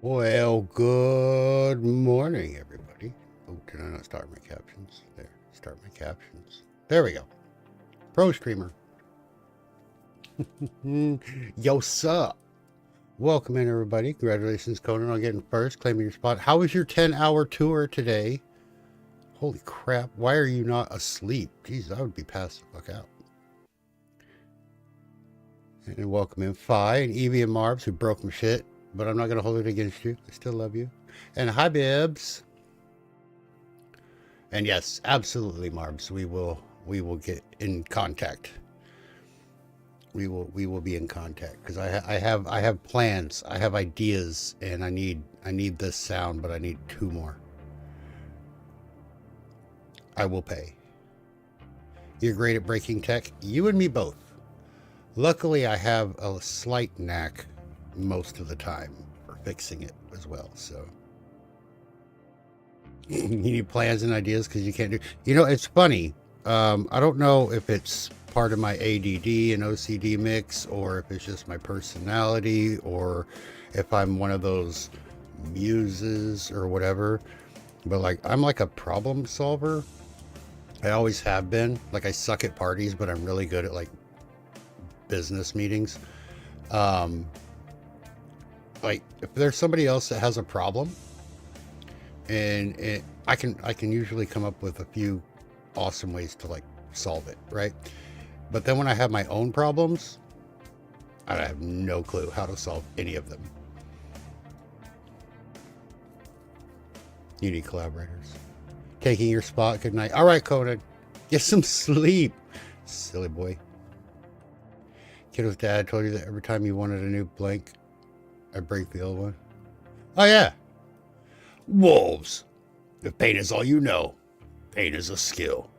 Well, good morning, everybody. Oh, did I not start my captions? There, start my captions. There we go. Pro streamer. Yo, sup? Welcome in, everybody. Congratulations, Conan, on getting first, claiming your spot. How was your 10-hour tour today? Holy crap. Why are you not asleep? Jeez, I would be passed the fuck out. And welcome in Fi and Evie and Marbs, who broke my shit. But I'm not going to hold it against you. I still love you. And hi, Bibbs. And yes, absolutely, Marbs. We will get in contact. We will be in contact because I have plans. I have ideas, and I need this sound, but I need 2 more. I will pay. You're great at breaking tech. You and me both. Luckily, I have a slight knack most of the time for fixing it as well. So you need plans and ideas because you can't do. You know, it's funny. I don't know if it's part of my ADD and OCD mix, or if it's just my personality, or if I'm one of those muses or whatever. But like, I'm like a problem solver. I always have been. Like, I suck at parties, but I'm really good at like business meetings. Like, if there's somebody else that has a problem, and I can usually come up with a few awesome ways to like solve it, right? But then when I have my own problems, I have no clue how to solve any of them. You need collaborators. Taking your spot. Good night. All right, Conan, get some sleep, silly boy. Kiddo's dad told you that every time you wanted a new blank, I break the old one. Oh, yeah. Wolves. If pain is all you know, pain is a skill.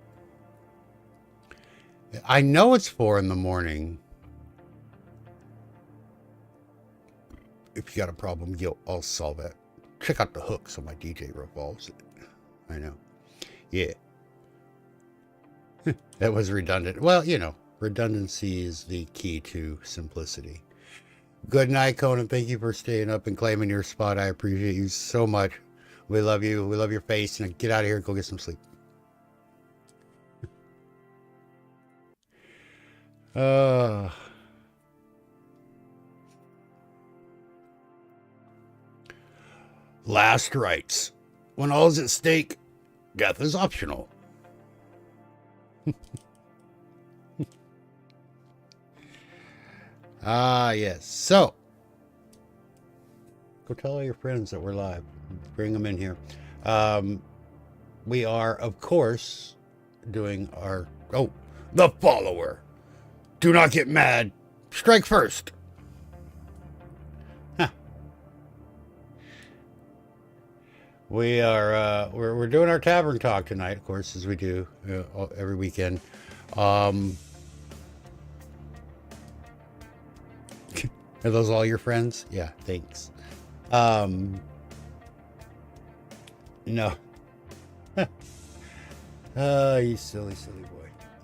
I know it's 4 in the morning. If you got a problem, I'll solve it. Check out the hook so my DJ revolves it. I know. Yeah. That was redundant. Well, you know, redundancy is the key to simplicity. Good night, Conan. Thank you for staying up and claiming your spot. I appreciate you so much. We love you. We love your face. And get out of here and go get some sleep. Last rites. When all is at stake, death is optional. Yes. So, go tell all your friends that we're live. Bring them in here. We are, of course, doing our... Oh, the follower. Do not get mad. Strike first. Huh. We are, we're doing our Tavern Talk tonight, of course, as we do every weekend. Are those all your friends? Yeah, thanks. No. You silly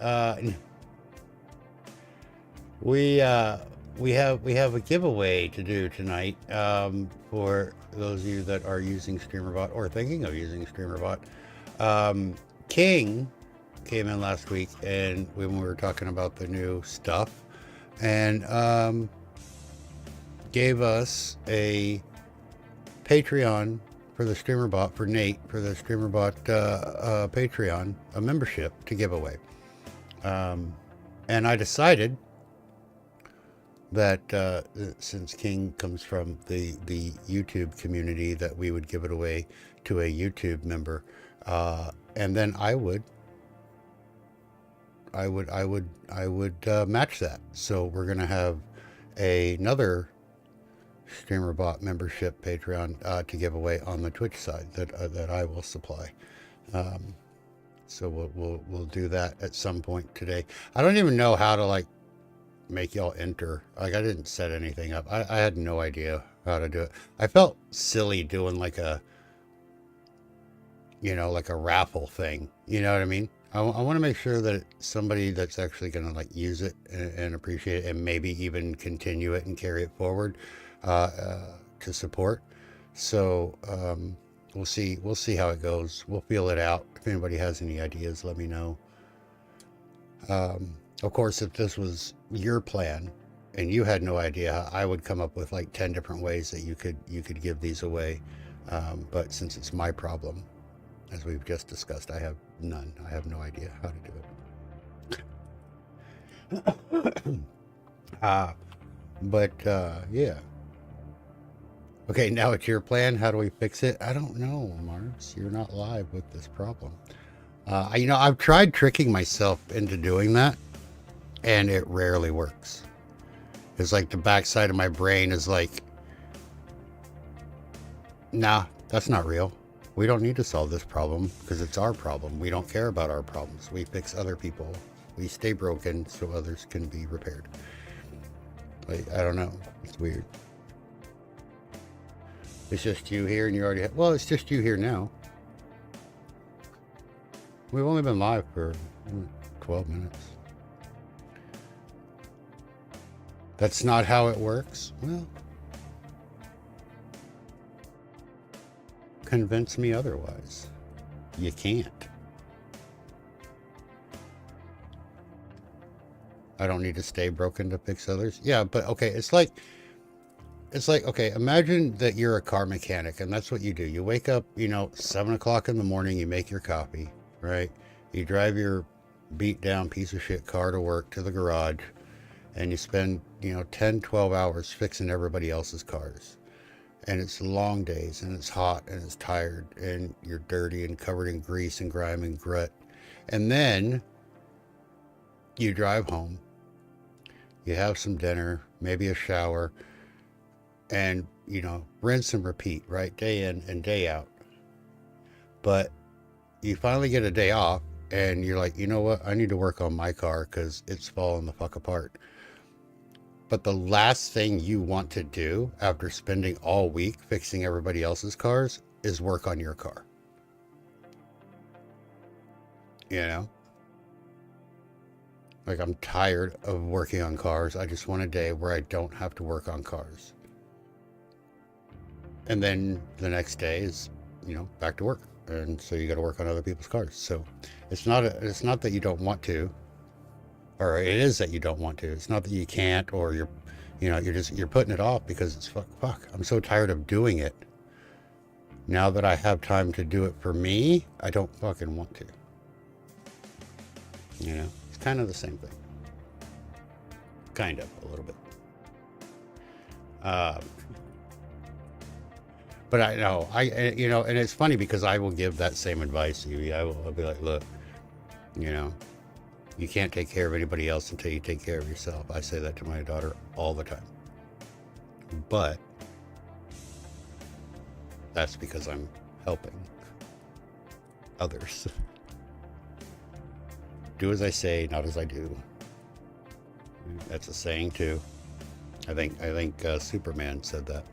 boy. We have a giveaway to do tonight, for those of you that are using StreamerBot or thinking of using StreamerBot. King came in last week, and when we were talking about the new stuff, and gave us a Patreon for the StreamerBot, for Nate, for the StreamerBot Patreon, a membership to give away. And I decided that since King comes from the YouTube community, that we would give it away to a YouTube member, and then I would match that. So we're gonna have another StreamerBot membership Patreon to give away on the Twitch side that I will supply. So we'll do that at some point today. I don't even know how to like make y'all enter. Like, I didn't set anything up. I had no idea how to do it. I felt silly doing like a, you know, like a raffle thing. You know what I mean? I want to make sure that it's somebody that's actually going to like use it and appreciate it, and maybe even continue it and carry it forward to support. So we'll see how it goes. We'll feel it out. If anybody has any ideas, let me know. Of course, if this was your plan and you had no idea, I would come up with like 10 different ways that you could give these away. But since it's my problem, as we've just discussed, I have none. I have no idea how to do it. Yeah. Okay, now it's your plan. How do we fix it? I don't know, Mars. You're not live with this problem. I've tried tricking myself into doing that, and it rarely works. It's like the backside of my brain is like, nah, that's not real. We don't need to solve this problem because it's our problem. We don't care about our problems. We fix other people. We stay broken so others can be repaired. Like, I don't know. It's weird. It's just you here and you already have... Well, it's just you here now. We've only been live for 12 minutes. That's not how it works? Well, convince me otherwise. You can't. I don't need to stay broken to fix others. Yeah, but okay, it's like, okay, imagine that you're a car mechanic and that's what you do. You wake up, 7 o'clock in the morning, you make your coffee, right? You drive your beat down piece of shit car to work, to the garage, and you spend, 10, 12 hours fixing everybody else's cars. And it's long days and it's hot and it's tired and you're dirty and covered in grease and grime and grit. And then you drive home, you have some dinner, maybe a shower, and, rinse and repeat, right? Day in and day out. But you finally get a day off and you're like, you know what? I need to work on my car because it's falling the fuck apart. But the last thing you want to do after spending all week fixing everybody else's cars is work on your car. Like, I'm tired of working on cars. I just want a day where I don't have to work on cars. And then the next day is, back to work. And so you got to work on other people's cars. So it's not that you don't want to, or it is that you don't want to. It's not that you can't, or you're putting it off because it's fuck. I'm so tired of doing it. Now that I have time to do it for me, I don't fucking want to. It's kind of the same thing. Kind of, a little bit. But I know, and it's funny because I will give that same advice to you. I'll be like, look, you can't take care of anybody else until you take care of yourself. I say that to my daughter all the time. But that's because I'm helping others. Do as I say, not as I do. That's a saying too. I think Superman said that.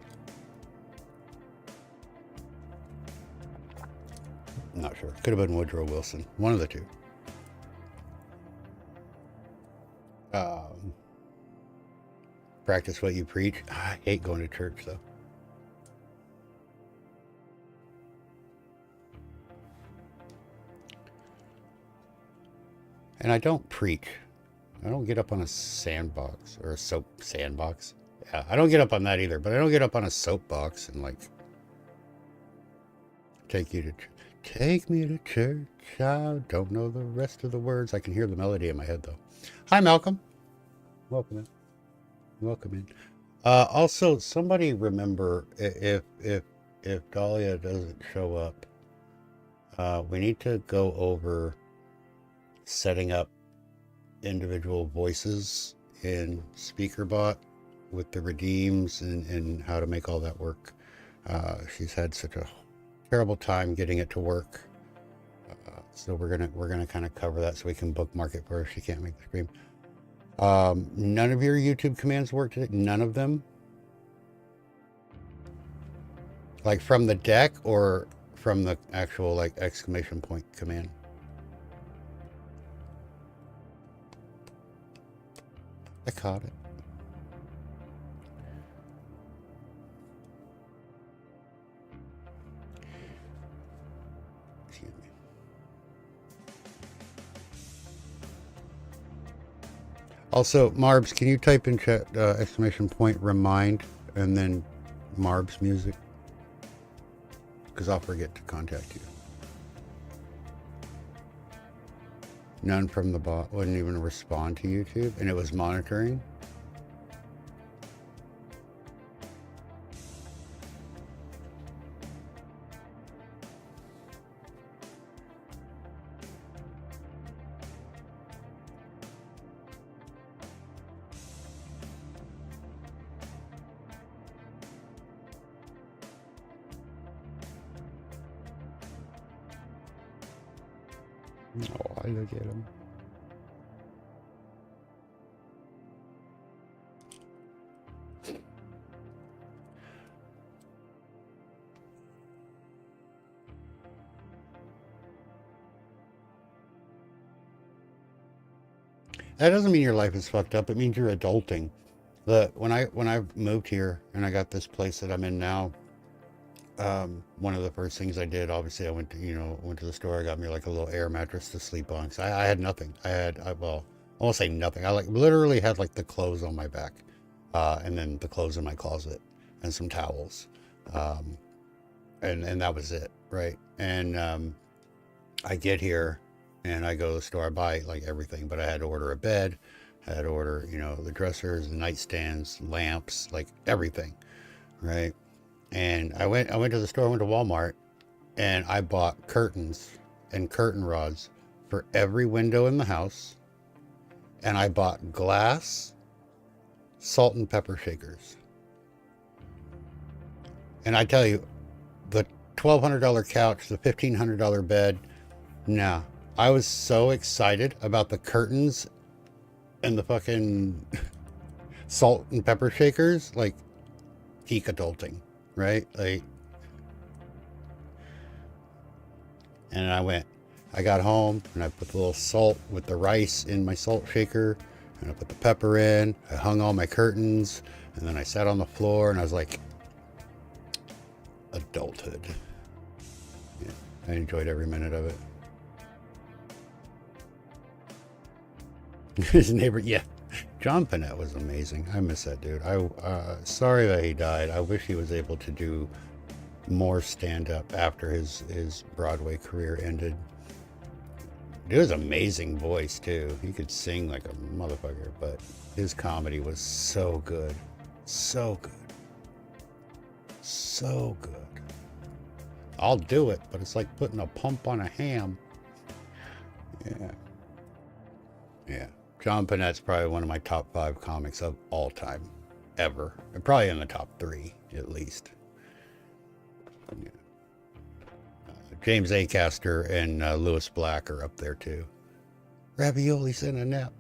Not sure. Could have been Woodrow Wilson. One of the two. Practice what you preach. I hate going to church though. And I don't preach. I don't get up on a sandbox or a soap sandbox. Yeah, I don't get up on that either, but I don't get up on a soapbox and like take me to church. I don't know the rest of the words. I can hear the melody in my head though. Hi, Malcolm. Welcome in. Welcome in. Also, somebody remember if Dahlia doesn't show up, we need to go over setting up individual voices in SpeakerBot with the redeems and how to make all that work. She's had such a terrible time getting it to work, so we're gonna kind of cover that so we can bookmark it for her if she can't make the stream. None of your YouTube commands work today. None of them, like from the deck or from the actual like exclamation point command. I caught it. Excuse me. Also, Marbs, can you type in chat exclamation point remind and then Marbs music? Because I'll forget to contact you. None from the bot. Wouldn't even respond to YouTube, and it was monitoring. Oh, I look at him. That doesn't mean your life is fucked up. It means you're adulting. When I moved here and I got this place that I'm in now, one of the first things I did, obviously, I went to the store. I got me like a little air mattress to sleep on. So I had nothing. Well, I won't say nothing. I like literally had like the clothes on my back, and then the clothes in my closet and some towels, and that was it, right? And I get here and I go to the store. I buy like everything, but I had to order a bed. I had to order, the dressers, the nightstands, lamps, like everything, right? And I went to the store, I went to Walmart, and I bought curtains and curtain rods for every window in the house. And I bought glass, salt and pepper shakers. And I tell you, the $1,200 couch, the $1,500 bed, nah. I was so excited about the curtains and the fucking salt and pepper shakers, like peak adulting. Right? Like, and I got home and I put the little salt with the rice in my salt shaker and I put the pepper in. I hung all my curtains and then I sat on the floor and I was like, adulthood. Yeah, I enjoyed every minute of it. His neighbor, yeah. John Panette was amazing. I miss that dude. Sorry that he died. I wish he was able to do more stand-up after his Broadway career ended. Dude has amazing voice too. He could sing like a motherfucker, but his comedy was so good. So good. So good. I'll do it, but it's like putting a pump on a ham. Yeah. Yeah. John Panette's probably one of my top 5 comics of all time, ever. And probably in the top 3, at least. Yeah. James Acaster and Lewis Black are up there, too. Raviolis in a nap.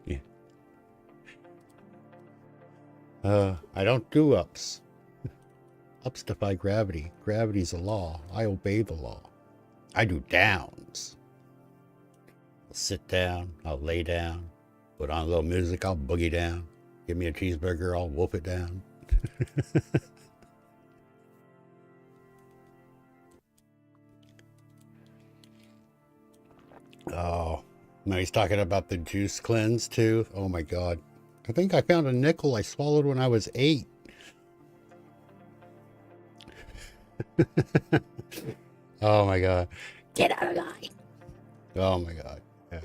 Yeah. I don't do ups. Ups defy gravity. Gravity's a law. I obey the law. I do downs. I'll sit down, I'll lay down, put on a little music, I'll boogie down. Give me a cheeseburger, I'll wolf it down. Oh, now he's talking about the juice cleanse too. Oh my God. I think I found a nickel I swallowed when I was 8. Oh my God. Get out of line. Oh my God. Yeah.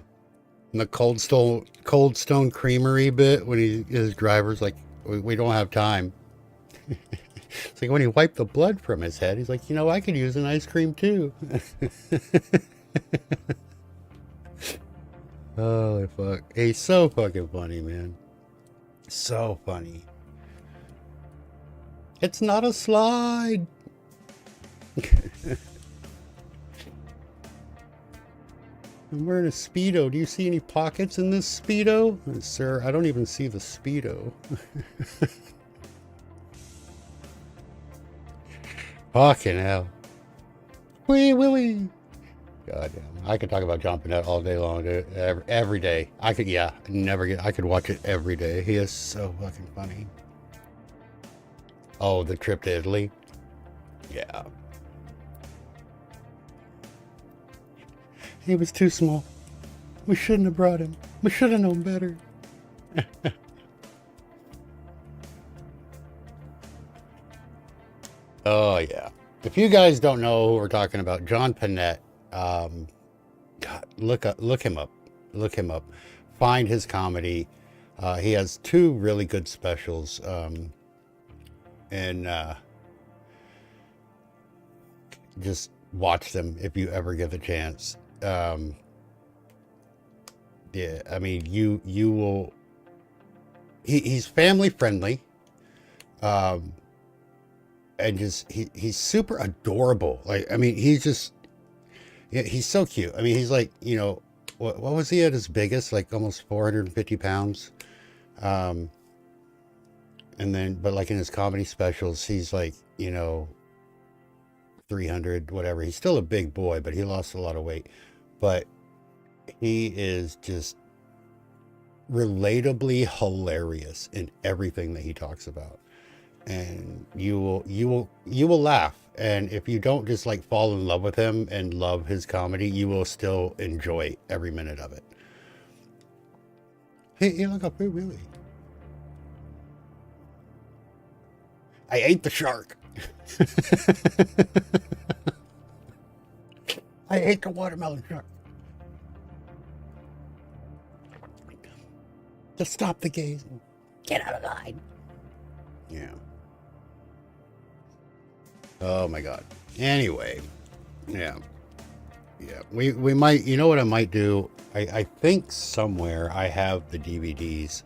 And the Cold Stone Creamery bit when his driver's like, we don't have time. It's like when he wiped the blood from his head, he's like, I could use an ice cream too. Holy fuck. He's so fucking funny, man. So funny. It's not a slide. I'm wearing a Speedo. Do you see any pockets in this Speedo? Sir, I don't even see the Speedo. Fucking hell. Wee wee. God damn. I could talk about John Panette all day long, dude. Every day. I could watch it every day. He is so fucking funny. Oh, the trip to Italy. Yeah. He was too small. We shouldn't have brought him. We should have known better. Oh, yeah. If you guys don't know who we're talking about, John Panette, God, look him up. Look him up. Find his comedy. He has two really good specials. And just watch them if you ever get the chance. Yeah, I mean, you will. He's family friendly. And just he's super adorable. Like, I mean, he's just, yeah, he's so cute. I mean, he's like, you know, what was he at his biggest? Like almost 450 pounds. And then, but like in his comedy specials, he's like, you know, 300, whatever. He's still a big boy, but he lost a lot of weight. But he is just relatably hilarious in everything that he talks about. And you will laugh. And if you don't just like fall in love with him and love his comedy, you will still enjoy every minute of it. Hey, look up, really. I ate the shark. I ate the watermelon shark. Just stop the gazing. Get out of line. Yeah. Oh my God. Anyway, yeah. We might, you know what I might do? I think somewhere I have the DVDs,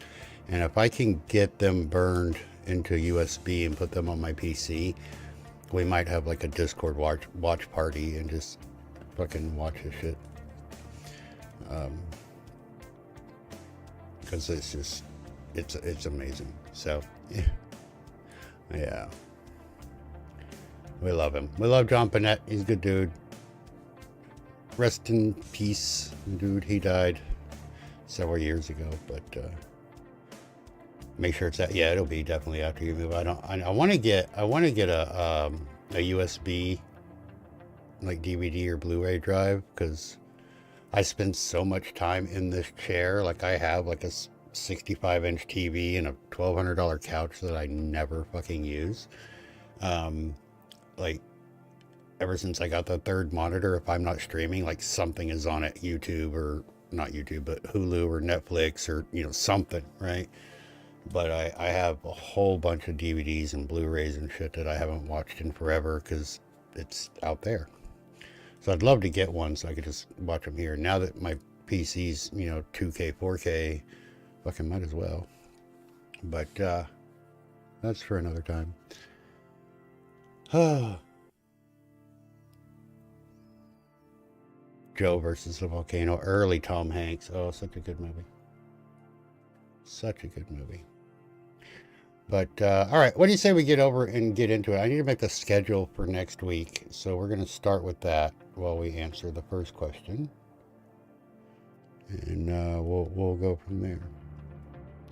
and if I can get them burned into USB and put them on my PC, we might have like a Discord watch party and just fucking watch this shit. Because it's just, it's amazing. So, yeah. We love him. We love John Panette. He's a good dude. Rest in peace, dude. He died several years ago, but make sure it's that. Yeah, it'll be definitely after you move. I want to get a USB like DVD or Blu-ray drive, because I spend so much time in this chair. Like, I have like a 65-inch TV and a $1,200 couch that I never fucking use. Like, ever since I got the third monitor, if I'm not streaming, like something is on it, YouTube, or not YouTube, but Hulu or Netflix, or, you know, something, right? But I have a whole bunch of DVDs and Blu-rays and shit that I haven't watched in forever because it's out there. So I'd love to get one so I could just watch them here. Now that my PC's, you know, 2K, 4K, fucking might as well. But that's for another time. Joe versus the volcano, early Tom Hanks. Oh, such a good movie. Such a good movie. But all right, what do you say we get over and get into it? I need to make the schedule for next week, so we're going to start with that while we answer the first question, and we'll go from there.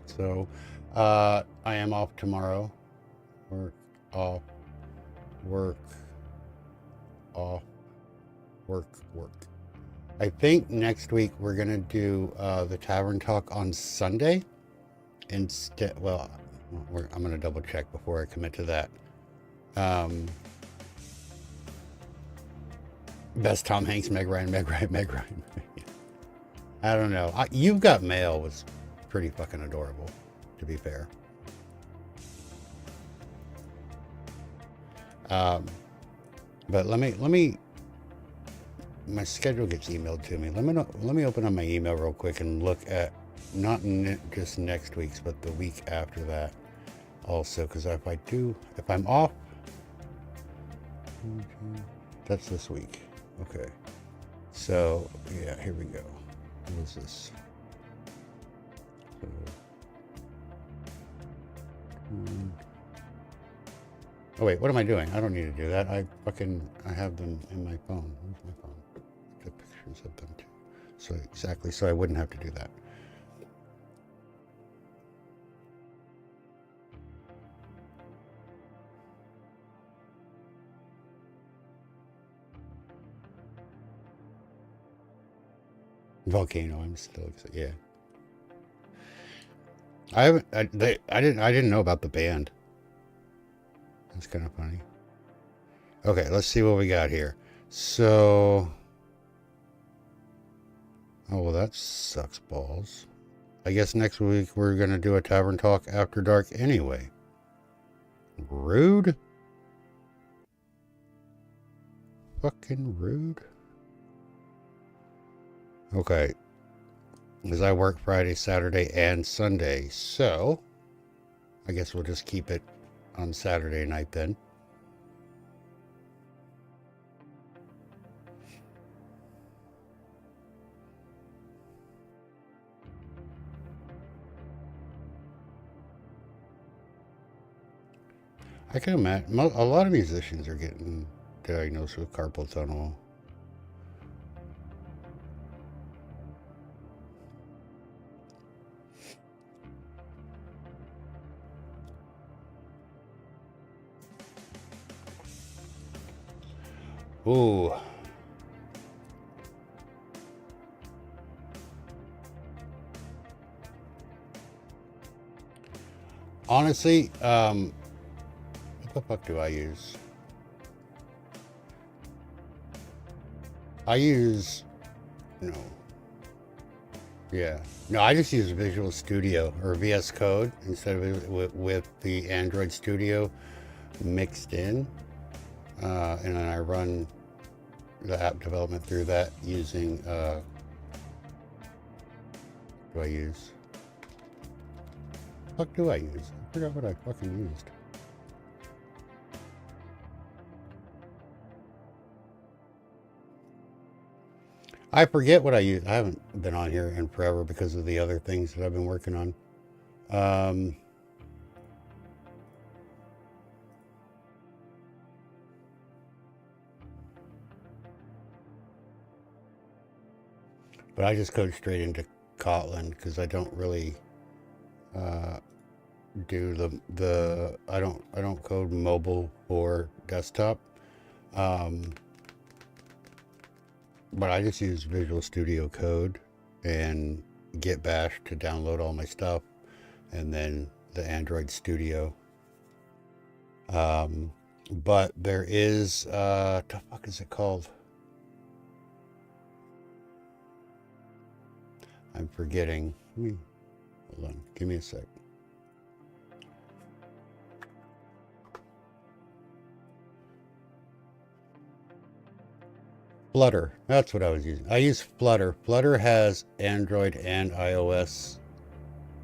So I am off tomorrow. Work off. Work off. Work. I think next week we're gonna do the Tavern Talk on Sunday instead. Well, I'm gonna double check before I commit to that. Best Tom Hanks, Meg Ryan. I don't know. You've Got Mail was pretty fucking adorable, to be fair. But let me. My schedule gets emailed to me. Let me open up my email real quick and look at not just next week's, but the week after that also. Because if I'm off, that's this week. Okay. So yeah, here we go. What is this? So, oh wait, what am I doing? I don't need to do that. I have them in my phone. Where's my phone? The pictures of them too. So exactly, so I wouldn't have to do that. Volcano, I'm still excited. Yeah. I didn't know about the band. That's kind of funny. Okay, let's see what we got here. So, oh well, that sucks balls. I guess next week we're gonna do a Tavern Talk after dark anyway. Rude. Fucking rude. Okay, because I work Friday, Saturday, and Sunday, so I guess we'll just keep it on Saturday night then. I can imagine a lot of musicians are getting diagnosed with carpal tunnel. Ooh. Honestly, what the fuck do I use? I use, no. Yeah. No, I just use Visual Studio or VS Code instead of with the Android Studio mixed in. And then I run the app development through that using, what do I use? What the fuck do I use? I forgot what I fucking used. I forget what I use. I haven't been on here in forever because of the other things that I've been working on. But I just code straight into Kotlin because I don't really do the I don't code mobile or desktop. But I just use Visual Studio Code and Git Bash to download all my stuff, and then the Android Studio. But there is what the fuck is it called? I'm forgetting. Hold on, give me a sec. Flutter. That's what I was using. I use Flutter. Flutter has Android and iOS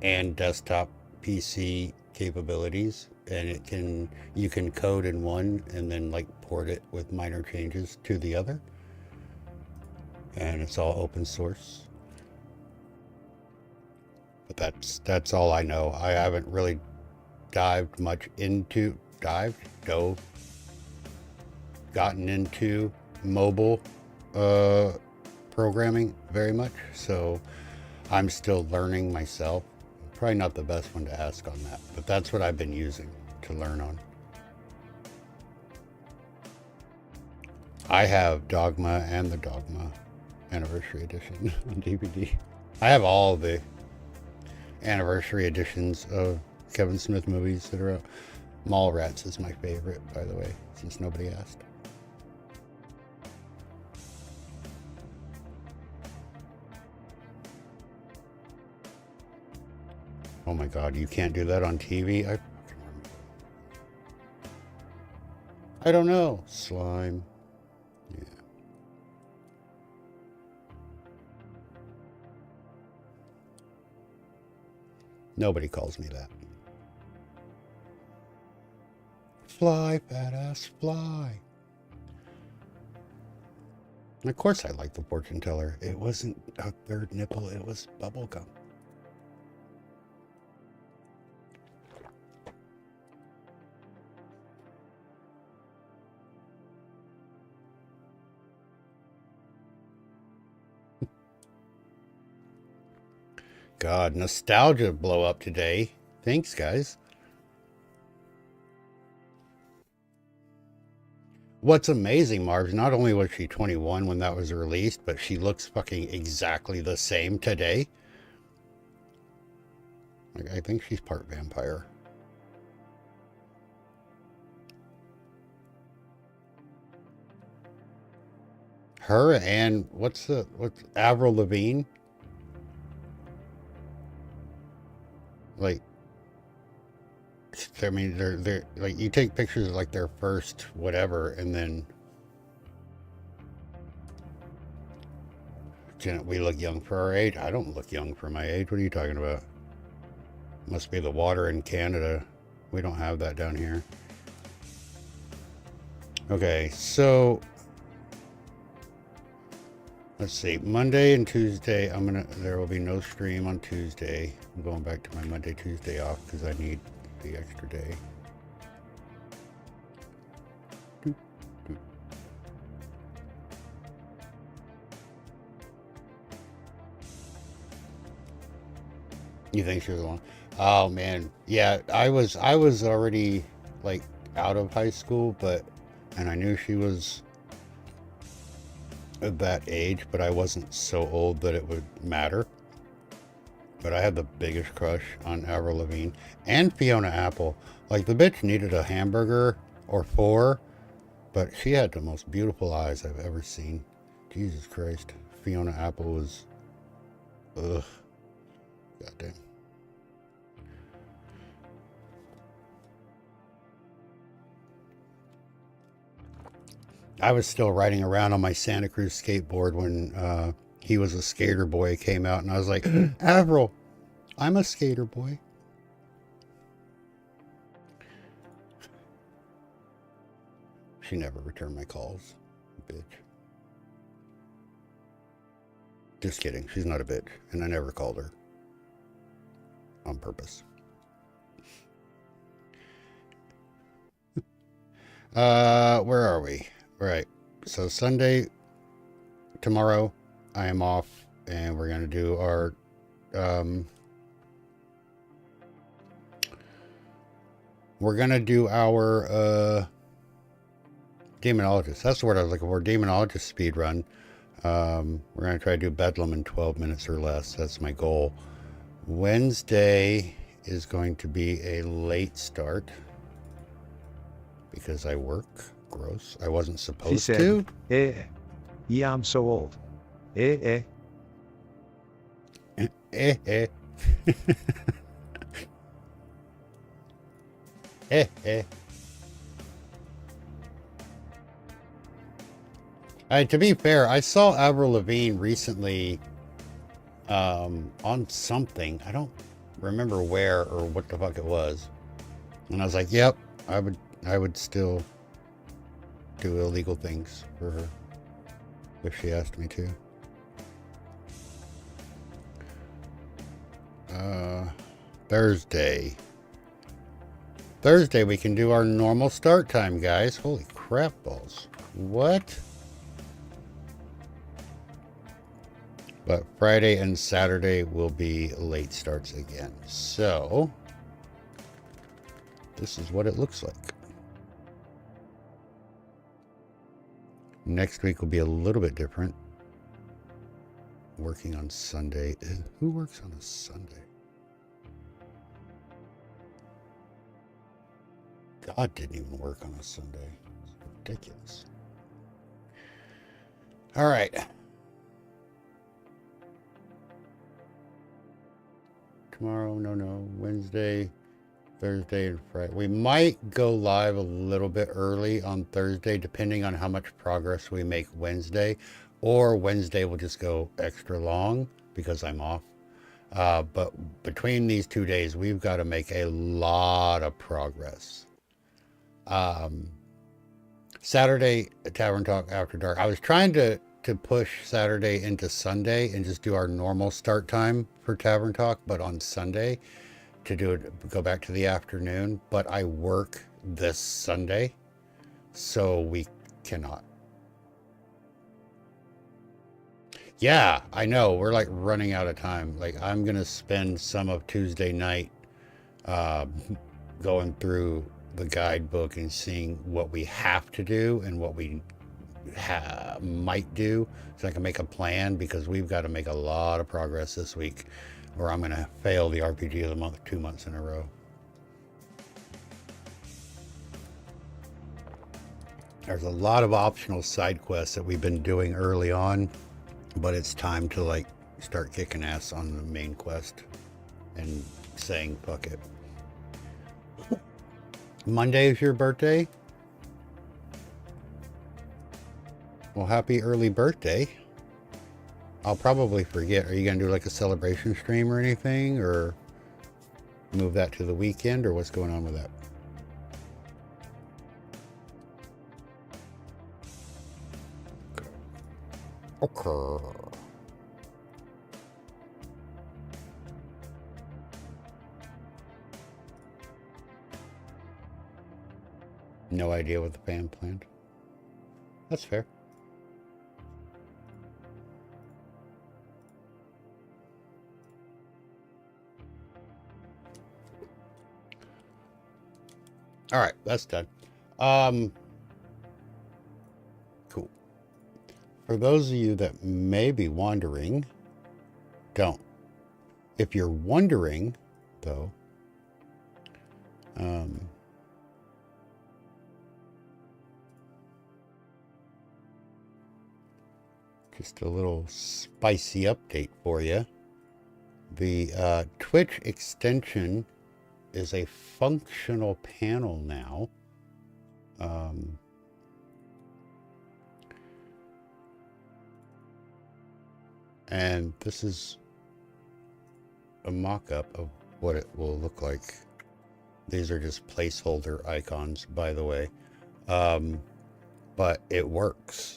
and desktop PC capabilities, and you can code in one and then like port it with minor changes to the other. And it's all open source. But that's all I know. I haven't really gotten into mobile programming very much, so I'm still learning myself. Probably not the best one to ask on that, but that's what I've been using to learn on. I have Dogma and the Dogma Anniversary Edition on DVD. I have all the anniversary editions of Kevin Smith movies that are out. Mallrats is my favorite, by the way, since nobody asked. Oh my god, you can't do that on TV? I don't know. Slime. Yeah. Nobody calls me that. Fly, badass, fly. And of course I like the fortune teller. It wasn't a third nipple, it was bubblegum. God, nostalgia blow up today. Thanks, guys. What's amazing, Marv, not only was she 21 when that was released, but she looks fucking exactly the same today. Like, I think she's part vampire. Her and what's Avril Lavigne? Like, I mean, they're like, you take pictures of like their first whatever, and then we look young for our age. I don't look young for my age. What are you talking about? Must be the water in Canada. We don't have that down here. Okay, so let's see. Monday and Tuesday, there will be no stream on Tuesday. I'm going back to my Monday, Tuesday off because I need the extra day. You think she was the one? Oh man, yeah. I was already like out of high school, and I knew she was at that age, but I wasn't so old that it would matter. But I had the biggest crush on Avril Lavigne and Fiona Apple. Like, the bitch needed a hamburger or four, but she had the most beautiful eyes I've ever seen. Jesus Christ. Fiona Apple was... Ugh. Goddamn. I was still riding around on my Santa Cruz skateboard when He Was a Skater Boy came out, and I was like, Avril, I'm a skater boy. She never returned my calls, bitch. Just kidding, she's not a bitch, and I never called her on purpose. Where are we? Right. So Sunday, tomorrow, I am off, and we're gonna do our demonologist. That's the word I was looking for. Demonologist speed run. We're gonna try to do Bedlam in 12 minutes or less. That's my goal. Wednesday is going to be a late start because I work. Gross. I wasn't supposed she said, to. Yeah, I'm so old. Eh. To be fair, I saw Avril Lavigne recently on something. I don't remember where or what the fuck it was. And I was like, yep, I would still do illegal things for her if she asked me to. Thursday we can do our normal start time, guys. Holy crap balls. What? But Friday and Saturday will be late starts again. So this is what it looks like. Next week will be a little bit different. Working on Sunday. Who works on a Sunday? God didn't even work on a Sunday. It's ridiculous. All right. Tomorrow, no. Wednesday, Thursday, and Friday. We might go live a little bit early on Thursday, depending on how much progress we make Wednesday. Or Wednesday will just go extra long because I'm off. But between these 2 days, we've got to make a lot of progress. Saturday, Tavern Talk After Dark. I was trying to push Saturday into Sunday and just do our normal start time for Tavern Talk, but on Sunday to go back to the afternoon. But I work this Sunday, so we cannot. Yeah, I know. We're like running out of time. Like, I'm going to spend some of Tuesday night going through the guidebook and seeing what we have to do and what we might do, so I can make a plan, because we've got to make a lot of progress this week, or I'm going to fail the RPG of the month 2 months in a row. There's a lot of optional side quests that we've been doing early on, but it's time to like start kicking ass on the main quest and saying fuck it. Monday is your birthday? Well, happy early birthday. I'll probably forget. Are you going to do like a celebration stream or anything, or move that to the weekend, or what's going on with that? Okay. No idea what the fan planned. That's fair. All right, that's done. Cool. For those of you that may be wondering, don't. If you're wondering, though, just a little spicy update for you. The Twitch extension is a functional panel now. And this is a mock-up of what it will look like. These are just placeholder icons, by the way. But it works.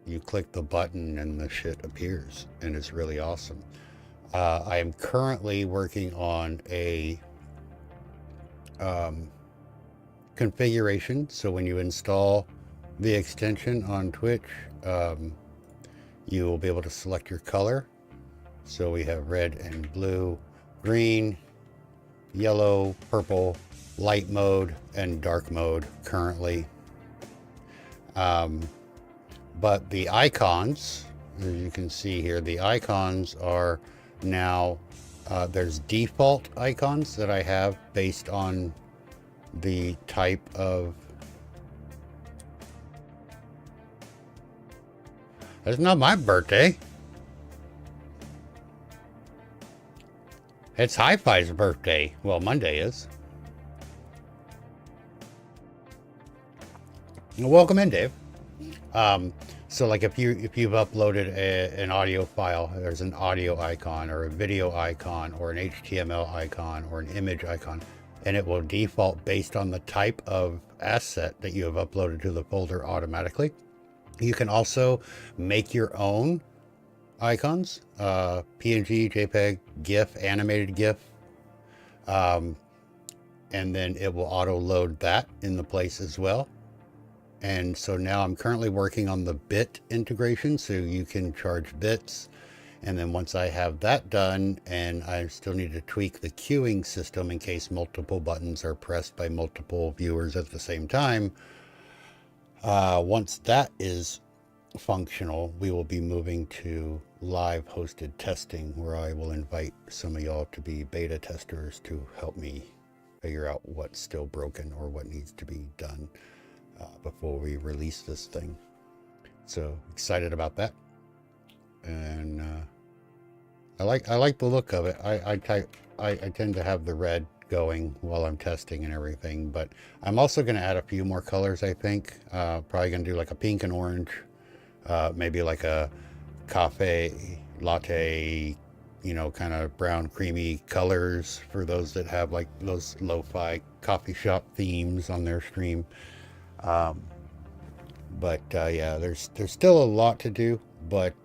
You click the button and the shit appears, and it's really awesome. I am currently working on a configuration. So when you install the extension on Twitch, you will be able to select your color. So we have red and blue, green, yellow, purple, light mode, and dark mode currently. But the icons, as you can see here, the icons are now, there's default icons that I have based on the type of... It's not my birthday. It's Hi-Fi's birthday. Well, Monday is. Welcome in, Dave. So like if you've uploaded an audio file, there's an audio icon or a video icon or an HTML icon or an image icon, and it will default based on the type of asset that you have uploaded to the folder automatically. You can also make your own icons, PNG, JPEG, GIF, animated GIF, and then it will auto load that in the place as well. And so now I'm currently working on the bit integration, so you can charge bits. And then once I have that done, and I still need to tweak the queuing system in case multiple buttons are pressed by multiple viewers at the same time. Once that is functional, we will be moving to live hosted testing, where I will invite some of y'all to be beta testers to help me figure out what's still broken or what needs to be done before we release this thing. So excited about that. And I like the look of it. I tend to have the red going while I'm testing and everything, but I'm also going to add a few more colors. I think probably going to do like a pink and orange, maybe like a cafe latte, you know, kind of brown creamy colors for those that have like those lo-fi coffee shop themes on their stream. But yeah, there's still a lot to do, but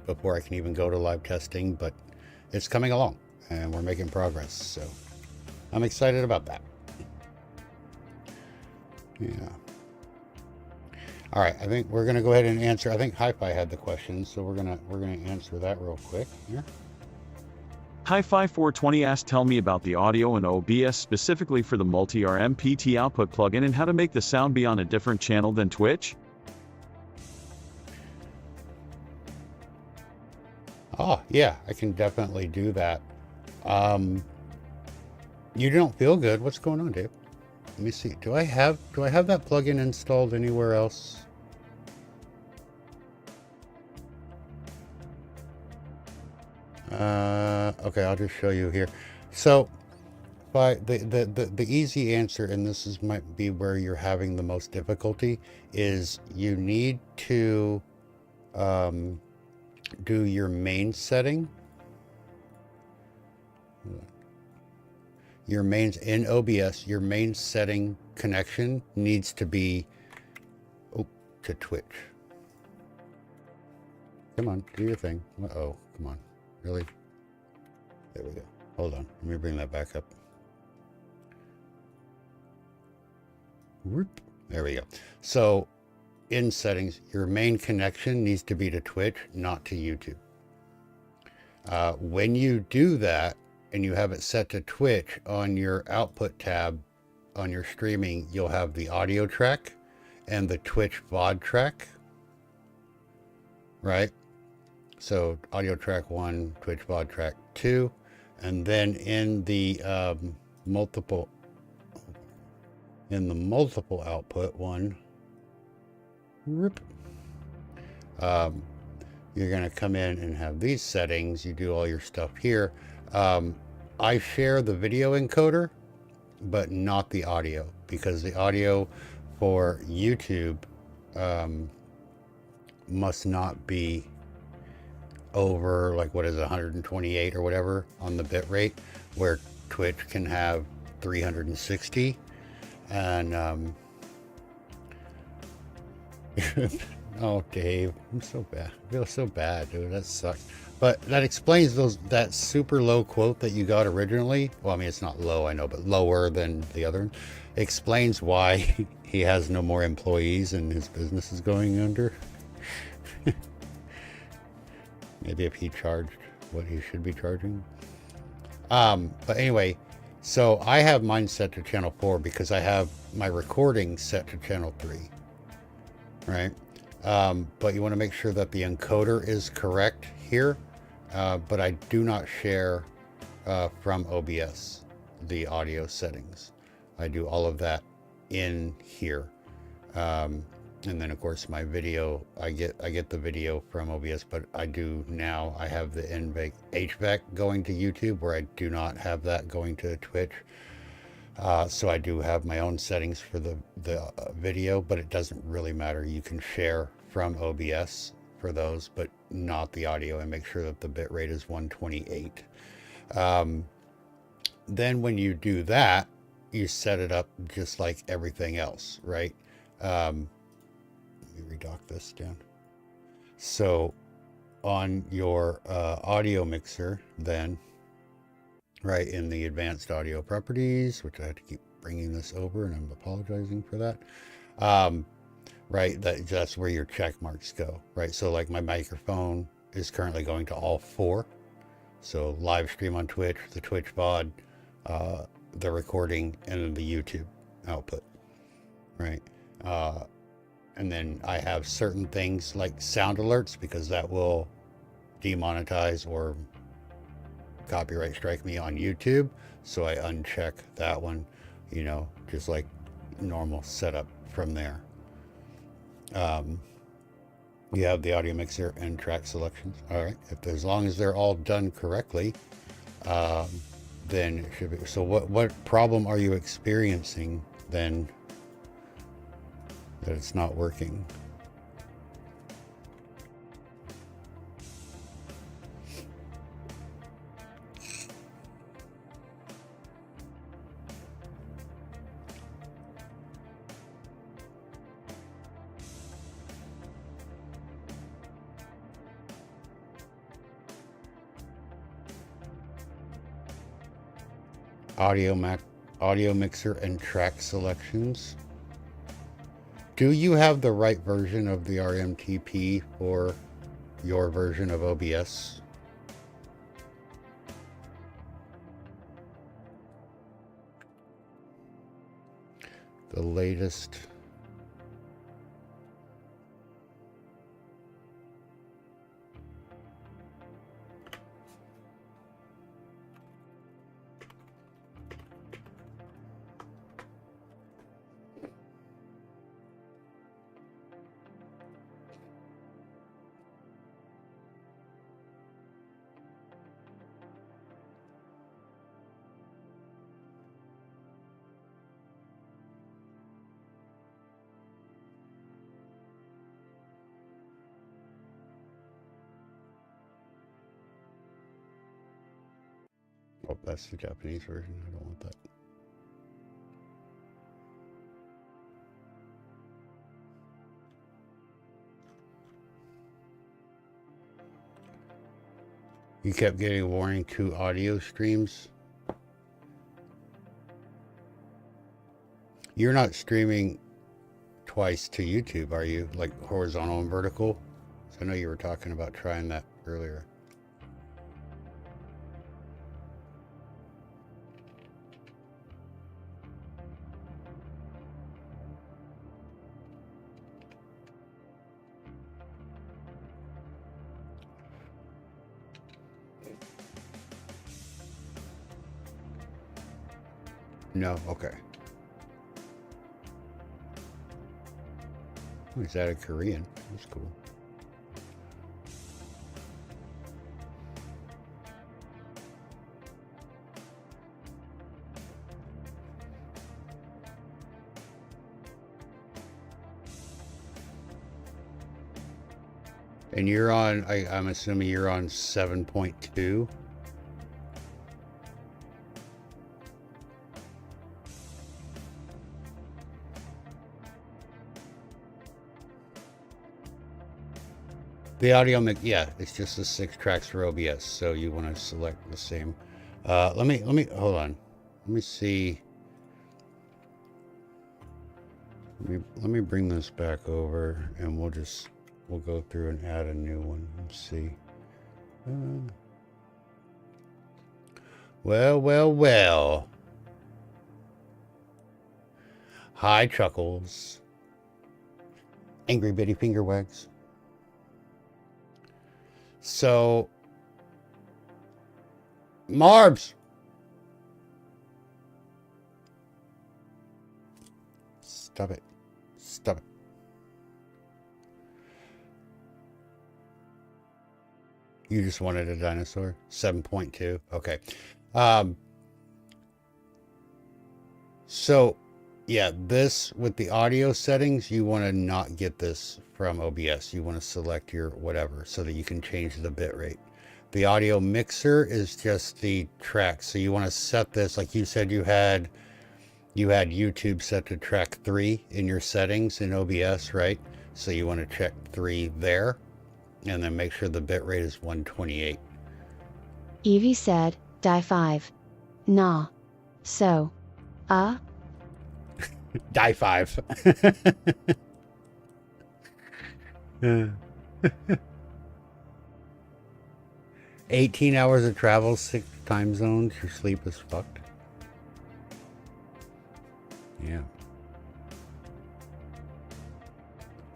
before I can even go to live testing, but it's coming along and we're making progress, so I'm excited about that. Yeah. All right, I think we're gonna go ahead and answer. I think Hi-Fi had the questions, so we're gonna answer that real quick here. Hi5420 asked, tell me about the audio in OBS specifically for the multi-RMPT output plugin and how to make the sound be on a different channel than Twitch. Oh, yeah, I can definitely do that. You don't feel good. What's going on, Dave? Let me see. Do I have that plugin installed anywhere else? Okay, I'll just show you here. So, by the easy answer, and this is might be where you're having the most difficulty, is you need to do your main setting. Your mains in OBS, your main setting connection needs to be to Twitch. Come on, do your thing. Uh-oh, come on. Really? There we go. Hold on. Let me bring that back up. Whoop. There we go. So in settings, your main connection needs to be to Twitch, not to YouTube. When you do that and you have it set to Twitch, on your output tab on your streaming, you'll have the audio track and the Twitch VOD track, right? So audio track 1, Twitch VOD track 2, and then in the multiple output one, you're going to come in and have these settings. You do all your stuff here. I share the video encoder, but not the audio, because the audio for YouTube must not be over, like, what is it, 128 or whatever on the bit rate, where Twitch can have 360. And oh, Dave, I'm so bad. I feel so bad, dude. That sucks. But that explains that super low quote that you got originally. Well, I mean, it's not low, I know, but lower than the other one. Explains why he has no more employees and his business is going under. Maybe if he charged what he should be charging. But anyway, so I have mine set to channel 4 because I have my recording set to channel 3, right? But you want to make sure that the encoder is correct here. But I do not share from OBS the audio settings. I do all of that in here. And then of course my video, I get the video from OBS, but I have the HVAC going to YouTube, where I do not have that going to Twitch. So I do have my own settings for the video, but it doesn't really matter. You can share from OBS for those, but not the audio, and make sure that the bit rate is 128. Then when you do that, you set it up just like everything else, right? Let me redock this down. So on your audio mixer, then, right, in the advanced audio properties, which I had to keep bringing this over, and I'm apologizing for that. Right, that's where your check marks go, right? So like my microphone is currently going to all 4. So live stream on Twitch, the Twitch VOD, the recording, and then the YouTube output, right? And then I have certain things like sound alerts, because that will demonetize or copyright strike me on YouTube. So I uncheck that one, you know, just like normal setup from there. You have the audio mixer and track selections. All right, as long as they're all done correctly, then it should be. So what problem are you experiencing then that it's not working? Audio mixer and track selections. Do you have the right version of the RMTP for your version of OBS? the latest. Oh, that's the Japanese version. I don't want that. You kept getting a warning, 2 audio streams. You're not streaming twice to YouTube, are you? Like horizontal and vertical? So I know you were talking about trying that earlier. No? Okay. Oh, he's out of Korean. That's cool. And you're on, I'm assuming you're on 7.2. The audio mix, yeah, it's just the 6 tracks for OBS, so you want to select the same. Let me hold on. Let me see. Let me bring this back over, and we'll go through and add a new one. Let's see. Well. Hi, Chuckles. Angry Bitty Finger Wags. So, Marbs. Stop it. Stop it. You just wanted a dinosaur? 7.2. Okay. So, yeah, this with the audio settings, you want to not get this from OBS. You want to select your whatever so that you can change the bit rate. The audio mixer is just the track. So you want to set this, like you said, you had YouTube set to track 3 in your settings in OBS, right? So you want to check 3 there, and then make sure the bit rate is 128. Evie said, die 5. Nah. So. Die 5. 18 hours of travel, 6 time zones, your sleep is fucked. Yeah.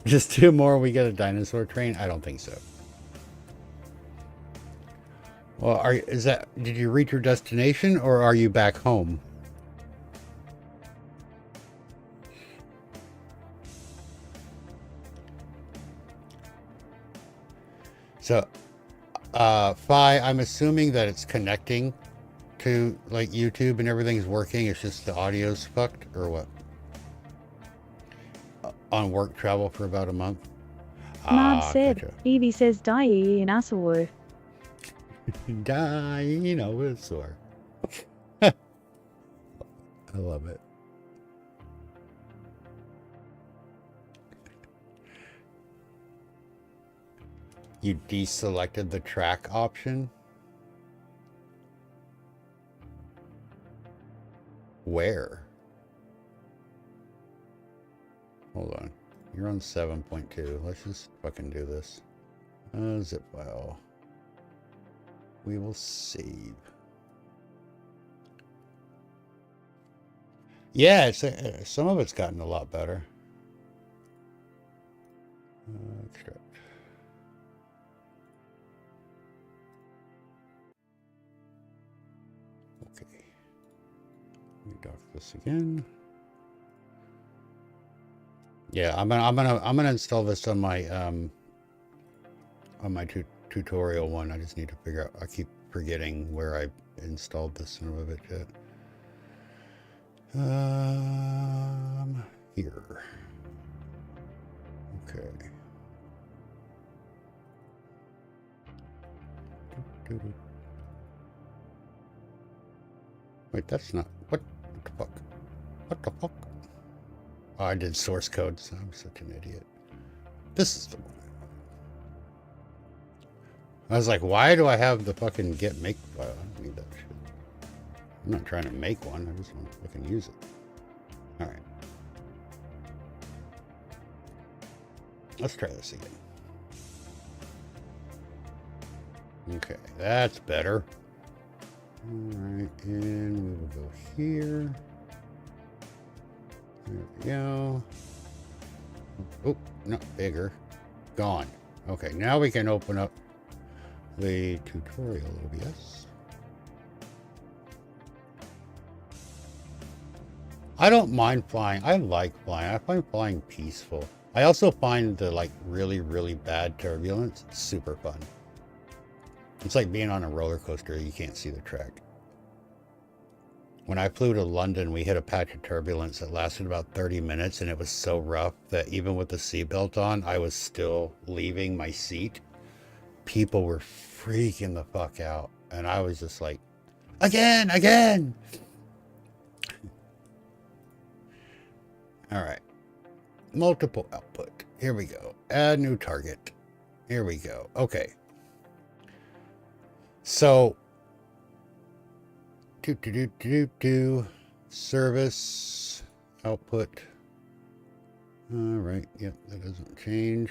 Just 2 more, we get a dinosaur train? I don't think so. Well, did you reach your destination, or are you back home? So, Fi, I'm assuming that it's connecting to like YouTube and everything's working. It's just the audio's fucked, or what? On work travel for about a month. Marv said, Gotcha. Evie says dinosaur. Dinosaur. I love it. You deselected the track option? Where? Hold on. You're on 7.2. Let's just fucking do this. Zip file. We will save. Yeah, it's some of it's gotten a lot better. Extract. Okay. Let me dock this again. Yeah, I'm gonna install this on my tutorial one. I just need to figure out. I keep forgetting where I installed this son of a bitch at. Here. Okay. Wait, that's not. What the fuck? What the fuck? Oh, I did source code, so I'm such an idiot. This is the one. I was like, why do I have the fucking get make file? I don't need that shit. I'm not trying to make one. I just want to fucking use it. All right. Let's try this again. Okay, that's better. All right, and we will go here. There we go. Oh, not bigger. Gone. Okay, now we can open up the tutorial OBS. I don't mind flying. I like flying. I find flying peaceful. I also find the like really, really bad turbulence super fun. It's like being on a roller coaster. You can't see the track. When I flew to London, we hit a patch of turbulence that lasted about 30 minutes, and it was so rough that even with the seatbelt on, I was still leaving my seat. People were freaking the fuck out, and I was just like, again. All right. Multiple output. Here we go. Add new target. Here we go. Okay. So, service output. All right. Yep. That doesn't change.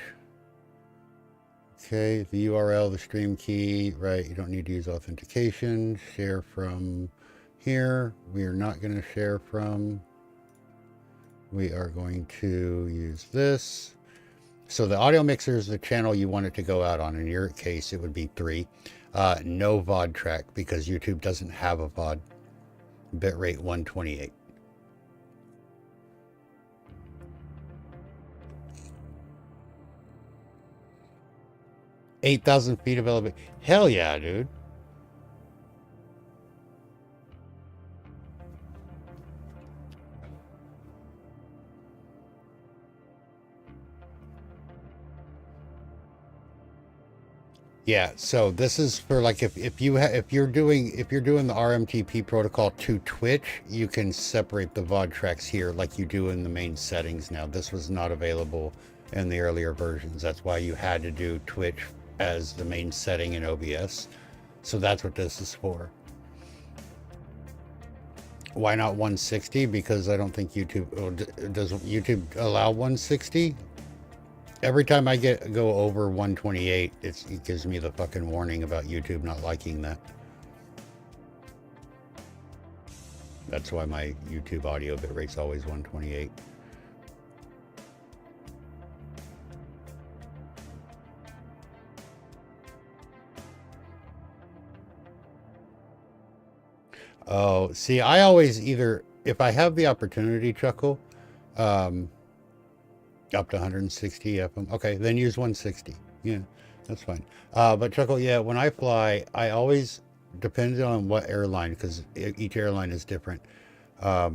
Okay. The URL, the stream key, right. You don't need to use authentication. Share from here. We are not going to share from. We are going to use this. So the audio mixer is the channel you want it to go out on. In your case, it would be 3. No VOD track because YouTube doesn't have a VOD. Bitrate 128. $8,000 feet of elevation. Hell yeah, dude. Yeah, so this is for like if you're doing the RMTP protocol to Twitch, you can separate the VOD tracks here like you do in the main settings now. This was not available in the earlier versions. That's why you had to do Twitch as the main setting in OBS. So that's what this is for. Why not 160? Because I don't think does YouTube allow 160? Every time I go over 128, it gives me the fucking warning about YouTube not liking that. That's why my YouTube audio bitrate's always 128. Oh, see, I always either, if I have the opportunity, Chuckle, up to 160 FM. Okay, then use 160. Yeah, that's fine. But Chuckle, yeah, when I fly, I always, depending on what airline, because each airline is different, I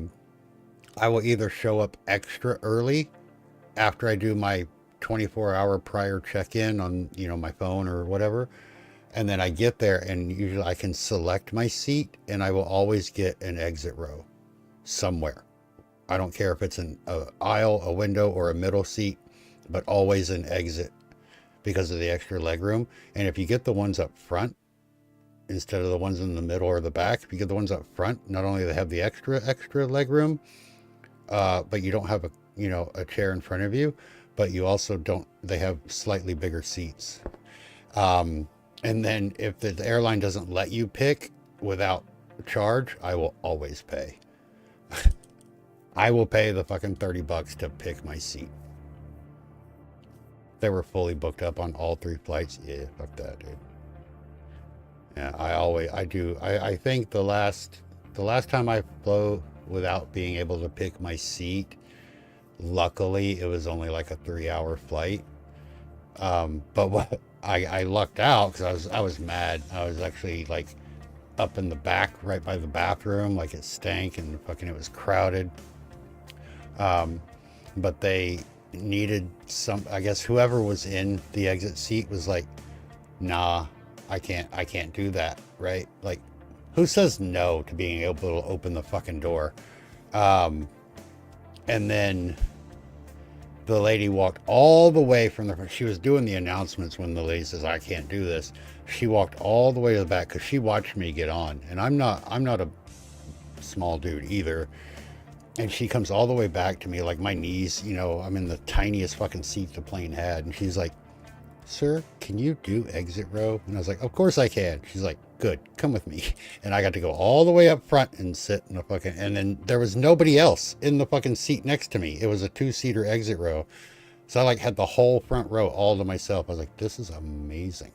will either show up extra early after I do my 24-hour prior check-in on, my phone or whatever. And then I get there and usually I can select my seat and I will always get an exit row somewhere. I don't care if it's an aisle, a window, or a middle seat, but always an exit because of the extra leg room. And if you get the ones up front instead of the ones in the middle or the back, if you get the ones up front, not only they have the extra leg room, but you don't have a chair in front of you, but you also they have slightly bigger seats. And then if the airline doesn't let you pick without charge, I will always pay. I will pay the fucking $30 to pick my seat. They were fully booked up on all 3 flights. Yeah, fuck that, dude. Yeah, I think the last time I flew without being able to pick my seat, luckily it was only like a 3-hour flight. But what I lucked out because I was mad. I was actually like up in the back right by the bathroom, like it stank and fucking it was crowded. But they needed I guess whoever was in the exit seat was like, nah, I can't do that, right? Like, who says no to being able to open the fucking door? And then the lady walked all the way from she was doing the announcements when the lady says, I can't do this. She walked all the way to the back because she watched me get on. And I'm not a small dude either. And she comes all the way back to me, like my knees, you know, I'm in the tiniest fucking seat the plane had. And she's like, sir, can you do exit row? And I was like, of course I can. She's like, good, come with me. And I got to go all the way up front and sit in the fucking, and then there was nobody else in the fucking seat next to me. It was a 2-seater exit row. So I like had the whole front row all to myself. I was like, this is amazing.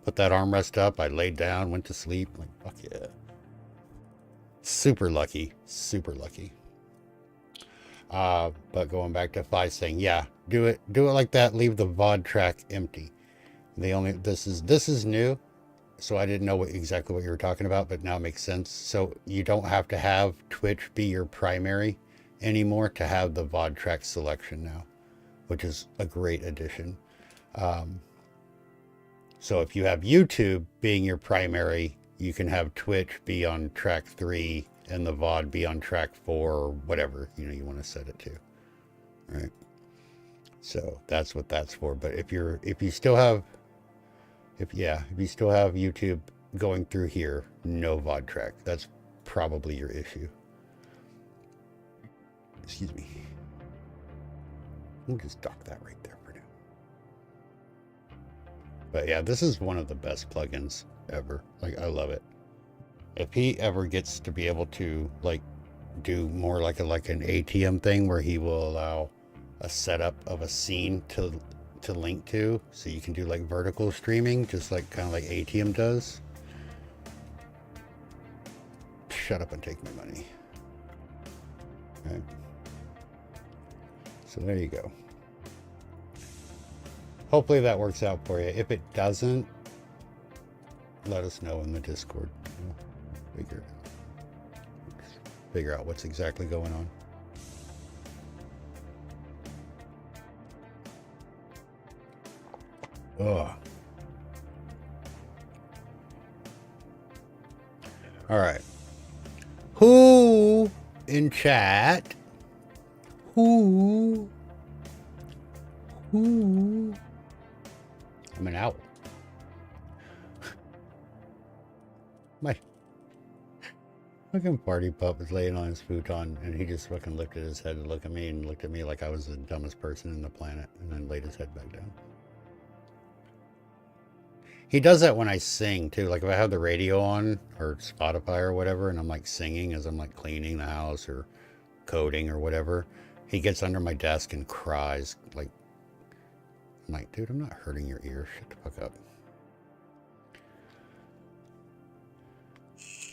Put that armrest up. I laid down, went to sleep. I'm like, fuck yeah. Super lucky, super lucky. But going back to Fi saying, yeah, do it like that. Leave the VOD track empty. This is new. So I didn't know exactly what you were talking about, but now it makes sense. So you don't have to have Twitch be your primary anymore to have the VOD track selection now, which is a great addition. So if you have YouTube being your primary, you can have Twitch be on track 3 and the VOD be on track 4 or whatever, you know, you want to set it to. Right. So that's what that's for. But if you still have YouTube going through here, no VOD track, that's probably your issue. Excuse me. We'll just dock that right there for now. But yeah, this is one of the best plugins ever. Like, I love it. If he ever gets to be able to like do more like an ATM thing where he will allow a setup of a scene to link to, so you can do like vertical streaming, just like kind of like ATM does. Shut up and take my money. Okay. So there you go. Hopefully that works out for you. If it doesn't, let us know in the Discord. Figure out what's exactly going on. Ugh. All right. Who in chat? Who? I'm an owl. My fucking party pup was laying on his futon and he just fucking lifted his head to look at me and looked at me like I was the dumbest person in the planet and then laid his head back down. He does that when I sing too. Like if I have the radio on or Spotify or whatever and I'm like singing as I'm like cleaning the house or coding or whatever, he gets under my desk and cries. Like, I'm like, dude, I'm not hurting your ear. Shut the fuck up.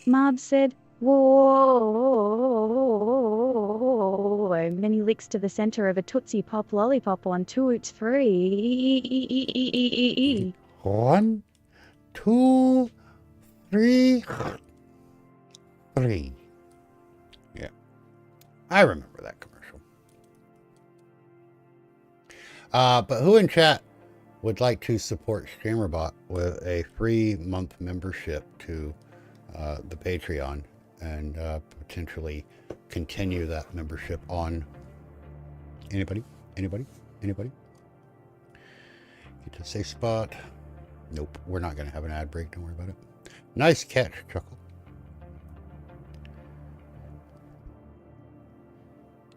Marb said, whoa, many licks to the center of a Tootsie Pop lollipop on 2, 3. 1, 2, 3. 3. Yeah. I remember that commercial. But who in chat would like to support StreamerBot with a free month membership to the Patreon and potentially continue that membership on? Anybody? Get to a safe spot. Nope, we're not going to have an ad break. Don't worry about it. Nice catch, Chuckle.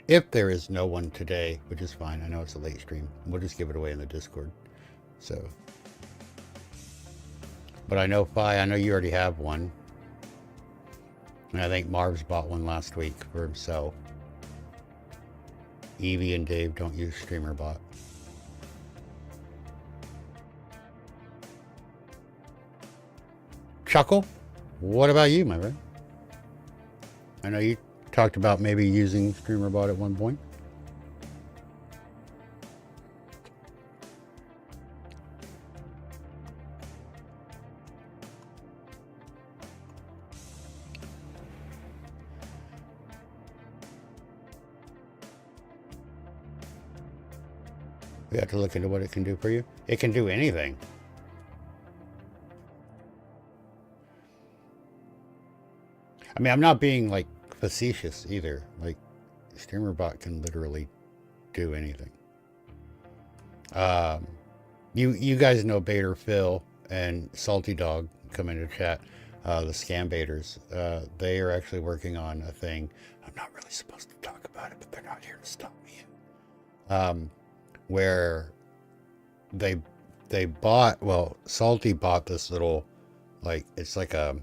If there is no one today, which is fine. I know it's a late stream. We'll just give it away in the Discord. So, but I know Fi, I know you already have one. And I think Marv's bought one last week for himself. Evie and Dave don't use StreamerBot. Chuckle, what about you, my friend? I know you talked about maybe using StreamerBot at one point. We have to look into what it can do for you. It can do anything. I mean, I'm not being like facetious either. Like, StreamerBot can literally do anything. You guys know Baiter Phil and Salty Dog come into chat. The scam baiters. They are actually working on a thing. I'm not really supposed to talk about it, but they're not here to stop me. Where they bought, well, Salty bought this little, like, it's like a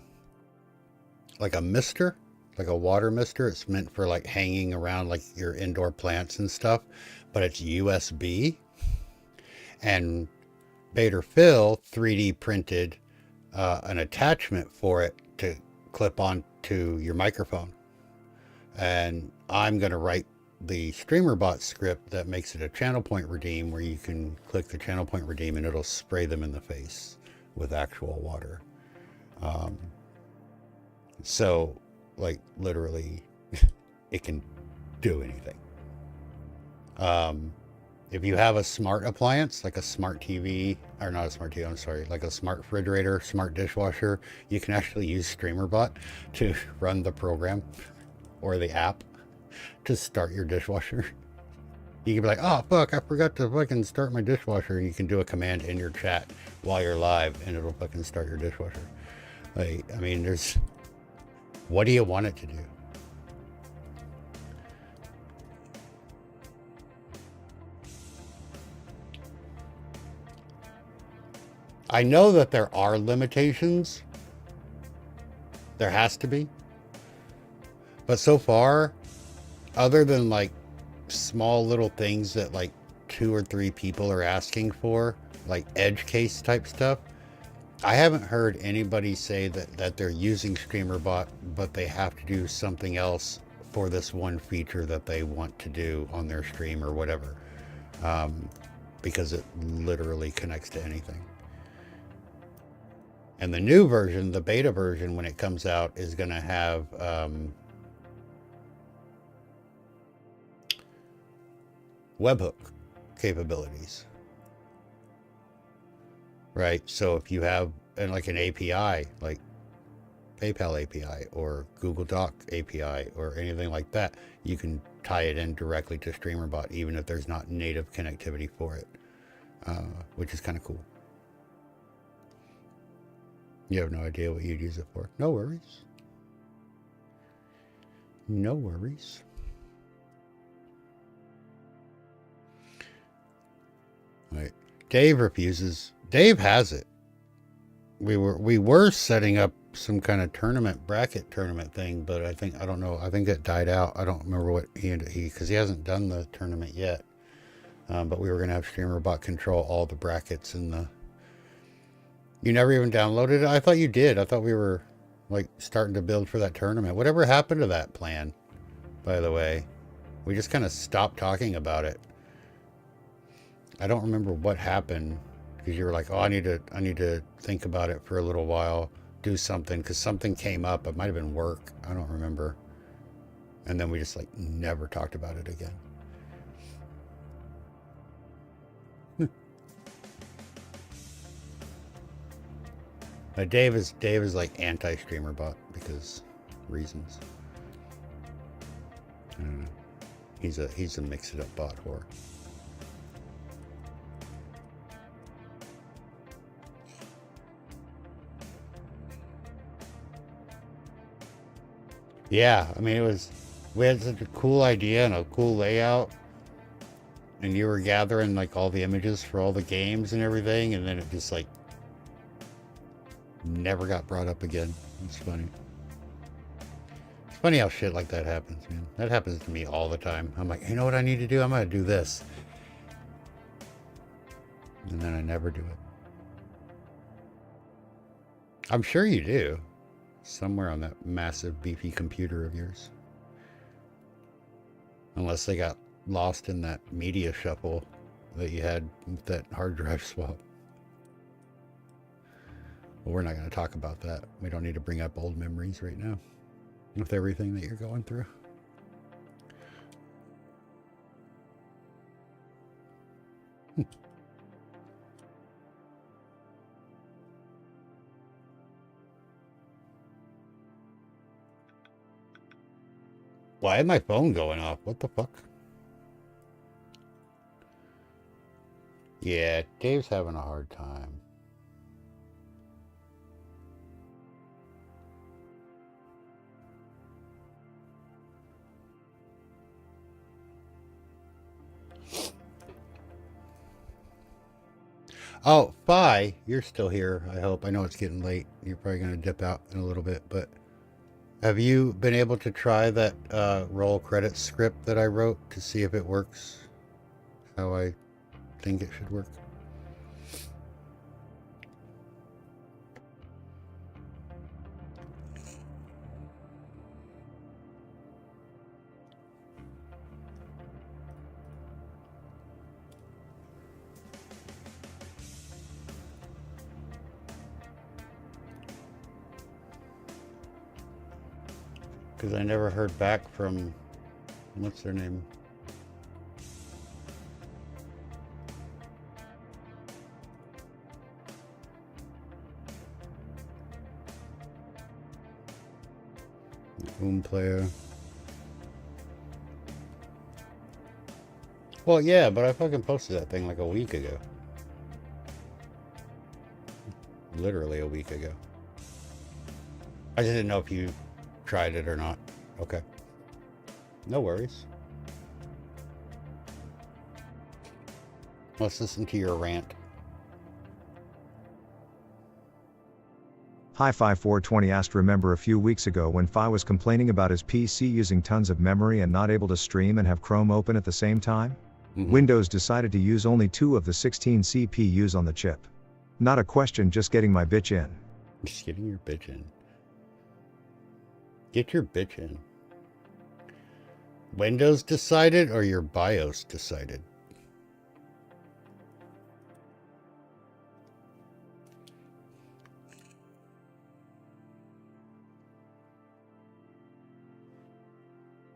mister, like a water mister. It's meant for like hanging around like your indoor plants and stuff, but it's USB. And Baiter Phil 3D printed an attachment for it to clip onto your microphone. And I'm going to write the StreamerBot script that makes it a channel point redeem, where you can click the channel point redeem and it'll spray them in the face with actual water. So, like, literally, it can do anything. If you have a smart appliance, like a smart TV, or not a smart TV, I'm sorry, like a smart refrigerator, smart dishwasher, you can actually use StreamerBot to run the program or the app to start your dishwasher. You can be like, oh, fuck, I forgot to fucking start my dishwasher. You can do a command in your chat while you're live, and it'll fucking start your dishwasher. Like, I mean, there's... What do you want it to do? I know that there are limitations. There has to be. But so far, other than like small little things that like 2 or 3 people are asking for, like edge case type stuff, I haven't heard anybody say that they're using StreamerBot, but they have to do something else for this one feature that they want to do on their stream or whatever, because it literally connects to anything. And the new version, the beta version, when it comes out, is going to have webhook capabilities. Right, so if you have like an API, like PayPal API or Google Doc API or anything like that, you can tie it in directly to StreamerBot, even if there's not native connectivity for it, which is kind of cool. You have no idea what you'd use it for. No worries. No worries. All right, Dave refuses. Dave has it. We were setting up some kind of bracket tournament thing, but I don't know. I think it died out. I don't remember what he because he hasn't done the tournament yet. But we were gonna have StreamerBot control all the brackets and the. You never even downloaded it? I thought you did. I thought we were like starting to build for that tournament. Whatever happened to that plan? By the way, we just kind of stopped talking about it. I don't remember what happened. Because you were like, oh, I need to think about it for a little while, do something, because something came up. It might have been work. I don't remember. And then we just like never talked about it again. Dave is like anti-StreamerBot because reasons. I don't know. He's a mix-it-up bot whore. Yeah, I mean, we had such a cool idea and a cool layout, and you were gathering like all the images for all the games and everything, and then it just like never got brought up again. It's funny. It's funny how shit like that happens, man. That happens to me all the time. I'm like, you know what I need to do? I'm going to do this. And then I never do it. I'm sure you do. Somewhere on that massive, beefy computer of yours. Unless they got lost in that media shuffle that you had with that hard drive swap. Well, we're not going to talk about that. We don't need to bring up old memories right now with everything that you're going through. Why is my phone going off? What the fuck? Yeah, Dave's having a hard time. Oh, Fi, you're still here, I hope. I know it's getting late. You're probably going to dip out in a little bit, but have you been able to try that roll credit script that I wrote to see if it works how I think it should work? Because I never heard back from, what's their name? Player. Well, yeah, but I fucking posted that thing like a week ago. Literally a week ago. I just didn't know if you tried it or not. Okay. No worries. Let's listen to your rant. Hi Fi 420 asked, remember a few weeks ago when Fi was complaining about his PC using tons of memory and not able to stream and have Chrome open at the same time? Windows decided to use only 2 of the 16 CPUs on the chip. Not a question, just getting my bitch in. Just getting your bitch in. Get your bitch in. Windows decided or your BIOS decided?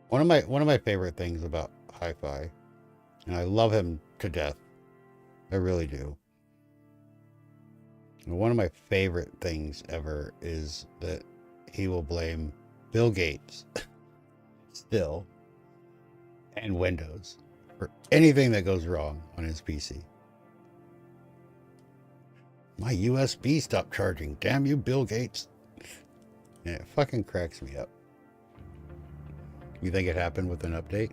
One of my favorite things about Hi-Fi, and I love him to death. I really do. And one of my favorite things ever is that he will blame Bill Gates still and Windows for anything that goes wrong on his PC. My USB stopped charging. Damn you, Bill Gates. And it fucking cracks me up. You think it happened with an update?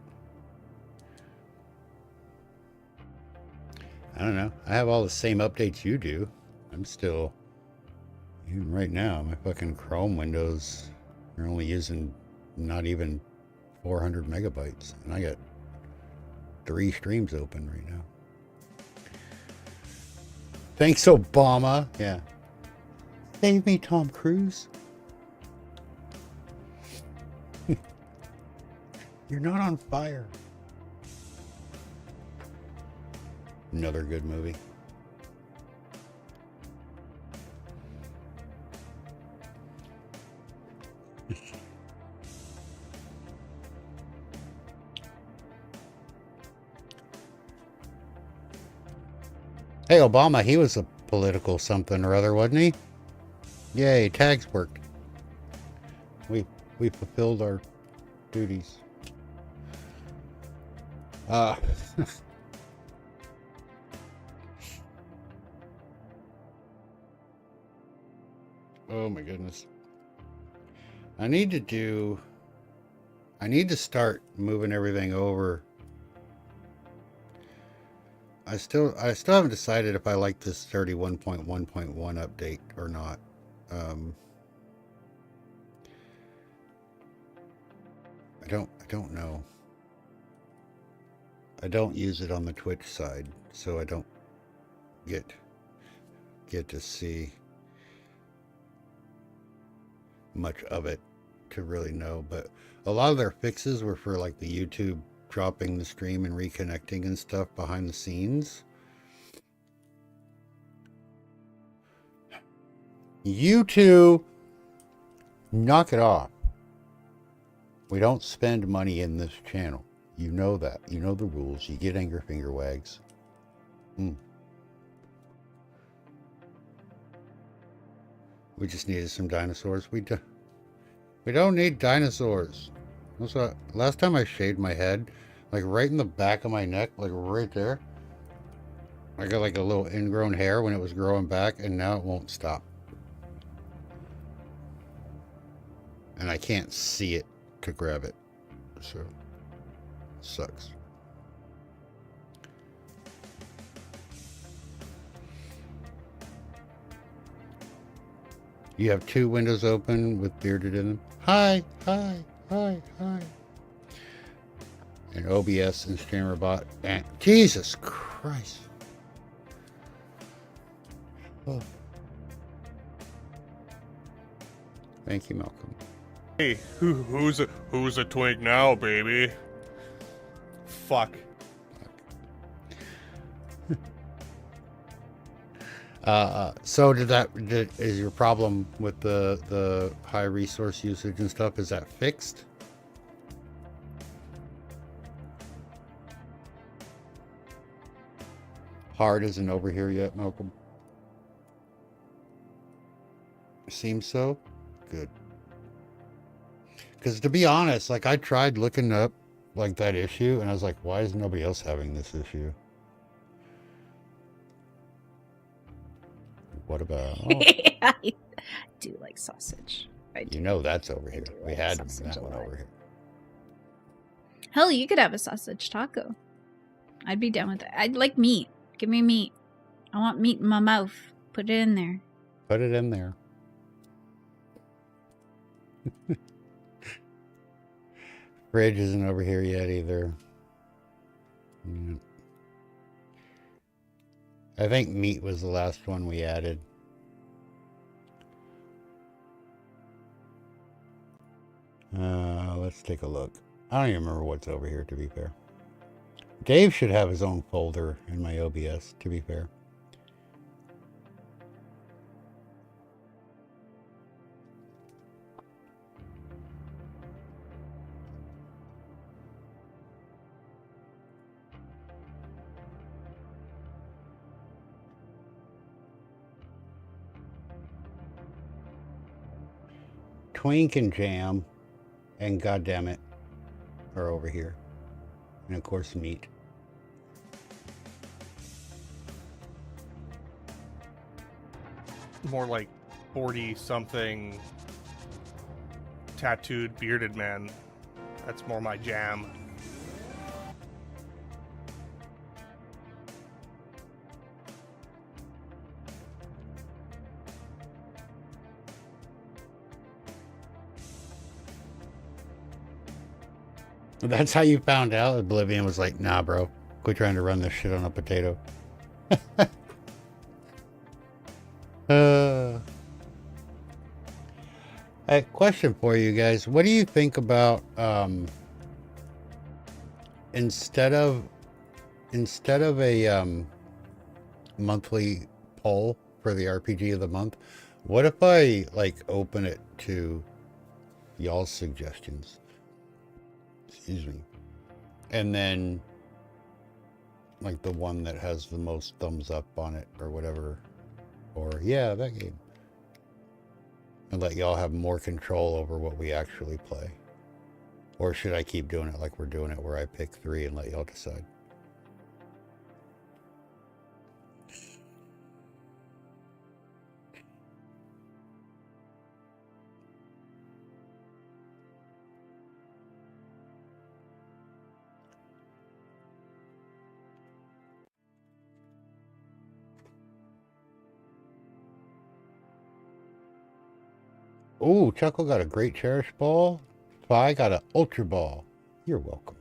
I don't know. I have all the same updates you do. I'm still, even right now, my fucking Chrome windows are only using not even 400 megabytes. And I got 3 streams open right now. Thanks, Obama. Yeah. Save me, Tom Cruise. You're not on fire. Another good movie. Hey, Obama, he was a political something or other, wasn't he? Yay, tags worked. We fulfilled our duties. Oh my goodness. I need to start moving everything over. I still haven't decided if I like this 31.1.1 update or not. don't know. I don't use it on the Twitch side, so I don't get to see much of it to really know. But a lot of their fixes were for like the YouTube dropping the stream and reconnecting and stuff behind the scenes. You two, knock it off. We don't spend money in this channel. You know that. You know the rules. You get anger finger wags. We just needed some dinosaurs. We don't need dinosaurs. That's what, last time I shaved my head, like right in the back of my neck, like right there, I got like a little ingrown hair when it was growing back, and now it won't stop. And I can't see it to grab it. So, sucks. You have two windows open with bearded in them. Hi, hi, hi, hi. And OBS and StreamerBot. And Jesus Christ. Oh. Thank you, Malcolm. Hey, who's a twink now, baby? Fuck. So is your problem with the high resource usage and stuff, is that fixed? Hard isn't over here yet, Malcolm? Seems so? Good. Because to be honest, like I tried looking up like that issue and I was like, why is nobody else having this issue? What about... Oh. I do like sausage. You know that's over here. We had to bring that one over here. Hell, you could have a sausage taco. I'd be down with it. I'd like meat. Give me meat. I want meat in my mouth. Put it in there. Put it in there. Fridge isn't over here yet either. Yeah. I think meat was the last one we added. Let's take a look. I don't even remember what's over here, to be fair. Dave should have his own folder in my OBS, to be fair. Twink and Jam and Goddammit are over here. And of course meat. More like 40-something tattooed bearded man. That's more my jam. That's how you found out? Oblivion was like, nah, bro. Quit trying to run this shit on a potato. A question for you guys. What do you think about instead of a monthly poll for the RPG of the month, what if I like open it to y'all's suggestions? Excuse me. And then like the one that has the most thumbs up on it or whatever, or yeah, that game, and let y'all have more control over what we actually play. Or should I keep doing it like we're doing it, where I pick 3 and let y'all decide? Ooh, Chuckle got a great cherish ball. Phi got an ultra ball. You're welcome.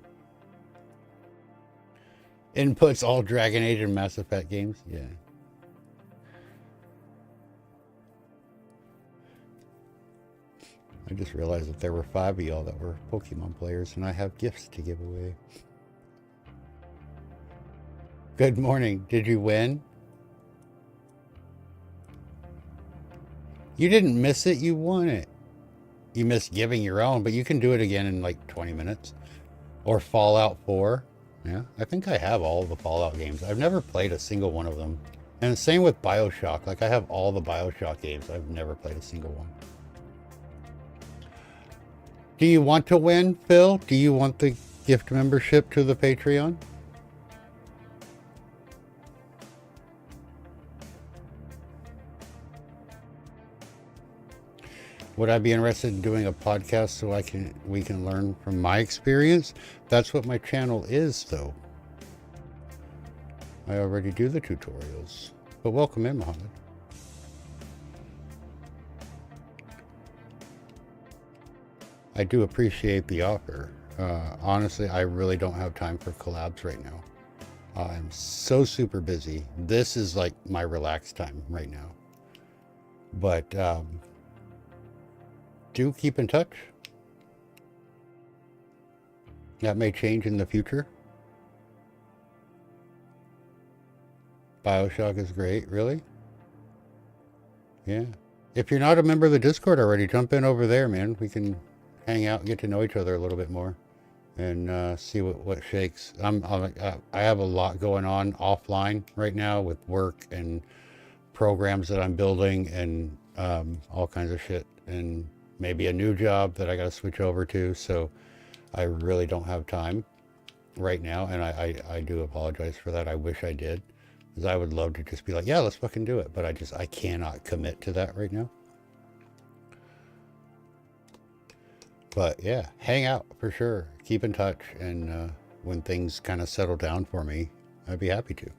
Inputs all Dragon Age and Mass Effect games? Yeah. I just realized that there were 5 of y'all that were Pokemon players, and I have gifts to give away. Good morning. Did you win? You didn't miss it, you won it. You missed giving your own, but you can do it again in like 20 minutes. Or Fallout 4. Yeah, I think I have all the Fallout games. I've never played a single one of them. And the same with BioShock. Like, I have all the BioShock games. I've never played a single one. Do you want to win, Phil? Do you want the gift membership to the Patreon? Would I be interested in doing a podcast so we can learn from my experience? That's what my channel is, though. I already do the tutorials. But welcome in, Mohammed. I do appreciate the offer. Honestly, I really don't have time for collabs right now. I'm so super busy. This is like my relaxed time right now. But do keep in touch. That may change in the future. BioShock is great, really? Yeah. If you're not a member of the Discord already, jump in over there, man. We can hang out and get to know each other a little bit more and see what shakes. I have a lot going on offline right now with work and programs that I'm building and all kinds of shit, and maybe a new job that I got to switch over to. So I really don't have time right now, and I do apologize for that. I wish I did, because I would love to just be like, yeah, let's fucking do it, but I cannot commit to that right now. But yeah, hang out for sure. Keep in touch, and when things kind of settle down for me, I'd be happy to.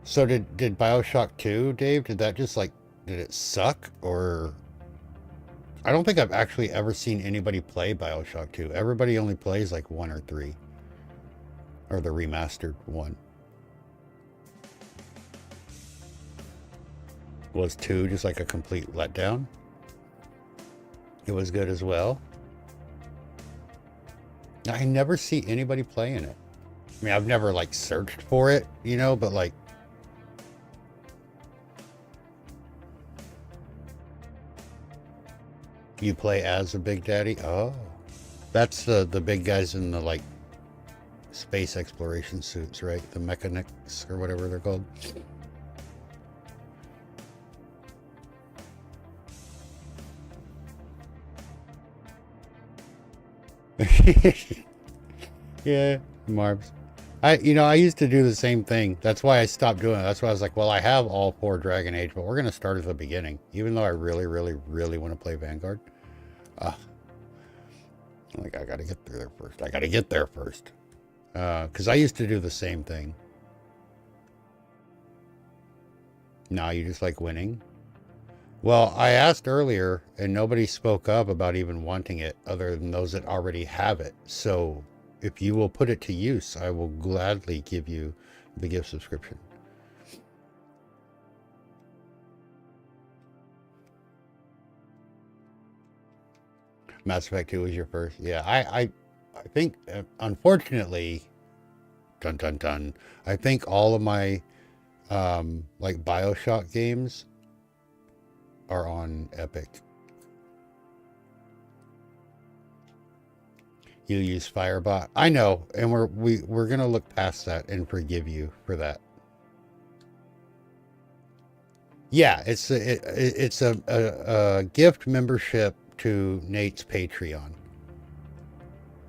So did BioShock 2, Dave, did that just like, did it suck? Or I don't think I've actually ever seen anybody play BioShock 2. Everybody only plays like 1 or 3. Or the remastered one. Was 2 just like a complete letdown? It was good as well. I never see anybody playing it. I mean, I've never like searched for it, you know, but like, you play as a Big Daddy? Oh, that's the big guys in the like space exploration suits, right? The mechanics or whatever they're called. Yeah, Marbs. I used to do the same thing. That's why I stopped doing it. That's why I was like, well, I have all 4 Dragon Age, but we're going to start at the beginning. Even though I really, really, really want to play Vanguard. Like, I got to get there first. I got to get there first. Because I used to do the same thing. Now you just like winning? Well, I asked earlier, and nobody spoke up about even wanting it, other than those that already have it. So if you will put it to use, I will gladly give you the gift subscription. Mass Effect 2 was your first. Yeah, I think, unfortunately, dun dun dun, I think all of my like BioShock games are on Epic. You use Firebot. I know, and we're gonna look past that and forgive you for that. Yeah, it's a gift membership to Nate's Patreon.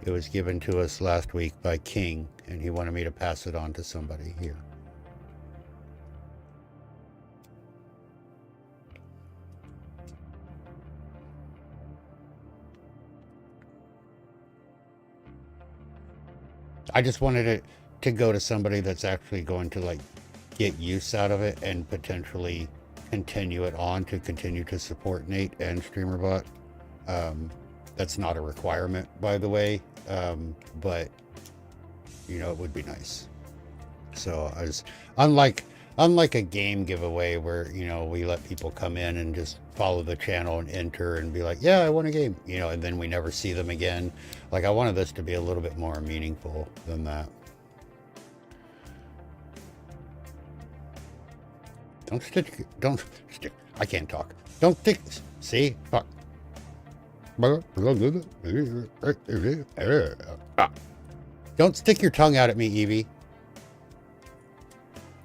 It was given to us last week by King, and he wanted me to pass it on to somebody here. I just wanted it. to go to somebody that's actually going to like get use out of it and potentially continue it on to continue to support Nate and StreamerBot. That's not a requirement, by the way, but you know, it would be nice. So I was unlike a game giveaway where, you know, we let people come in and just follow the channel and enter and be like, yeah, I won a game, you know, and then we never see them again. Like, I wanted this to be a little bit more meaningful than that. Don't stick, I can't talk. Don't stick, see, fuck. Don't stick your tongue out at me, Evie.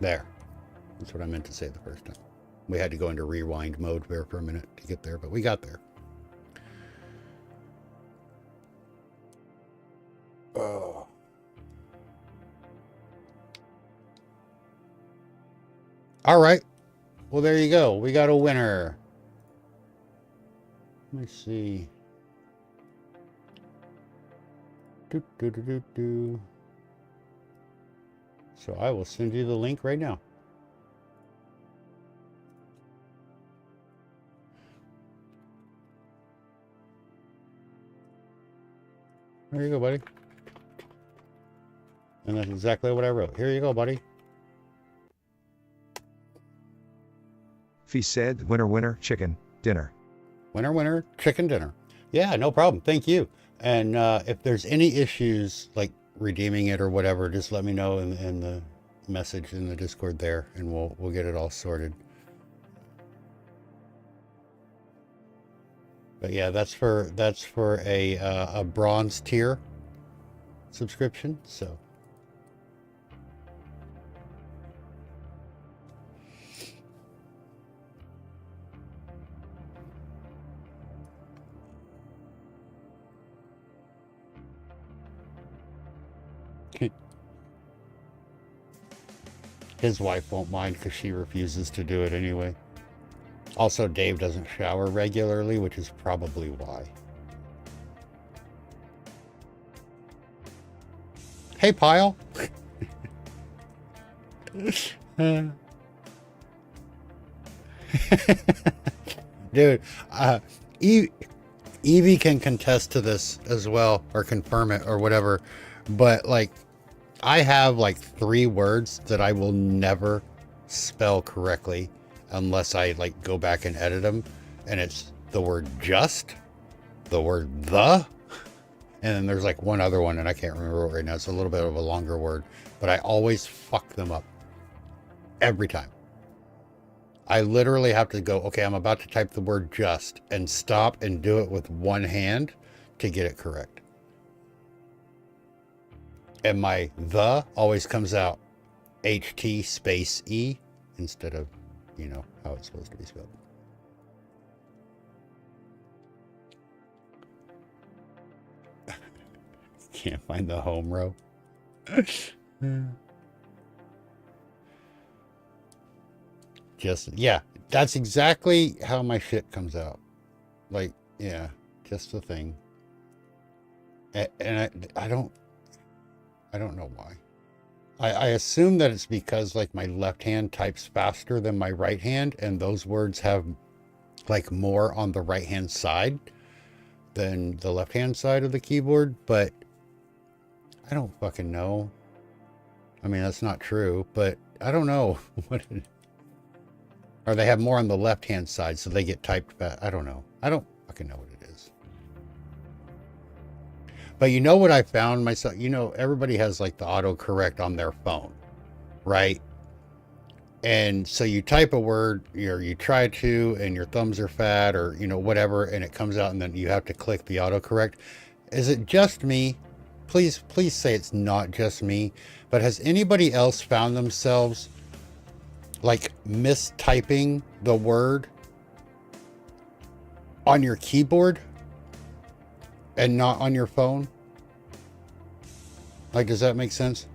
There. That's what I meant to say the first time. We had to go into rewind mode there for a minute to get there, but we got there. Oh. All right. Well, there you go. We got a winner. Let me see. So I will send you the link right now. There you go, buddy. And that's exactly what I wrote. Here you go, buddy. Fee said, winner, winner, chicken, dinner. Winner, winner, chicken dinner. Yeah, no problem. Thank you. And if there's any issues like redeeming it or whatever, just let me know in the message in the Discord there, and we'll get it all sorted. But yeah, that's for a bronze tier subscription. So his wife won't mind because she refuses to do it anyway. Also, Dave doesn't shower regularly, which is probably why. Hey, Pile. Dude, Evie can contest to this as well, or confirm it, or whatever. But, like, I have, like, 3 words that I will never spell correctly unless I, like, go back and edit them. And it's the word just, the word the, and then there's, like, one other one, and I can't remember it right now. It's a little bit of a longer word. But I always fuck them up. Every time. I literally have to go, okay, I'm about to type the word just, and stop and do it with one hand to get it correct. And my the always comes out HT space E instead of, you know, how it's supposed to be spelled. Can't find the home row. Just, yeah, that's exactly how my shit comes out. Like, yeah, just the thing. And I don't know why. I assume that it's because, like, my left hand types faster than my right hand, and those words have, like, more on the right hand side than the left hand side of the keyboard, but I don't fucking know. I mean, that's not true, but I don't know what it, or they have more on the left hand side, so they get typed fast. I don't know. I don't fucking know what it is. But you know what I found myself? You know, everybody has, like, the autocorrect on their phone, right? And so you type a word, or you try to, and your thumbs are fat, or, you know, whatever, and it comes out, and then you have to click the autocorrect. Is it just me? Please say it's not just me. But has anybody else found themselves, like, mistyping the word on your keyboard and not on your phone? Like, does that make sense?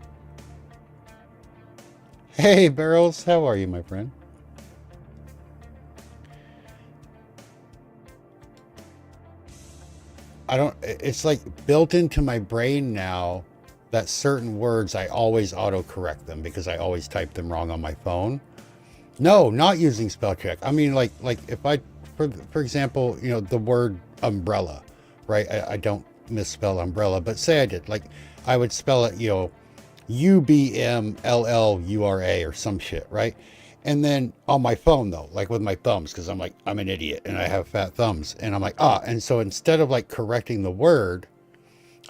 Hey, Barrels, how are you, my friend? It's like built into my brain now that certain words, I always autocorrect them because I always type them wrong on my phone. No, not using spell check. I mean, like if I, for example, you know, the word umbrella, right? I don't misspell umbrella, but say I did, like I would spell it, you know, UBMLLURA or some shit, right? And then on my phone though, like with my thumbs, because I'm like, I'm an idiot and I have fat thumbs, and I'm like, and so instead of like correcting the word,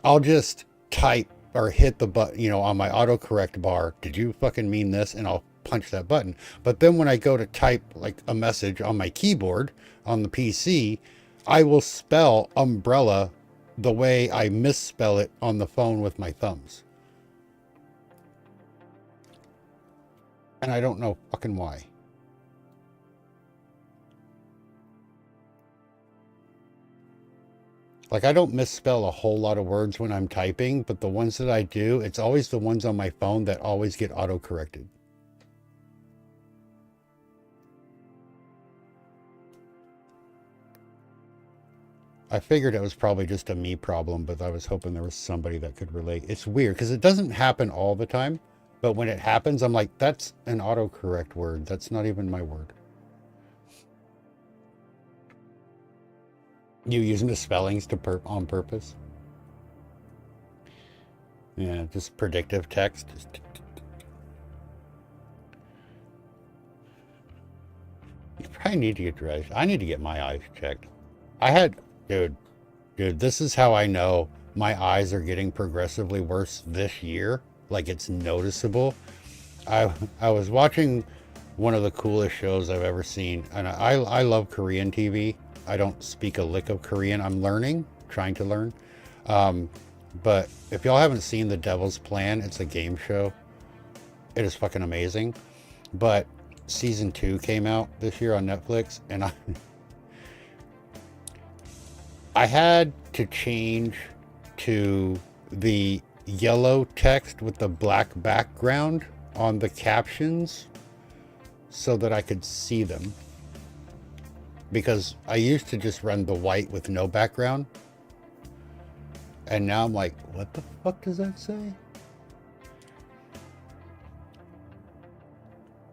I'll just type or hit the button, you know, on my autocorrect bar, did you fucking mean this? And I'll punch that button. But then when I go to type like a message on my keyboard on the PC, I will spell umbrella the way I misspell it on the phone with my thumbs. And I don't know fucking why. Like, I don't misspell a whole lot of words when I'm typing, but the ones that I do, it's always the ones on my phone that always get auto-corrected. I figured it was probably just a me problem, but I was hoping there was somebody that could relate. It's weird because it doesn't happen all the time, but when it happens, I'm like, that's an autocorrect word. That's not even my word. You use misspellings on purpose? Yeah, just predictive text. You probably need to get your eyes. I need to get my eyes checked. Dude, this is how I know my eyes are getting progressively worse this year. Like, it's noticeable. I was watching one of the coolest shows I've ever seen, and I love Korean TV. I don't speak a lick of Korean. I'm trying to learn. But if y'all haven't seen The Devil's Plan, it's a game show. It is fucking amazing. But season 2 came out this year on Netflix, and I had to change to the yellow text with the black background on the captions so that I could see them. Because I used to just run the white with no background. And now I'm like, what the fuck does that say?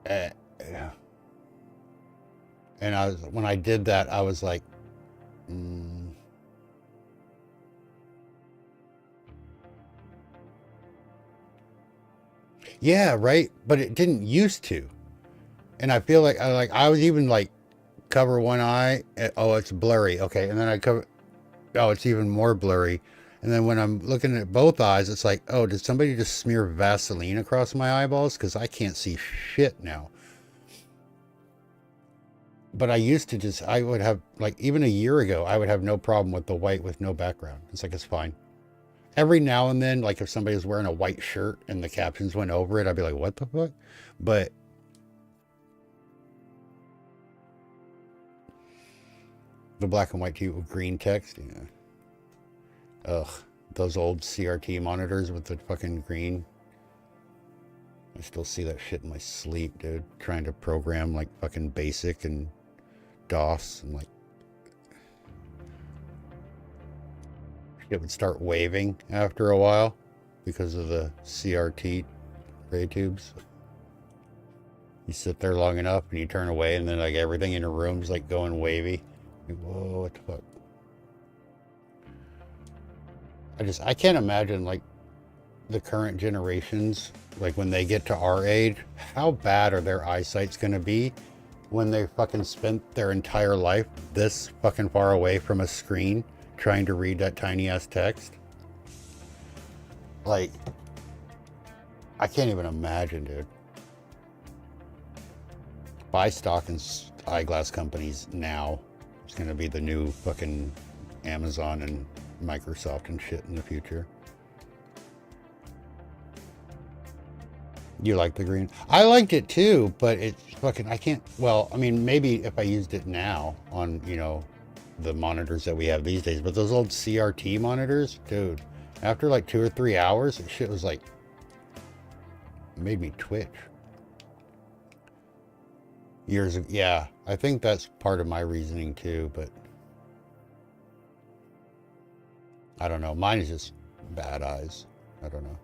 Yeah. And when I did that, I was like, yeah, right. But it didn't used to. And I feel like I was even like, cover one eye, oh, it's blurry, okay, and then I cover, oh, it's even more blurry, and then when I'm looking at both eyes, it's like, oh, did somebody just smear Vaseline across my eyeballs? Because I can't see shit now. But I used to I would have, like, even a year ago, I would have no problem with the white with no background. It's like, it's fine. Every now and then, like if somebody was wearing a white shirt and the captions went over it, I'd be like, what the fuck? But the black and white with green text, yeah. Ugh, those old CRT monitors with the fucking green. I still see that shit in my sleep, dude. Trying to program like fucking BASIC and DOS, and like it would start waving after a while because of the CRT ray tubes. You sit there long enough and you turn away, and then like everything in your room's like going wavy. Like, whoa, what the fuck? I can't imagine like the current generations, like when they get to our age, how bad are their eyesight's gonna be when they fucking spent their entire life this fucking far away from a screen trying to read that tiny ass text. Like, I can't even imagine, dude. Buy stock in eyeglass companies now. It's gonna be the new fucking Amazon and Microsoft and shit in the future. You like the green? I liked it too, but it's fucking, I can't, well, I mean, maybe if I used it now on, you know, the monitors that we have these days, but those old CRT monitors, dude, after like 2 or 3 hours, the shit was like, made me twitch. Years of, yeah, I think that's part of my reasoning too, but I don't know. Mine is just bad eyes. I don't know.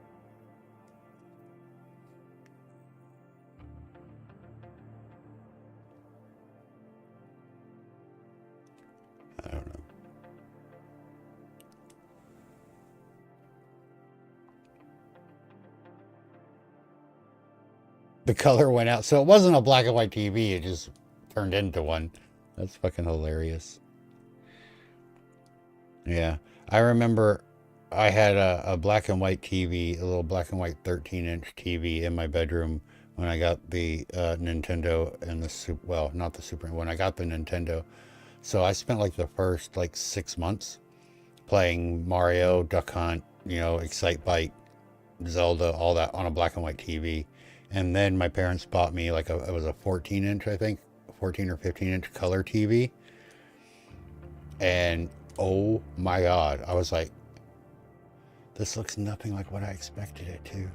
the color went out. So it wasn't a black and white TV. It just turned into one. That's fucking hilarious. Yeah. I remember I had a black and white TV, a little black and white 13-inch TV in my bedroom when I got the Nintendo and the Super, well, not the Super, when I got the Nintendo. So I spent like the first like 6 months playing Mario, Duck Hunt, you know, Excite Bike, Zelda, all that on a black and white TV. And then my parents bought me like it was a 14-inch, I think, 14 or 15-inch color TV. And oh my God, I was like, this looks nothing like what I expected it to.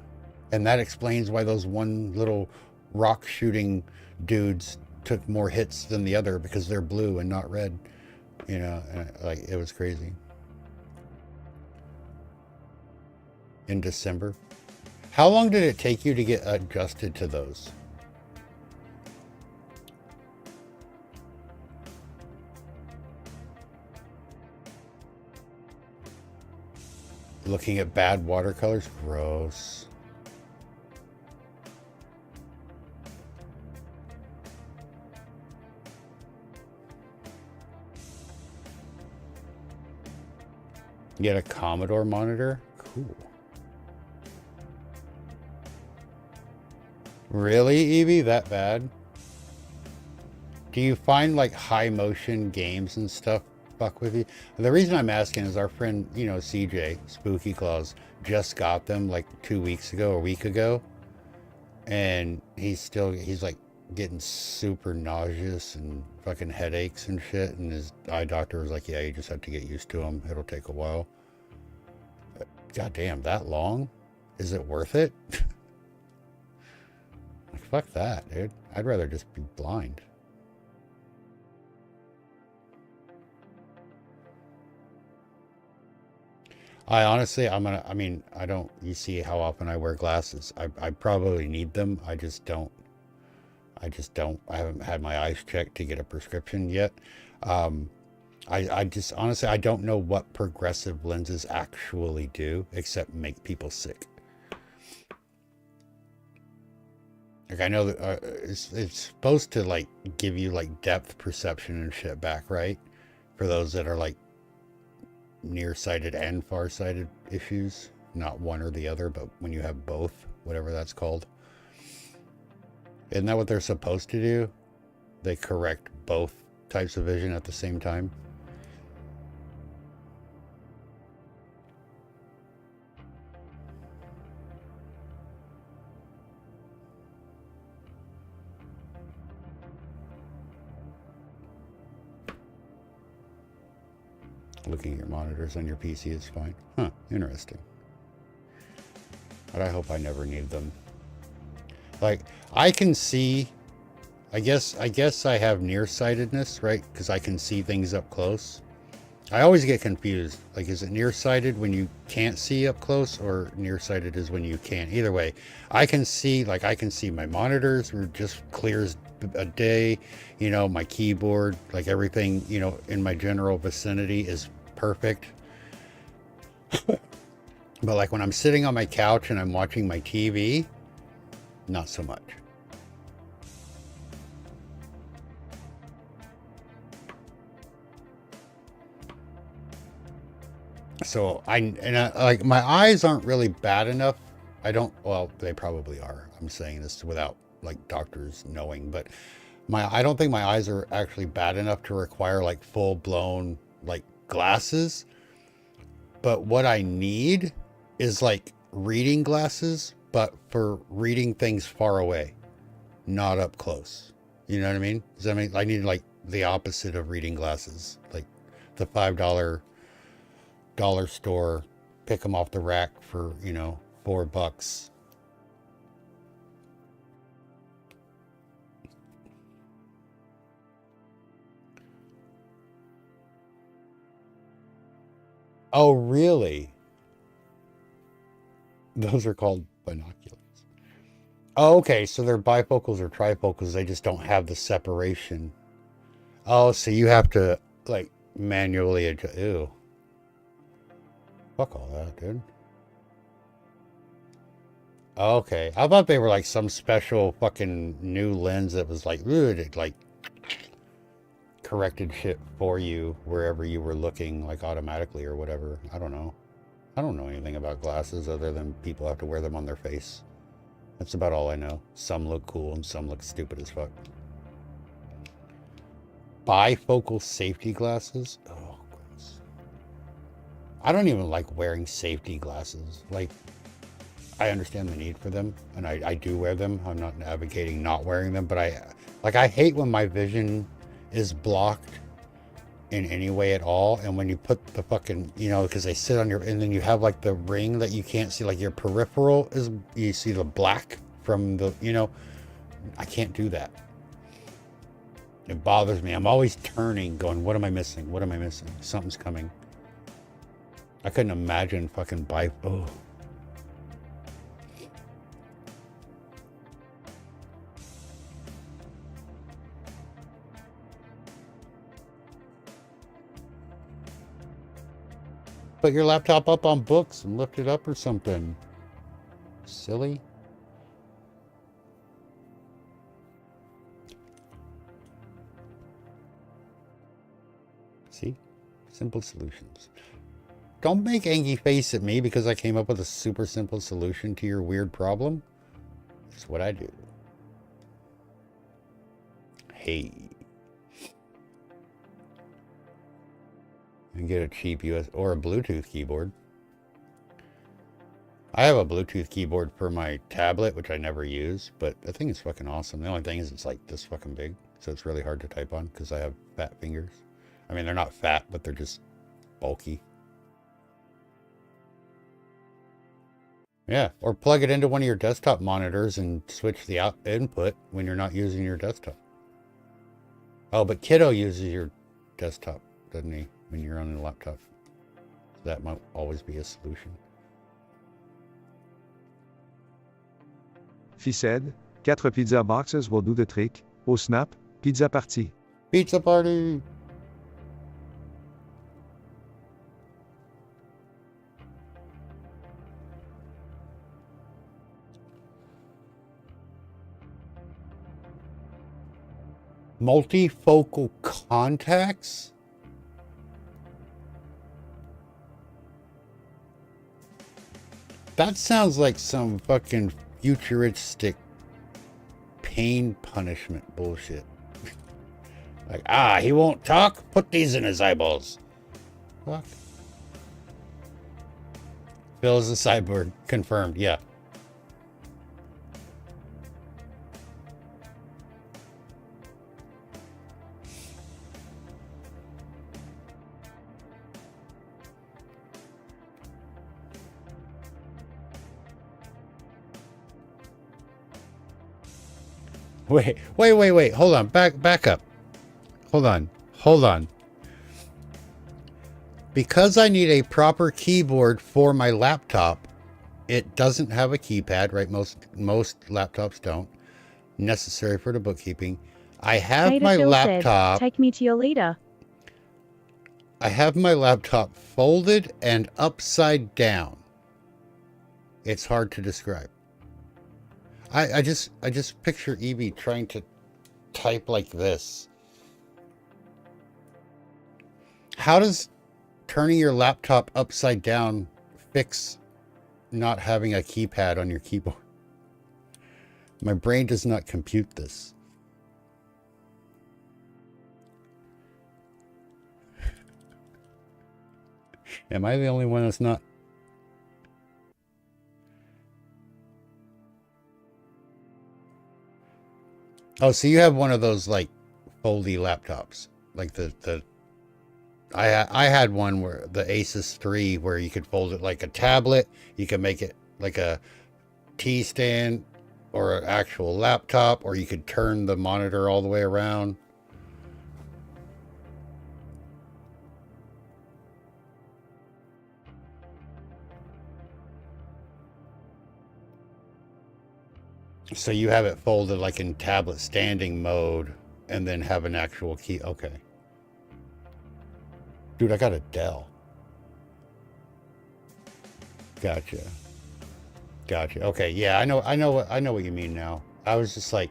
And that explains why those one little rock shooting dudes took more hits than the other, because they're blue and not red. You know, like it was crazy. In December. How long did it take you to get adjusted to those? Looking at bad watercolors? Gross. You get a Commodore monitor? Cool. Really, Evie? That bad? Do you find like high motion games and stuff fuck with you? The reason I'm asking is our friend, you know, CJ, Spooky Claus, just got them like 2 weeks ago, a week ago. And he's like getting super nauseous and fucking headaches and shit. And his eye doctor was like, yeah, you just have to get used to them. It'll take a while. God damn, that long? Is it worth it? Like, fuck that, dude. I'd rather just be blind. I honestly, you see how often I wear glasses. I probably need them. I haven't had my eyes checked to get a prescription yet. I just, honestly, I don't know what progressive lenses actually do, except make people sick. Like, I know that it's supposed to, like, give you, like, depth perception and shit back, right? For those that are, like, nearsighted and farsighted issues. Not one or the other, but when you have both, whatever that's called. Isn't that what they're supposed to do? They correct both types of vision at the same time. Looking at your monitors on your PC is fine. Huh, interesting. But I hope I never need them. Like, I can see, I guess I have nearsightedness, right? Because I can see things up close. I always get confused. Like, is it nearsighted when you can't see up close, or nearsighted is when you can? Either way, I can see my monitors are just clear as a day. You know, my keyboard, like everything, you know, in my general vicinity is perfect. But like when I'm sitting on my couch and I'm watching my TV, not so much. So like my eyes aren't really bad enough. Well, they probably are. I'm saying this without like doctors knowing, but I don't think my eyes are actually bad enough to require like full blown like glasses. But what I need is like reading glasses, but for reading things far away, not up close. You know what I mean? Does that mean I need like the opposite of reading glasses, like the $5 dollar store, pick them off the rack for, you know, $4. Oh, really? Those are called binoculars. Oh, okay. So they're bifocals or trifocals. They just don't have the separation. Oh, so you have to like manually adjust. Ew. Fuck all that, dude. Okay. I thought they were like some special fucking new lens that was like, ooh, it like corrected shit for you wherever you were looking, like automatically or whatever. I don't know. I don't know anything about glasses other than people have to wear them on their face. That's about all I know. Some look cool and some look stupid as fuck. Bifocal safety glasses? Oh, gross. I don't even like wearing safety glasses. Like, I understand the need for them, and I do wear them. I'm not advocating not wearing them, but I hate when my vision is blocked in any way at all. And when you put the fucking, you know, because they sit on your, and then you have like the ring that you can't see, like your peripheral is, you see the black from the, you know, I can't do that. It bothers me. I'm always turning, going, what am I missing? What am I missing? Something's coming. I couldn't imagine fucking oh. Put your laptop up on books and lift it up or something. Silly. See? Simple solutions. Don't make angry face at me because I came up with a super simple solution to your weird problem. That's what I do. Hey. And get a cheap US or a Bluetooth keyboard. I have a Bluetooth keyboard for my tablet, which I never use, but the thing is fucking awesome. The only thing is it's like this fucking big, so it's really hard to type on because I have fat fingers. I mean, they're not fat, but they're just bulky. Yeah, or plug it into one of your desktop monitors and switch the input when you're not using your desktop. Oh, but Kiddo uses your desktop, doesn't he? When you're on the laptop. So that might always be a solution. He said, 4 pizza boxes will do the trick. Au snap, pizza party. Pizza party! Multifocal contacts? That sounds like some fucking futuristic pain punishment bullshit. Like, he won't talk? Put these in his eyeballs. Fuck. Phil is a cyborg. Confirmed, yeah. Wait. Hold on. Back up. Hold on. Because I need a proper keyboard for my laptop, it doesn't have a keypad, right? Most laptops don't. Necessary for the bookkeeping. I have Tater my Phil laptop. said, take me to your leader. I have my laptop folded and upside down. It's hard to describe. I just picture Evie trying to type like this. How does turning your laptop upside down fix not having a keypad on your keyboard? My brain does not compute this. Am I the only one that's not? Oh, so you have one of those like foldy laptops, like I had one where the Asus 3 where you could fold it like a tablet. You could make it like a T stand or an actual laptop, or you could turn the monitor all the way around. So you have it folded like in tablet standing mode and then have an actual key. Okay. Dude, I got a Dell. Gotcha. Gotcha. Okay, yeah, I know what you mean now. I was just like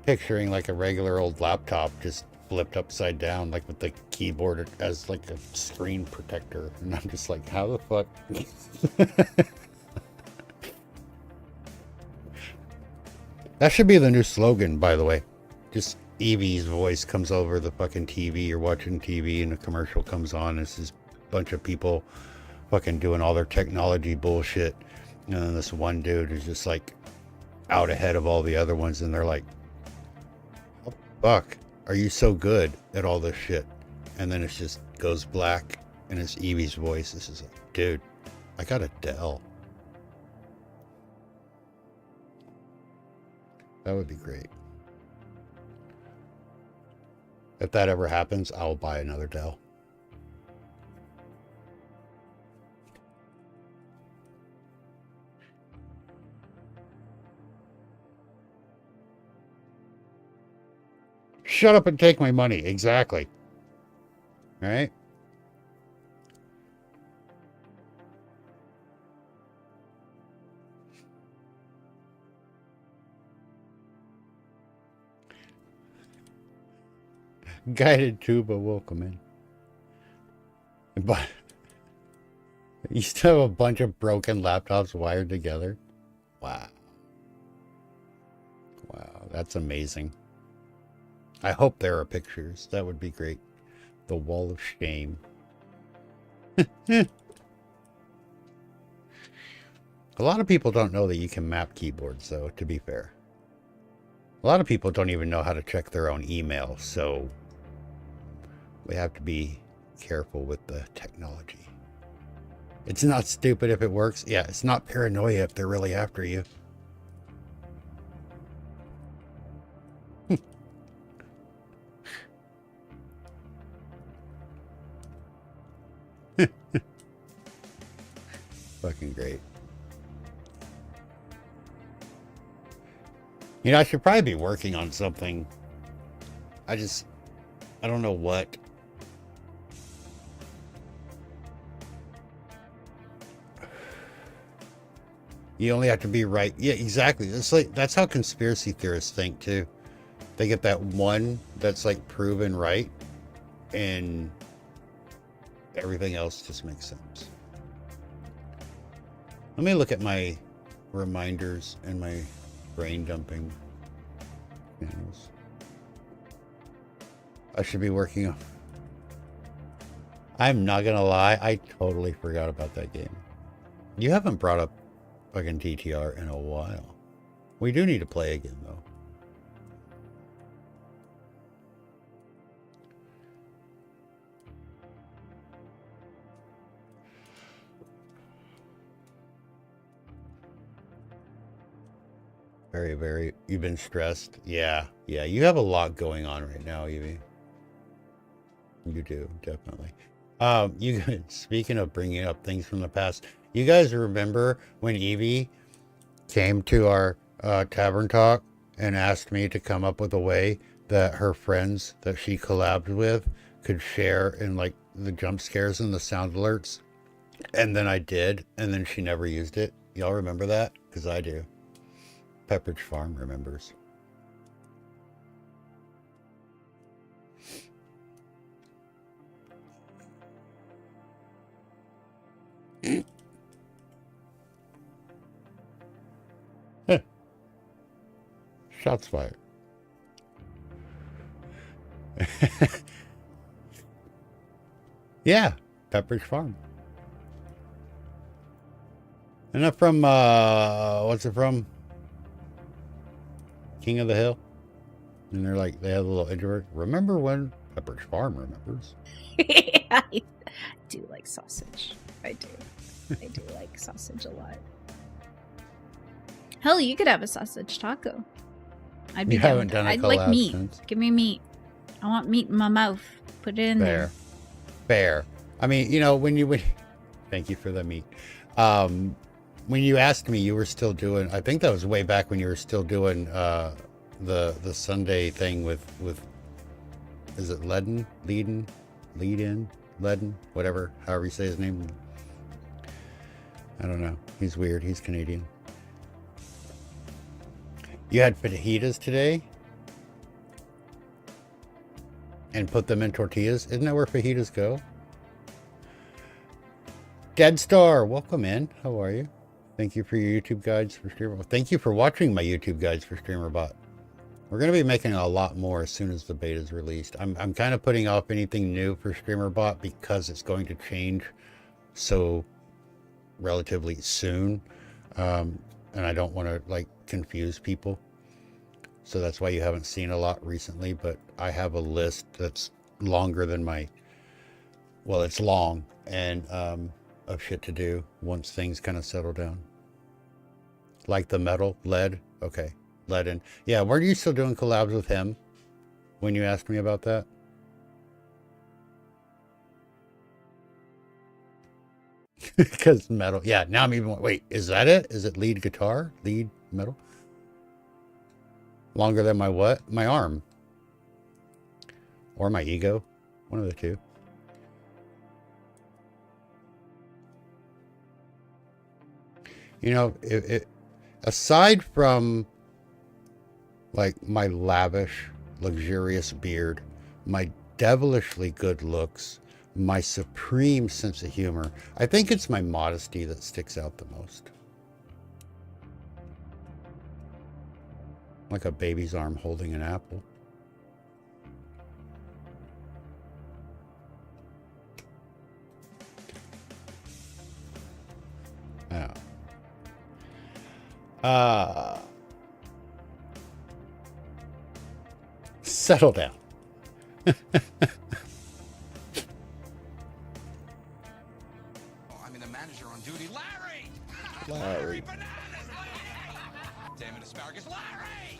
picturing like a regular old laptop just flipped upside down, like with the keyboard as like a screen protector, and I'm just like, how the fuck? That should be the new slogan, by the way. Just Evie's voice comes over the fucking TV. You're watching TV and a commercial comes on. It's this bunch of people fucking doing all their technology bullshit. And then this one dude is just like out ahead of all the other ones. And they're like, oh, fuck, are you so good at all this shit? And then it just goes black and it's Evie's voice. This is like, dude, I got a Dell. That would be great. If that ever happens, I'll buy another Dell. Shut up and take my money. Exactly. All right? Guided tuba will come in. But you still have a bunch of broken laptops wired together. Wow. Wow, that's amazing. I hope there are pictures. That would be great. The wall of shame. A lot of people don't know that you can map keyboards, though, to be fair. A lot of people don't even know how to check their own email, so we have to be careful with the technology. It's not stupid if it works. Yeah, it's not paranoia if they're really after you. Fucking great. You know, I should probably be working on something. I don't know what. You only have to be right. Yeah, exactly. It's like, that's how conspiracy theorists think too. They get that one that's like proven right, and everything else just makes sense. Let me look at my reminders and my brain dumping channels. I should be working on. I'm not gonna lie, I totally forgot about that game. You haven't brought up fucking TTR in a while. We do need to play again though. Very, very. You've been stressed? Yeah. Yeah. You have a lot going on right now, Evie. You do, definitely. Speaking of bringing up things from the past, you guys remember when Evie came to our Tavern Talk and asked me to come up with a way that her friends that she collabed with could share in like the jump scares and the sound alerts? And then I did, and then she never used it. Y'all remember that? Because I do. Pepperidge Farm remembers. Shots fired. Yeah, Pepperidge Farm. Isn't that from, what's it from? King of the Hill? And they're like, they have a little introvert. Remember when Pepperidge Farm remembers? I do like sausage. I do. I do like sausage a lot. Hell, you could have a sausage taco. I'd be You down haven't with done that. a I'd like collab meat. since. Give me meat. I want meat in my mouth. Put it in there. Fair. Fair. I mean, you know, when thank you for the meat. When you asked me, you were still doing, I think that was way back when you were still doing the Sunday thing with is it Leadin, whatever, however you say his name. I don't know. He's weird. He's Canadian. You had fajitas today? And put them in tortillas? Isn't that where fajitas go? Dead Star, welcome in. How are you? Thank you for your YouTube guides for StreamerBot. Thank you for watching my YouTube guides for StreamerBot. We're going to be making a lot more as soon as the beta is released. I'm kind of putting off anything new for StreamerBot because it's going to change so relatively soon. And I don't want to like confuse people. So that's why you haven't seen a lot recently, but I have a list that's longer than my, well, it's long and of shit to do once things kind of settle down. Like the metal, lead. Okay. Lead in. Yeah. Weren't you still doing collabs with him when you asked me about that? Because metal. Yeah. Now I'm even, wait, is that it? Is it lead guitar? Lead metal? Longer than my what? My arm. Or my ego. One of the two. You know, aside from like my lavish, luxurious beard, my devilishly good looks, my supreme sense of humor, I think it's my modesty that sticks out the most. Like a baby's arm holding an apple. Oh. Settle down. I'm the manager on duty. Larry! Larry. Bananas! Damn it, asparagus. Larry!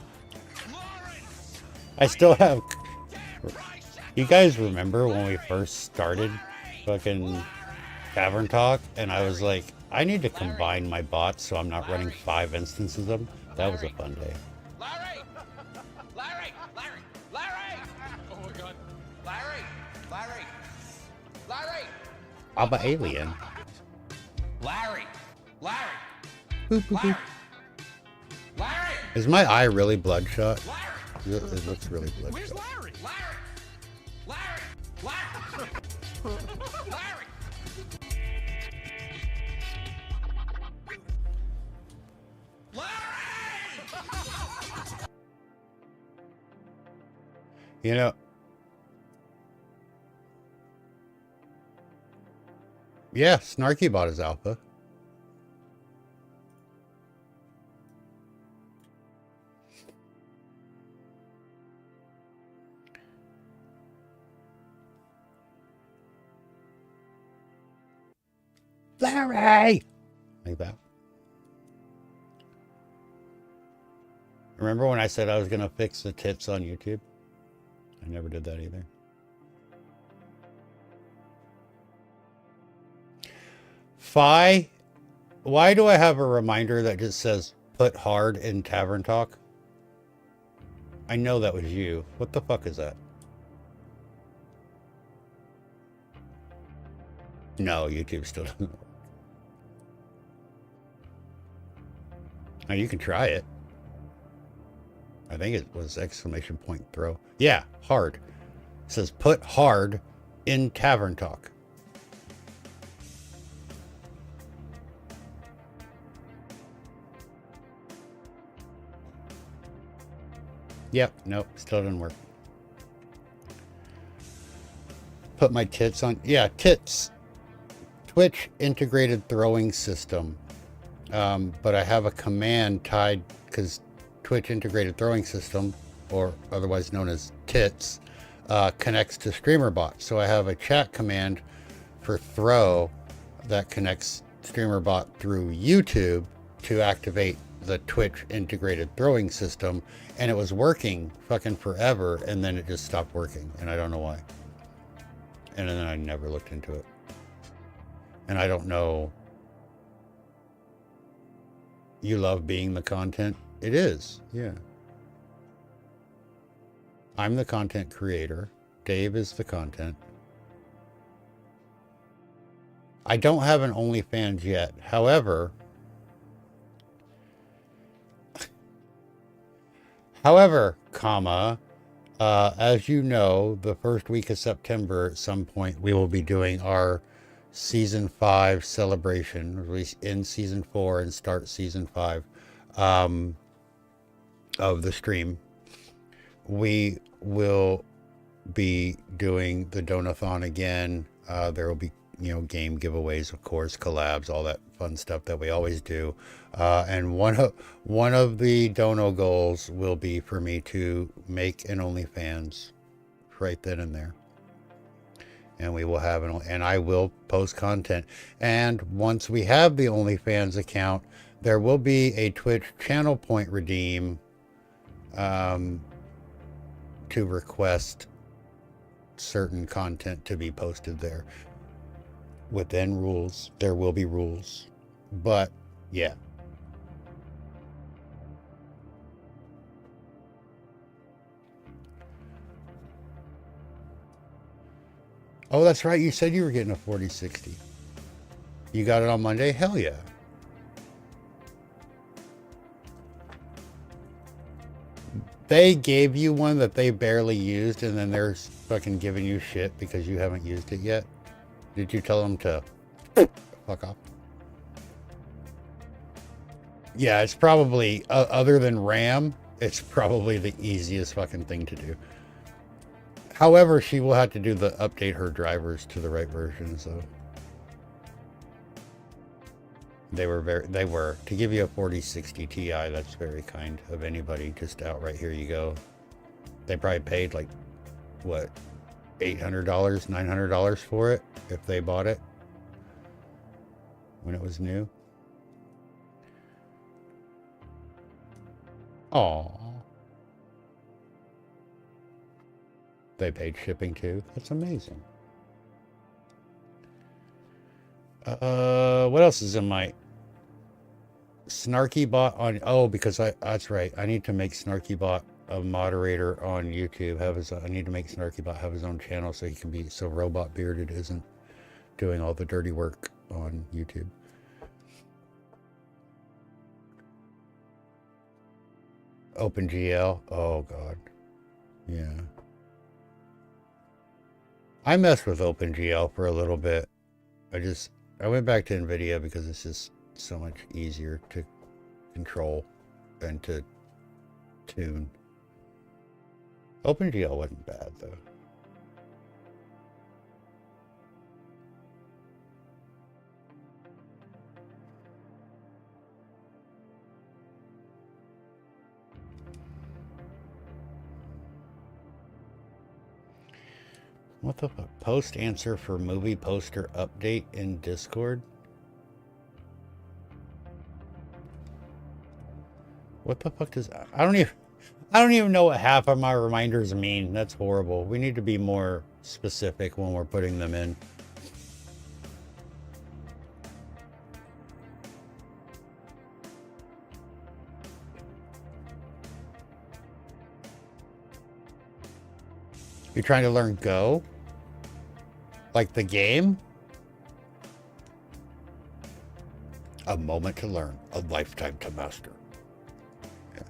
Lawrence! I still have... You guys remember when we first started fucking Tavern Talk? And I was like, I need to combine my bots so I'm not running 5 instances of them. That was a fun day. Larry! Larry! Larry! Larry! Oh my god. Larry! Larry! Larry! I'm an alien. Larry! Larry! Boop, boop, boop. Larry! Larry! Is my eye really bloodshot? Larry! It looks really Where's bloodshot. Larry? Larry! Larry! Larry! Larry! You know... Yeah, Snarky bought his alpha. Larry! Like that. Remember when I said I was going to fix the tits on YouTube? I never did that either. Why do I have a reminder that just says put hard in Tavern Talk? I know that was you. What the fuck is that? No, YouTube still doesn't work. Now you can try it. I think it was exclamation point throw. Yeah, hard. It says put hard in Tavern Talk. Yep, nope, still didn't work. Put my tits on. Yeah, tits. Twitch integrated throwing system. But I have a command tied because Twitch integrated throwing system, or otherwise known as TITS, connects to StreamerBot. So I have a chat command for throw that connects StreamerBot through YouTube to activate the Twitch integrated throwing system, and it was working fucking forever, and then it just stopped working, and I don't know why. And then I never looked into it. And I don't know. You love being the content? It is, yeah. I'm the content creator. Dave is the content. I don't have an OnlyFans yet. However, as you know, the first week of September at some point, we will be doing our Season 5 celebration. We end Season 4 and start Season 5 of the stream. We will be doing the Donathon again. There will be, game giveaways, of course, collabs, all that fun stuff that we always do. And one of the dono goals will be for me to make an OnlyFans right then and there. And we will have and I will post content. And once we have the OnlyFans account, there will be a Twitch channel point redeem to request certain content to be posted there. Within rules, there will be rules. But yeah. Oh, that's right. You said you were getting a 4060. You got it on Monday? Hell yeah. They gave you one that they barely used, and then they're fucking giving you shit because you haven't used it yet. Did you tell them to fuck off? Yeah, it's probably, other than RAM, it's probably the easiest fucking thing to do. However, she will have to update her drivers to the right version, so. They were. To give you a 4060 Ti, that's very kind of anybody. Just outright, here you go. They probably paid like, what, $800, $900 for it if they bought it when it was new. Aww. They paid shipping too. That's amazing. What else is in my Snarky Bot on? Oh, because that's right. I need to make Snarky Bot a moderator on YouTube. I need to make Snarky Bot have his own channel so he can be, so Robot Bearded isn't doing all the dirty work on YouTube. OpenGL. Oh God. Yeah. I messed with OpenGL for a little bit. I went back to NVIDIA because it's just so much easier to control than to tune. OpenGL wasn't bad though. What the fuck? Post answer for movie poster update in Discord? What the fuck does... I don't even know what half of my reminders mean. That's horrible. We need to be more specific when we're putting them in. You're trying to learn Go? Like the game? A moment to learn, a lifetime to master. Yeah.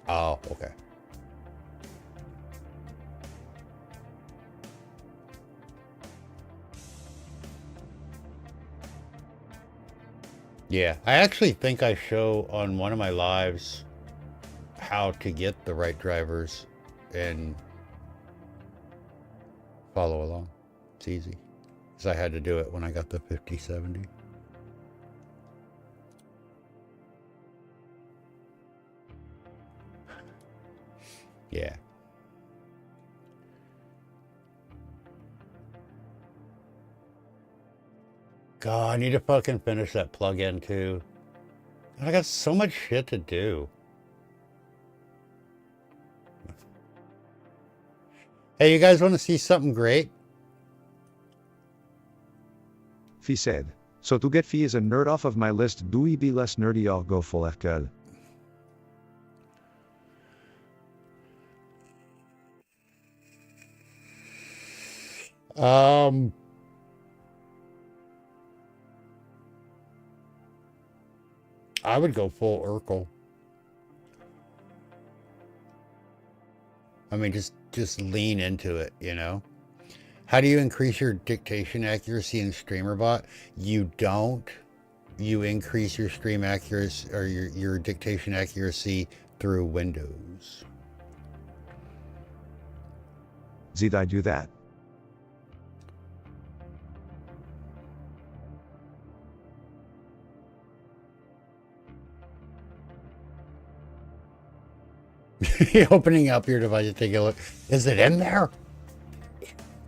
Oh, okay. Yeah, I actually think I show on one of my lives how to get the right drivers and follow along. It's easy. Because I had to do it when I got the 5070. Yeah. God, I need to fucking finish that plugin too. I got so much shit to do. Hey, you guys want to see something great? Fee said, so to get Fee as a nerd off of my list, do we be less nerdy or go full FKL? Um, I would go full Urkel. I mean, just lean into it, you know? How do you increase your dictation accuracy in StreamerBot? You don't. You increase your stream accuracy or your dictation accuracy through Windows. Did I do that? Opening up your device to take a look. Is it in there?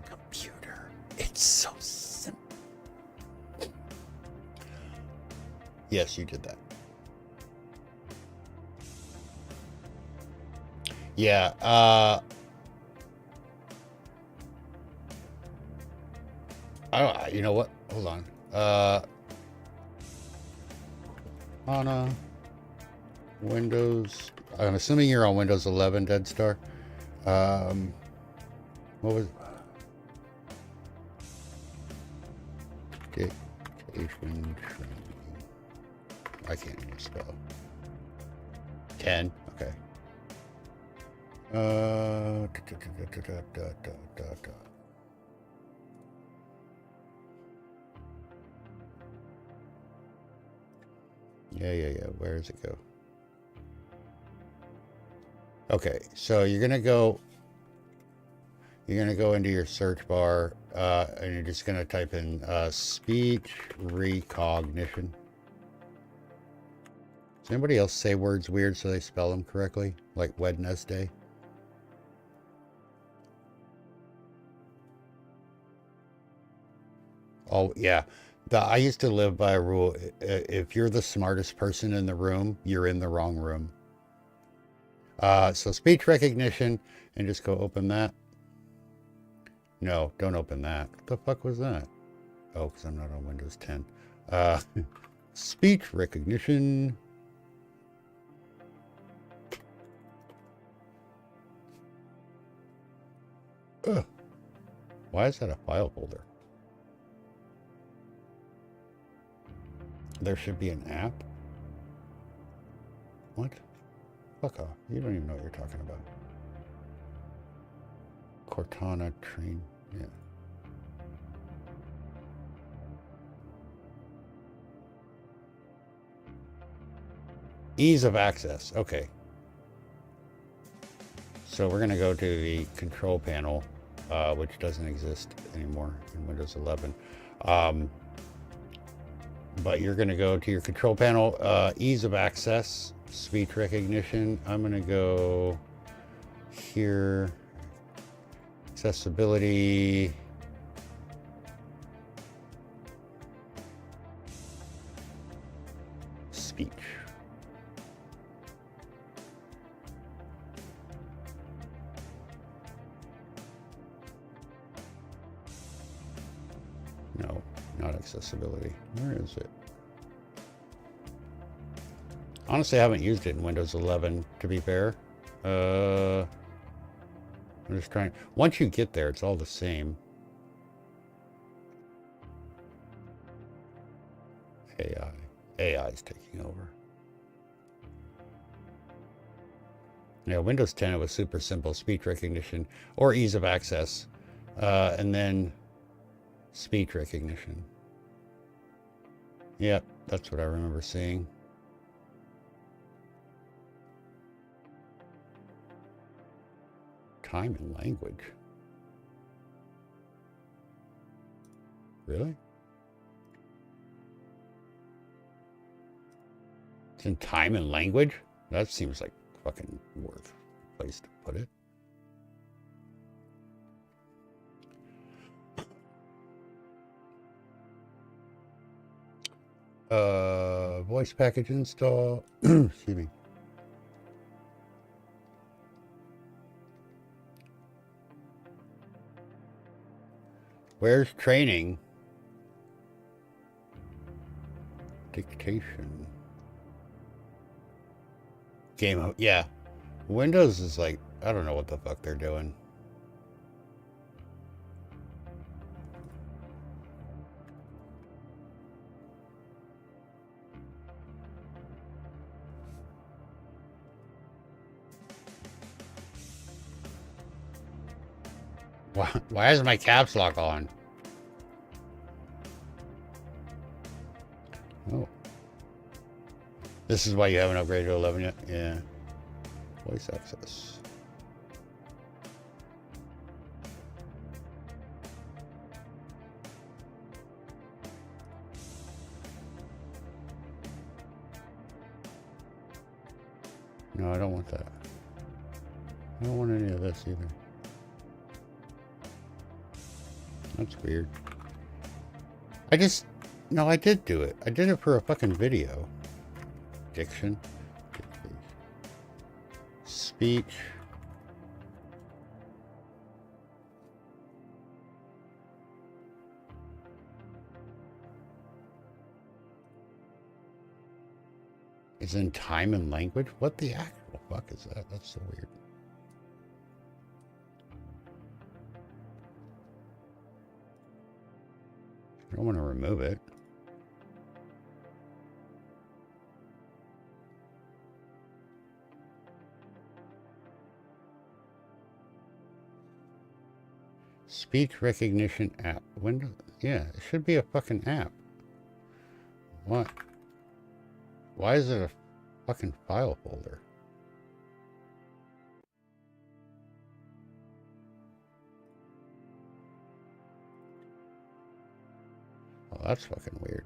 Computer. It's so simple. Yes, you did that. Yeah, you know what? Hold on. On Windows. I'm assuming you're on Windows 11, Dead Star. What was dictation training? I can't even spell. 10. Okay. Yeah. Where does it go? Okay, so you're gonna go into your search bar, and you're just gonna type in speech recognition. Does anybody else say words weird so they spell them correctly, like Wednesday? Oh yeah, I used to live by a rule: if you're the smartest person in the room, you're in the wrong room. So speech recognition, and just go open that. No, don't open that. What the fuck was that? Oh, because I'm not on Windows 10. Speech recognition. Ugh. Why is that a file folder? There should be an app. What? Fuck off. You don't even know what you're talking about. Cortana train. Yeah. Ease of access. Okay. So we're going to go to the control panel, which doesn't exist anymore in Windows 11. But you're going to go to your control panel, ease of access, speech recognition. I'm going to go here, accessibility. Speech. No, not accessibility. Where is it? Honestly, I haven't used it in Windows 11, to be fair. I'm just trying. Once you get there, it's all the same. AI is taking over. Yeah, Windows 10, it was super simple. Speech recognition or ease of access. And then speech recognition. Yep, that's what I remember seeing. Time and language. Really? It's in time and language? That seems like fucking worth a place to put it. Voice package install. Excuse me. Where's training? Dictation. Game. Yeah. Windows is like, I don't know what the fuck they're doing. Why is my caps lock on? Oh. This is why you haven't upgraded to 11 yet? Yeah. Voice access. No, I don't want that. I don't want any of this either. That's weird. No, I did do it. I did it for a fucking video. Diction. Speech. It's in time and language? What the actual fuck is that? That's so weird. I don't want to remove it. Speech recognition app. Windows. Yeah, it should be a fucking app. What? Why is it a fucking file folder? Oh, that's fucking weird.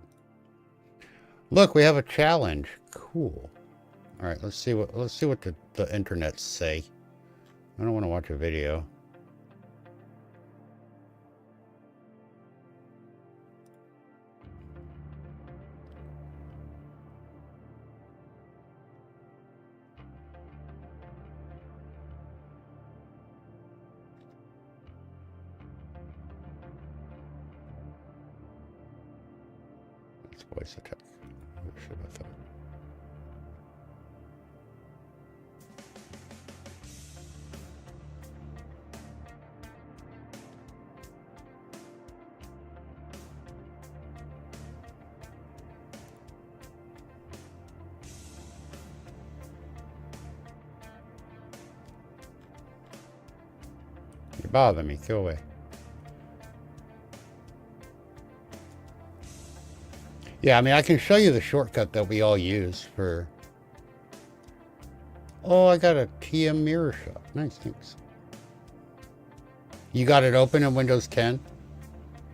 Look, we have a challenge. Cool. All right, let's see what the internets say. I don't want to watch a video. Voice attack. What should I thought? You bother me. Go away. Yeah, I mean, I can show you the shortcut that we all use for... Oh, I got a TM mirror shot. Nice, thanks. You got it open in Windows 10?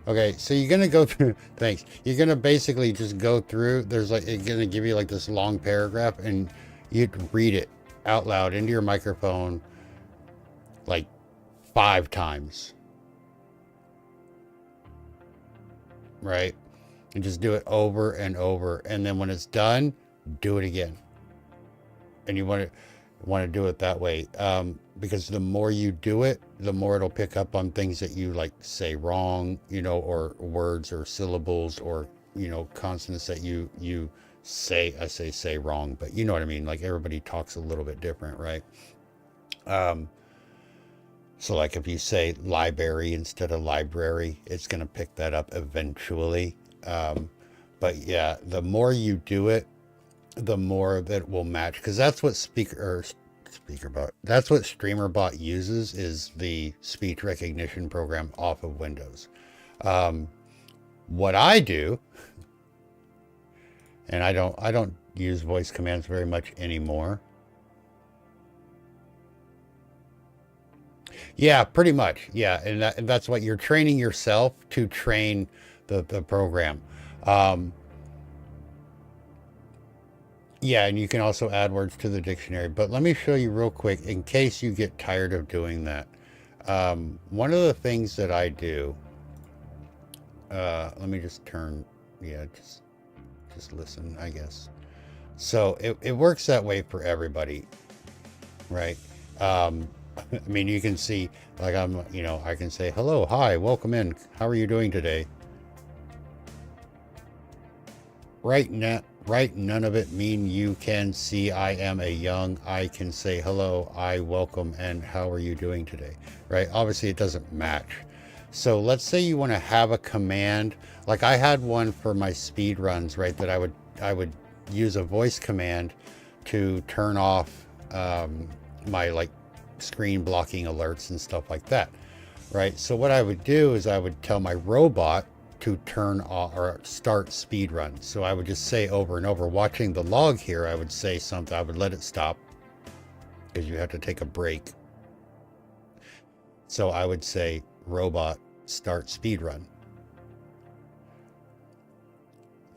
Okay, so you're going to go through... Thanks. You're going to basically just go through... There's like... It's going to give you like this long paragraph, and you read it out loud into your microphone like 5 times. Right? And just do it over and over, and then when it's done, do it again. And you want to do it that way, because the more you do it, the more it'll pick up on things that you like say wrong, you know, or words or syllables or, you know, consonants that you say. I say wrong, but you know what I mean. Like everybody talks a little bit different, right? So like if you say library instead of library, it's gonna pick that up eventually. But yeah, the more you do it, the more that will match, because that's what SpeakerBot, that's what StreamerBot uses, is the speech recognition program off of Windows. What I do, and I don't use voice commands very much anymore. Yeah, pretty much. Yeah, and that's what you're training yourself to train the program. Yeah, and you can also add words to the dictionary, but let me show you real quick in case you get tired of doing that. One of the things that I do, let me just turn, yeah, just listen, I guess. So it works that way for everybody, right? I mean, you can see, like I can say, hello, hi, welcome in. How are you doing today? Right, none of it mean you can see I am a young. I can say hello, I welcome, and how are you doing today? Right? Obviously, it doesn't match. So let's say you want to have a command. Like I had one for my speed runs, right? That I would use a voice command to turn off my like screen blocking alerts and stuff like that. right? So what I would do is I would tell my robot to turn off or start speed run. So I would just say over and over, watching the log here, I would say something, I would let it stop because you have to take a break. So I would say, robot, start speed run.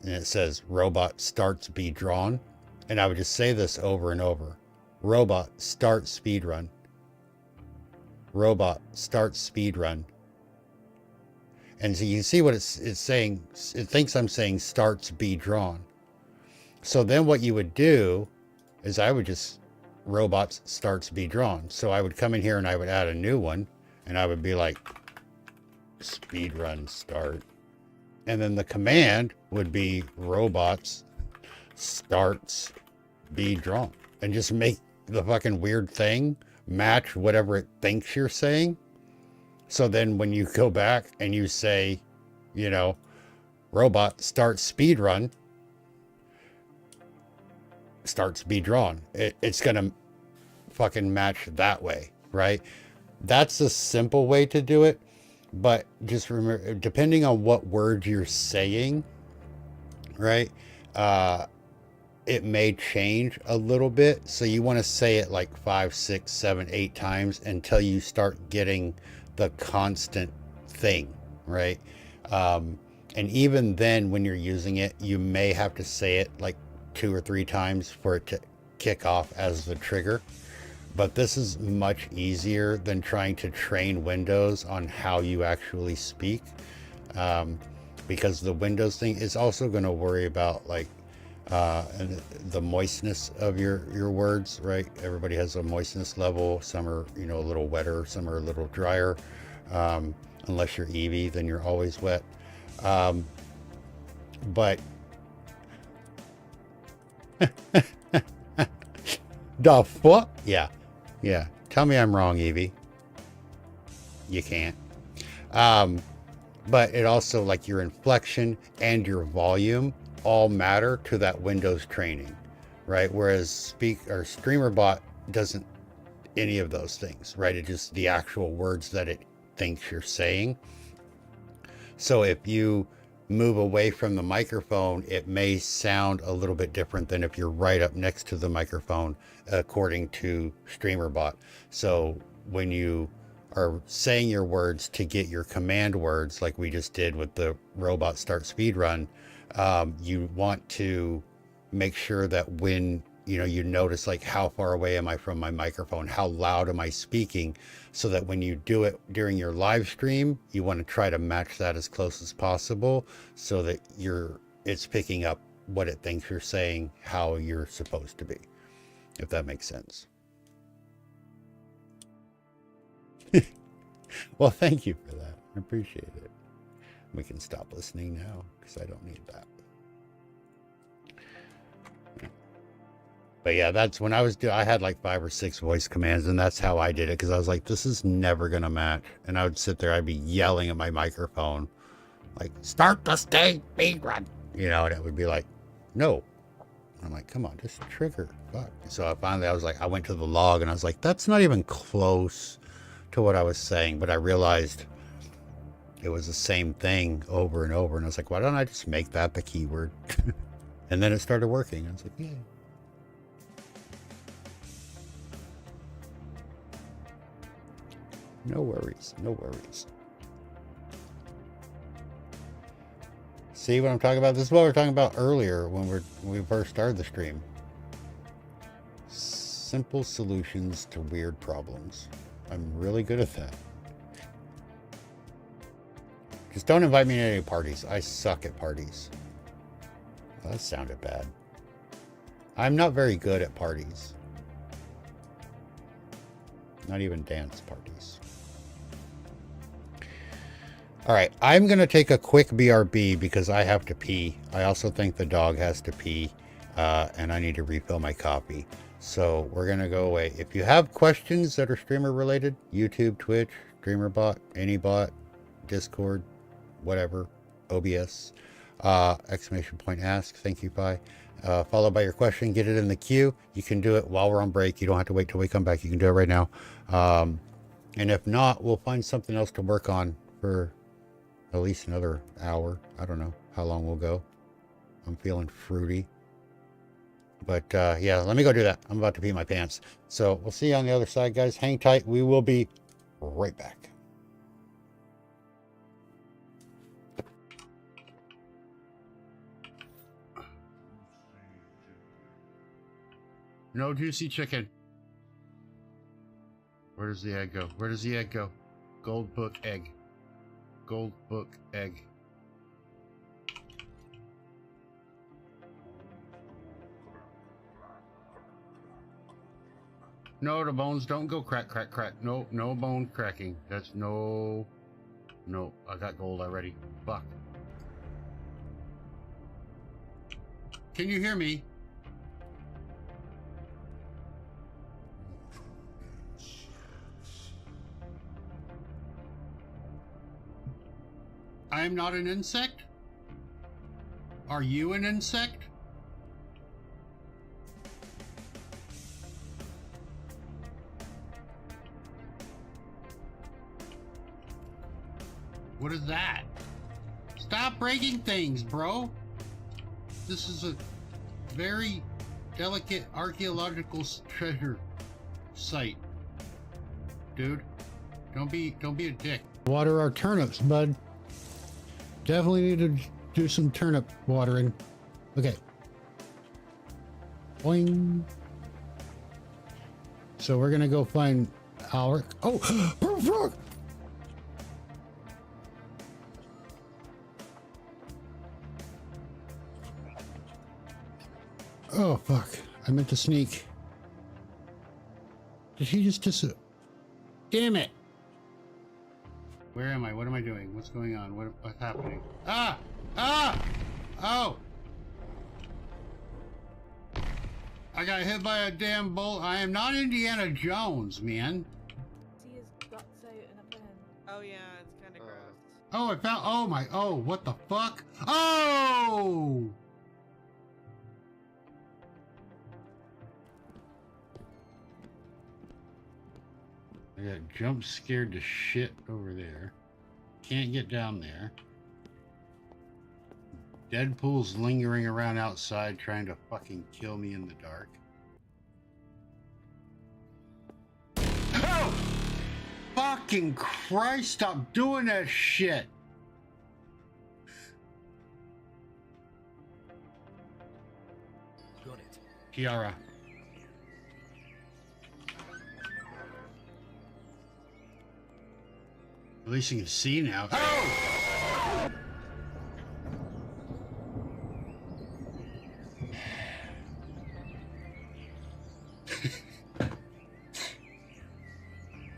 And it says, robot starts be drawn. And I would just say this over and over. Robot, start speed run. Robot, start speed run. And so you can see what it's saying. It thinks I'm saying starts be drawn. So then what you would do is I would just, robots starts be drawn. So I would come in here and I would add a new one. And I would be like, speed run start. And then the command would be robots starts be drawn. And just make the fucking weird thing match whatever it thinks you're saying. So then when you go back and you say, you know, robot start speed run, starts be drawn. It's going to fucking match that way, right? That's a simple way to do it. But just remember, depending on what word you're saying, right? It may change a little bit. So you want to say it like 5, 6, 7, 8 times until you start getting the constant thing, right? And even then when you're using it, you may have to say it like 2 or 3 times for it to kick off as the trigger. But this is much easier than trying to train Windows on how you actually speak. Because the Windows thing is also going to worry about like the moistness of your words, right? Everybody has a moistness level. Some are, you know, a little wetter, some are a little drier. Unless you're Eevee, then you're always wet. But the fuck? Yeah. Tell me I'm wrong, Eevee. You can't. But it also, like, your inflection and your volume all matter to that Windows training, right? Whereas StreamerBot doesn't any of those things, right? It just the actual words that it thinks you're saying. So if you move away from the microphone, it may sound a little bit different than if you're right up next to the microphone, according to StreamerBot. So when you are saying your words to get your command words, like we just did with the robot start speed run, you want to make sure that when you notice, like, how far away am I from my microphone, how loud am I speaking, so that when you do it during your live stream, you want to try to match that as close as possible, so that it's picking up what it thinks you're saying, how you're supposed to be, if that makes sense. Well, thank you for that. I appreciate it. We can stop listening now because I don't need that. But yeah, that's when I had like 5 or 6 voice commands, and that's how I did it, because I was like, this is never going to match. And I would sit there, I'd be yelling at my microphone, like, start the stage speed run, and it would be like, no. I'm like, come on, just trigger. Fuck. So finally I went to the log and I was like, that's not even close to what I was saying. But I realized it was the same thing over and over. And I was like, why don't I just make that the keyword? And then it started working. I was like, yeah. No worries, no worries. See what I'm talking about? This is what we were talking about earlier when we first started the stream. Simple solutions to weird problems. I'm really good at that. Just don't invite me to any parties. I suck at parties. Well, that sounded bad. I'm not very good at parties. Not even dance parties. All right, I'm going to take a quick BRB because I have to pee. I also think the dog has to pee, and I need to refill my coffee. So we're going to go away. If you have questions that are streamer related, YouTube, Twitch, StreamerBot, any bot, Discord, whatever, OBS, ! Ask, thank you, bye. Followed by your question, get it in the queue. You can do it while we're on break. You don't have to wait till we come back. You can do it right now. And if not, we'll find something else to work on for at least another hour. I don't know how long we'll go. I'm feeling fruity. But yeah, let me go do that. I'm about to pee my pants. So we'll see you on the other side, guys. Hang tight. We will be right back. No juicy chicken. Where does the egg go? Where does the egg go? Gold book egg. Gold book egg. No, the bones don't go crack, crack, crack. No, no bone cracking. That's no. No, I got gold already. Fuck. Can you hear me? I am not an insect? Are you an insect? What is that? Stop breaking things, bro. This is a very delicate archaeological treasure site. Dude, don't be a dick. Water our turnips, bud. Definitely need to do some turnip watering. Okay. Boing. So we're gonna go find our. Oh, fuck! Oh fuck! I meant to sneak. Did he just Damn it! Where am I? What am I doing? What's going on? What's happening? Ah! Ah! Oh! I got hit by a damn bull. I am not Indiana Jones, man. See his guts out in a bin. Oh yeah, it's kind of gross. Oh, I found. Oh my. Oh, what the fuck? Oh! I got jump scared to shit over there. Can't get down there. Deadpool's lingering around outside trying to fucking kill me in the dark. Oh! Fucking Christ, stop doing that shit! Got it. Kiara. At least you can see now. Oh!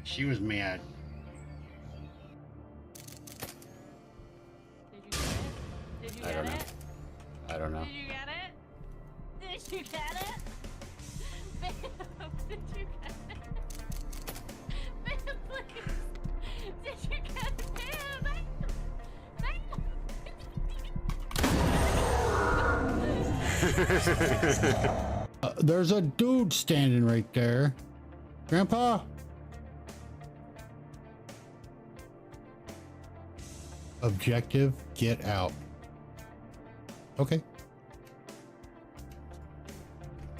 She was mad. Did you I don't get know. it? I don't know. Did you get it? Did you get it? Babe, did you get it? Babe, please. Did you get it? There's a dude standing right there. Grandpa? Objective, get out. Okay.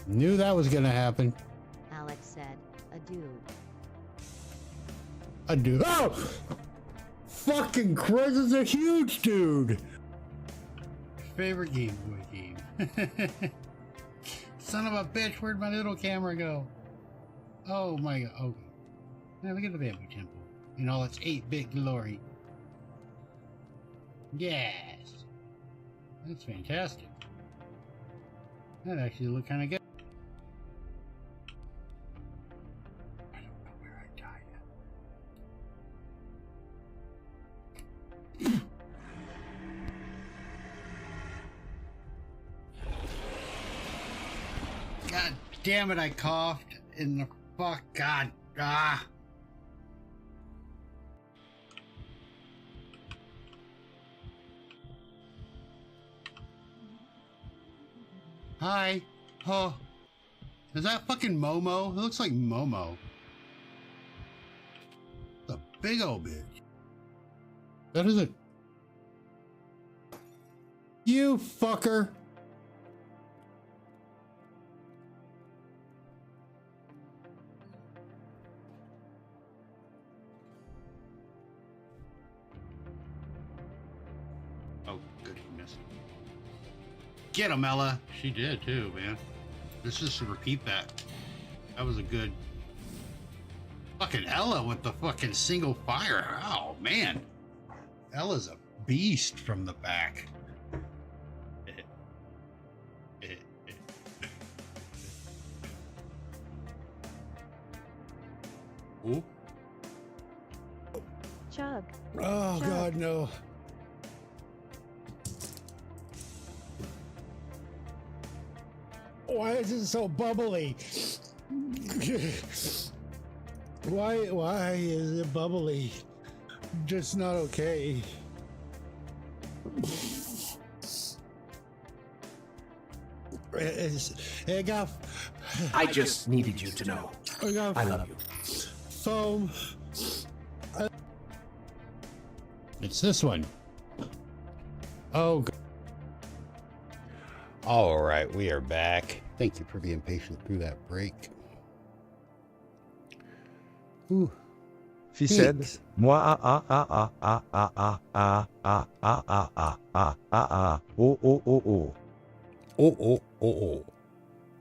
Knew that was gonna happen. Alex said, a dude. A dude. Oh! Fucking Christ, is a huge dude! Favorite Game Boy game. Son of a bitch, where'd my little camera go? Oh my god, okay. Now look at the bamboo temple in all its 8-bit glory. Yes! That's fantastic. That actually looked kind of good. I don't know where I died at. God damn it, I coughed in the fuck. God. Ah. Hi. Oh. Is that fucking Momo? It looks like Momo. big old bitch. That is a... You fucker. Oh, good, he missed. Get him, Ella. She did too, man. Let's just repeat that. That was a good... Fucking Ella with the fucking single fire. Oh, man. Ella's a beast from the back. Ooh. Chug. Oh, Chug. God, no. Why is it so bubbly? Why is it bubbly? Just not okay. It got... I just needed you to know. I got I love you. foam. It's this one. Oh, God. All right, we are back. Thank you for being patient through that break. Ooh. She said, Thanks. "Moi oh. Oh.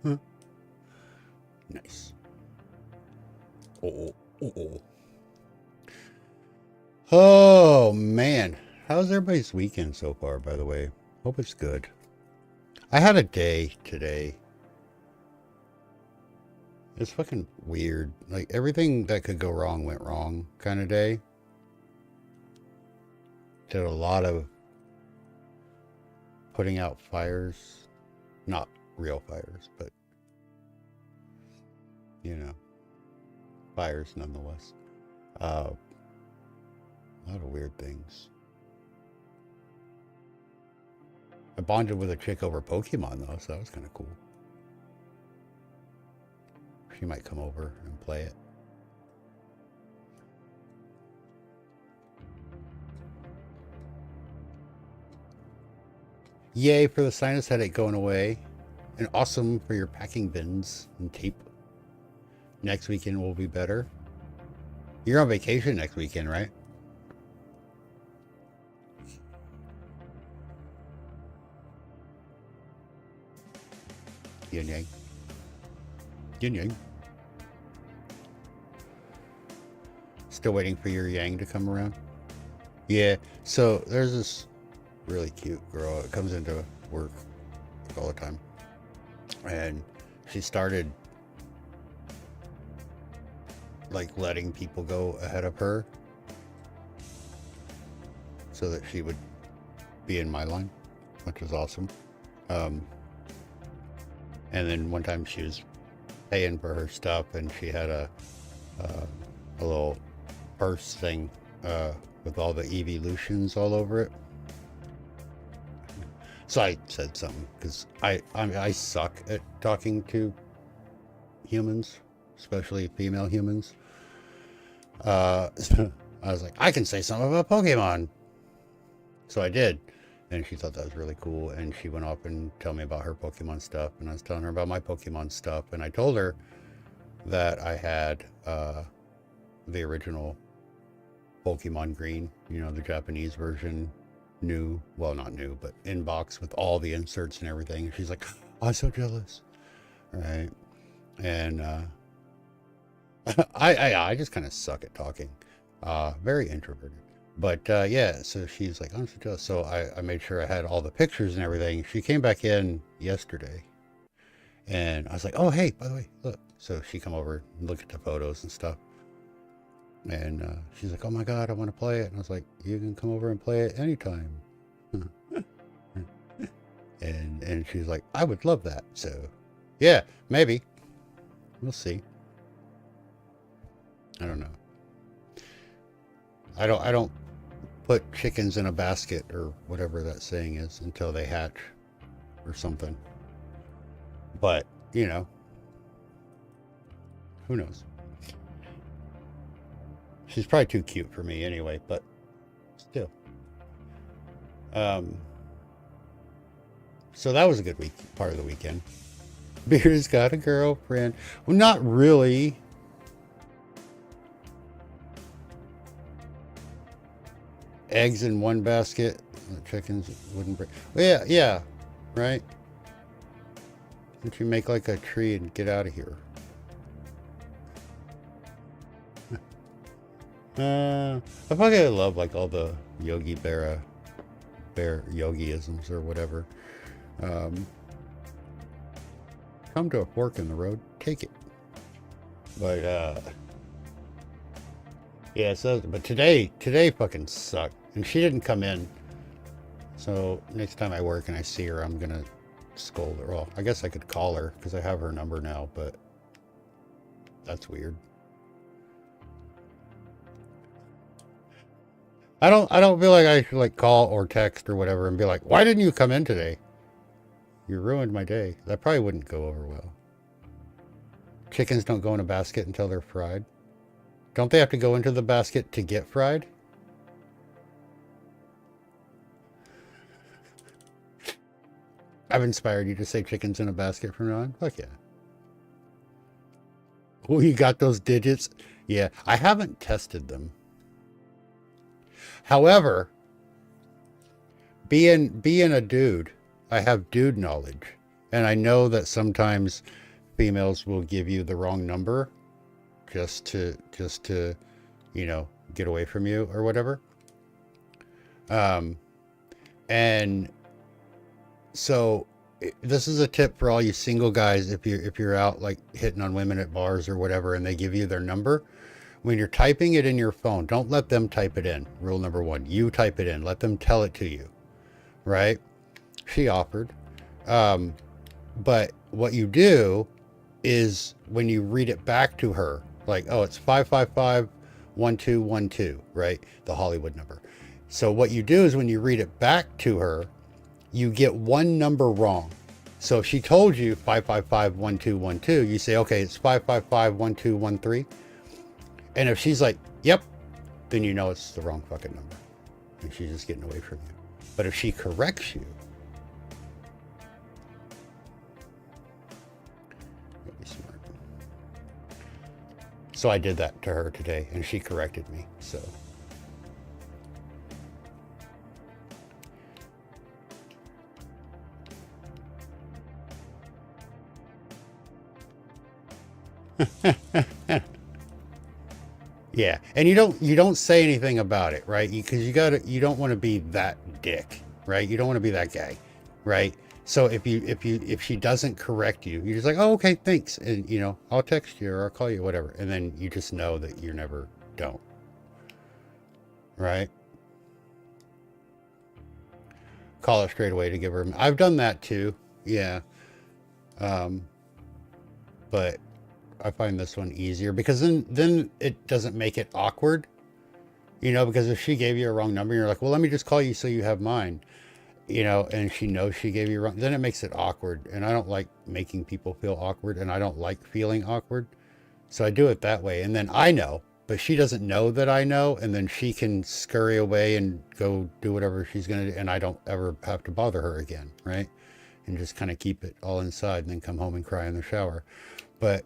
Huh. Nice. Oh. Oh, man. How's everybody's weekend so far, by the way? Hope it's good. I had a day today. It's fucking weird. Like, everything that could go wrong went wrong kind of day. Did a lot of putting out fires. Not real fires, but, you know, fires nonetheless. A lot of weird things. I bonded with a chick over Pokemon, though, so that was kind of cool. She might come over and play it. Yay for the sinus headache going away. And awesome for your packing bins and tape. Next weekend will be better. You're on vacation next weekend, right? Yin yang. Yin yang. Still waiting for your yang to come around? Yeah, so there's this really cute girl that comes into work all the time. And she started like letting people go ahead of her so that she would be in my line, which was awesome. And then one time she was paying for her stuff and she had a little purse thing with all the evolutions all over it. So I said something because I suck at talking to humans, especially female humans. So I was like, I can say something about Pokemon. So I did. And she thought that was really cool. And she went off and told me about her Pokemon stuff. And I was telling her about my Pokemon stuff. And I told her that I had the original Pokemon Green, you know, the Japanese version, new, well, not new, but in box with all the inserts and everything. And she's like, oh, I'm so jealous. Right. And I just kind of suck at talking. Very introverted. But yeah, so she's like, I'm so jealous. So I made sure I had all the pictures and everything. She came back in yesterday. And I was like, oh, hey, by the way, look. So she come over and look at the photos and stuff. And she's like, oh my God, I want to play it. And I was like, you can come over and play it anytime. and she's like, I would love that. So yeah, maybe. We'll see. I don't know. I don't put chickens in a basket or whatever that saying is until they hatch or something. But, you know, who knows? She's probably too cute for me anyway, but still. So that was a good part of the weekend. Beard's got a girlfriend. Well, not really. Eggs in one basket. Chickens wouldn't break. Well, yeah, right? Don't you make like a tree and get out of here? I fucking love like all the Yogi Bear yogiisms or whatever. Come to a fork in the road, take it. But yeah, so but today fucking sucked. And she didn't come in. So next time I work and I see her, I'm gonna scold her. Well, I guess I could call her because I have her number now, but that's weird. I don't feel like I should like call or text or whatever and be like, why didn't you come in today? You ruined my day. That probably wouldn't go over well. Chickens don't go in a basket until they're fried. Don't they have to go into the basket to get fried? I've inspired you to say chickens in a basket from now on. Fuck yeah. Oh, you got those digits? Yeah, I haven't tested them. However, being a dude, I have dude knowledge. And I know that sometimes females will give you the wrong number just to, you know, get away from you or whatever. And so this is a tip for all you single guys. If you're out like hitting on women at bars or whatever, and they give you their number, when you're typing it in your phone, don't let them type it in. Rule number 1, you type it in, let them tell it to you, right? She offered. But what you do is when you read it back to her, like, oh, it's 555-1212, right? The Hollywood number. So what you do is when you read it back to her, you get one number wrong. So if she told you 555-1212, you say, okay, it's 555-1213. And if she's like, yep, then you know it's the wrong fucking number. And she's just getting away from you. But if she corrects you, you'll be smart. So I did that to her today, and she corrected me. So. Yeah, and you don't say anything about it, right? Because you don't want to be that dick, right? You don't want to be that guy, right? So if she doesn't correct you, you're just like, oh, okay, thanks, and you know, I'll text you or I'll call you, whatever, and then you just know that you never don't, right? Call her straight away to give her. I've done that too, yeah, but I find this one easier because then it doesn't make it awkward, you know, because if she gave you a wrong number, you're like, well, let me just call you so you have mine, you know, and she knows she gave you wrong, then it makes it awkward. And I don't like making people feel awkward, and I don't like feeling awkward. So I do it that way. And then I know, but she doesn't know that I know. And then she can scurry away and go do whatever she's going to do. And I don't ever have to bother her again. Right. And just kind of keep it all inside and then come home and cry in the shower. But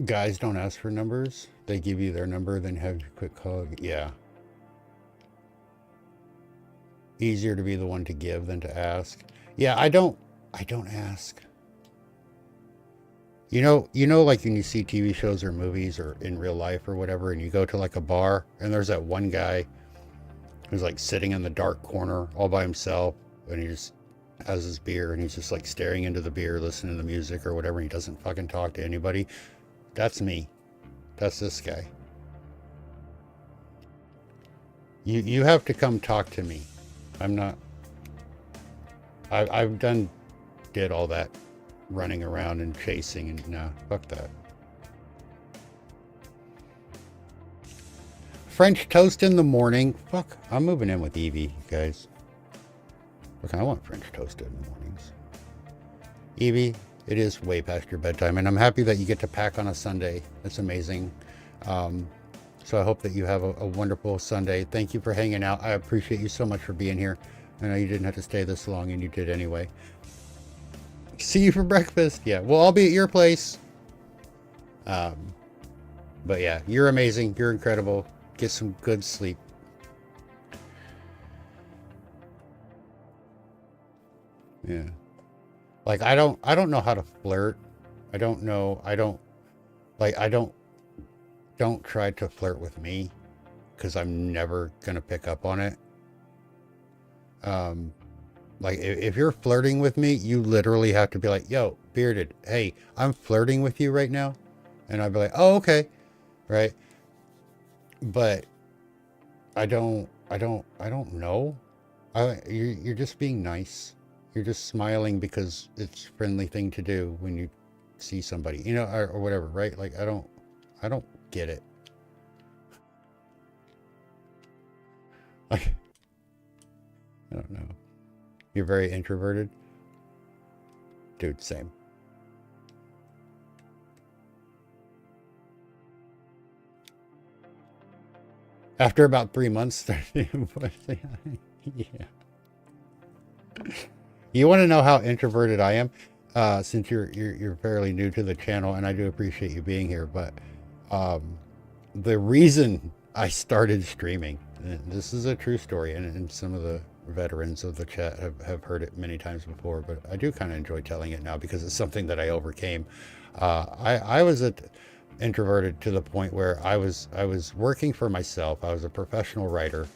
guys don't ask for numbers. They give you their number, then have you quick call. Yeah. Easier to be the one to give than to ask. Yeah, I don't ask. You know, like when you see TV shows or movies or in real life or whatever, and you go to like a bar and there's that one guy who's like sitting in the dark corner all by himself, and he just has his beer and he's just like staring into the beer, listening to the music or whatever. And he doesn't fucking talk to anybody. That's me. That's this guy. You have to come talk to me. I'm not. I've did all that running around and chasing, and nah, fuck that. French toast in the morning. Fuck, I'm moving in with Evie, guys. Look, I want French toast in the mornings. Evie, it is way past your bedtime, and I'm happy that you get to pack on a Sunday. That's amazing. So I hope that you have a wonderful Sunday. Thank you for hanging out. I appreciate you so much for being here. I know you didn't have to stay this long, and you did anyway. See you for breakfast. Yeah, well, I'll be at your place. But yeah, you're amazing. You're incredible. Get some good sleep. Yeah. Like, I don't know how to flirt. Don't try to flirt with me, because I'm never gonna pick up on it. Like, if you're flirting with me, you literally have to be like, yo, Bearded, hey, I'm flirting with you right now. And I'd be like, oh, okay. Right. But I don't know. You're just being nice. You're just smiling because it's a friendly thing to do when you see somebody, you know, or whatever, right? Like, I don't get it. Like, I don't know. You're very introverted? Dude, same. After about 3 months, yeah. You want to know how introverted I am? Since you're fairly new to the channel, and I do appreciate you being here, but the reason I started streaming, and this is a true story, and some of the veterans of the chat have heard it many times before, but I do kind of enjoy telling it now because it's something that I overcame. I was introverted to the point where I was working for myself. I was a professional writer,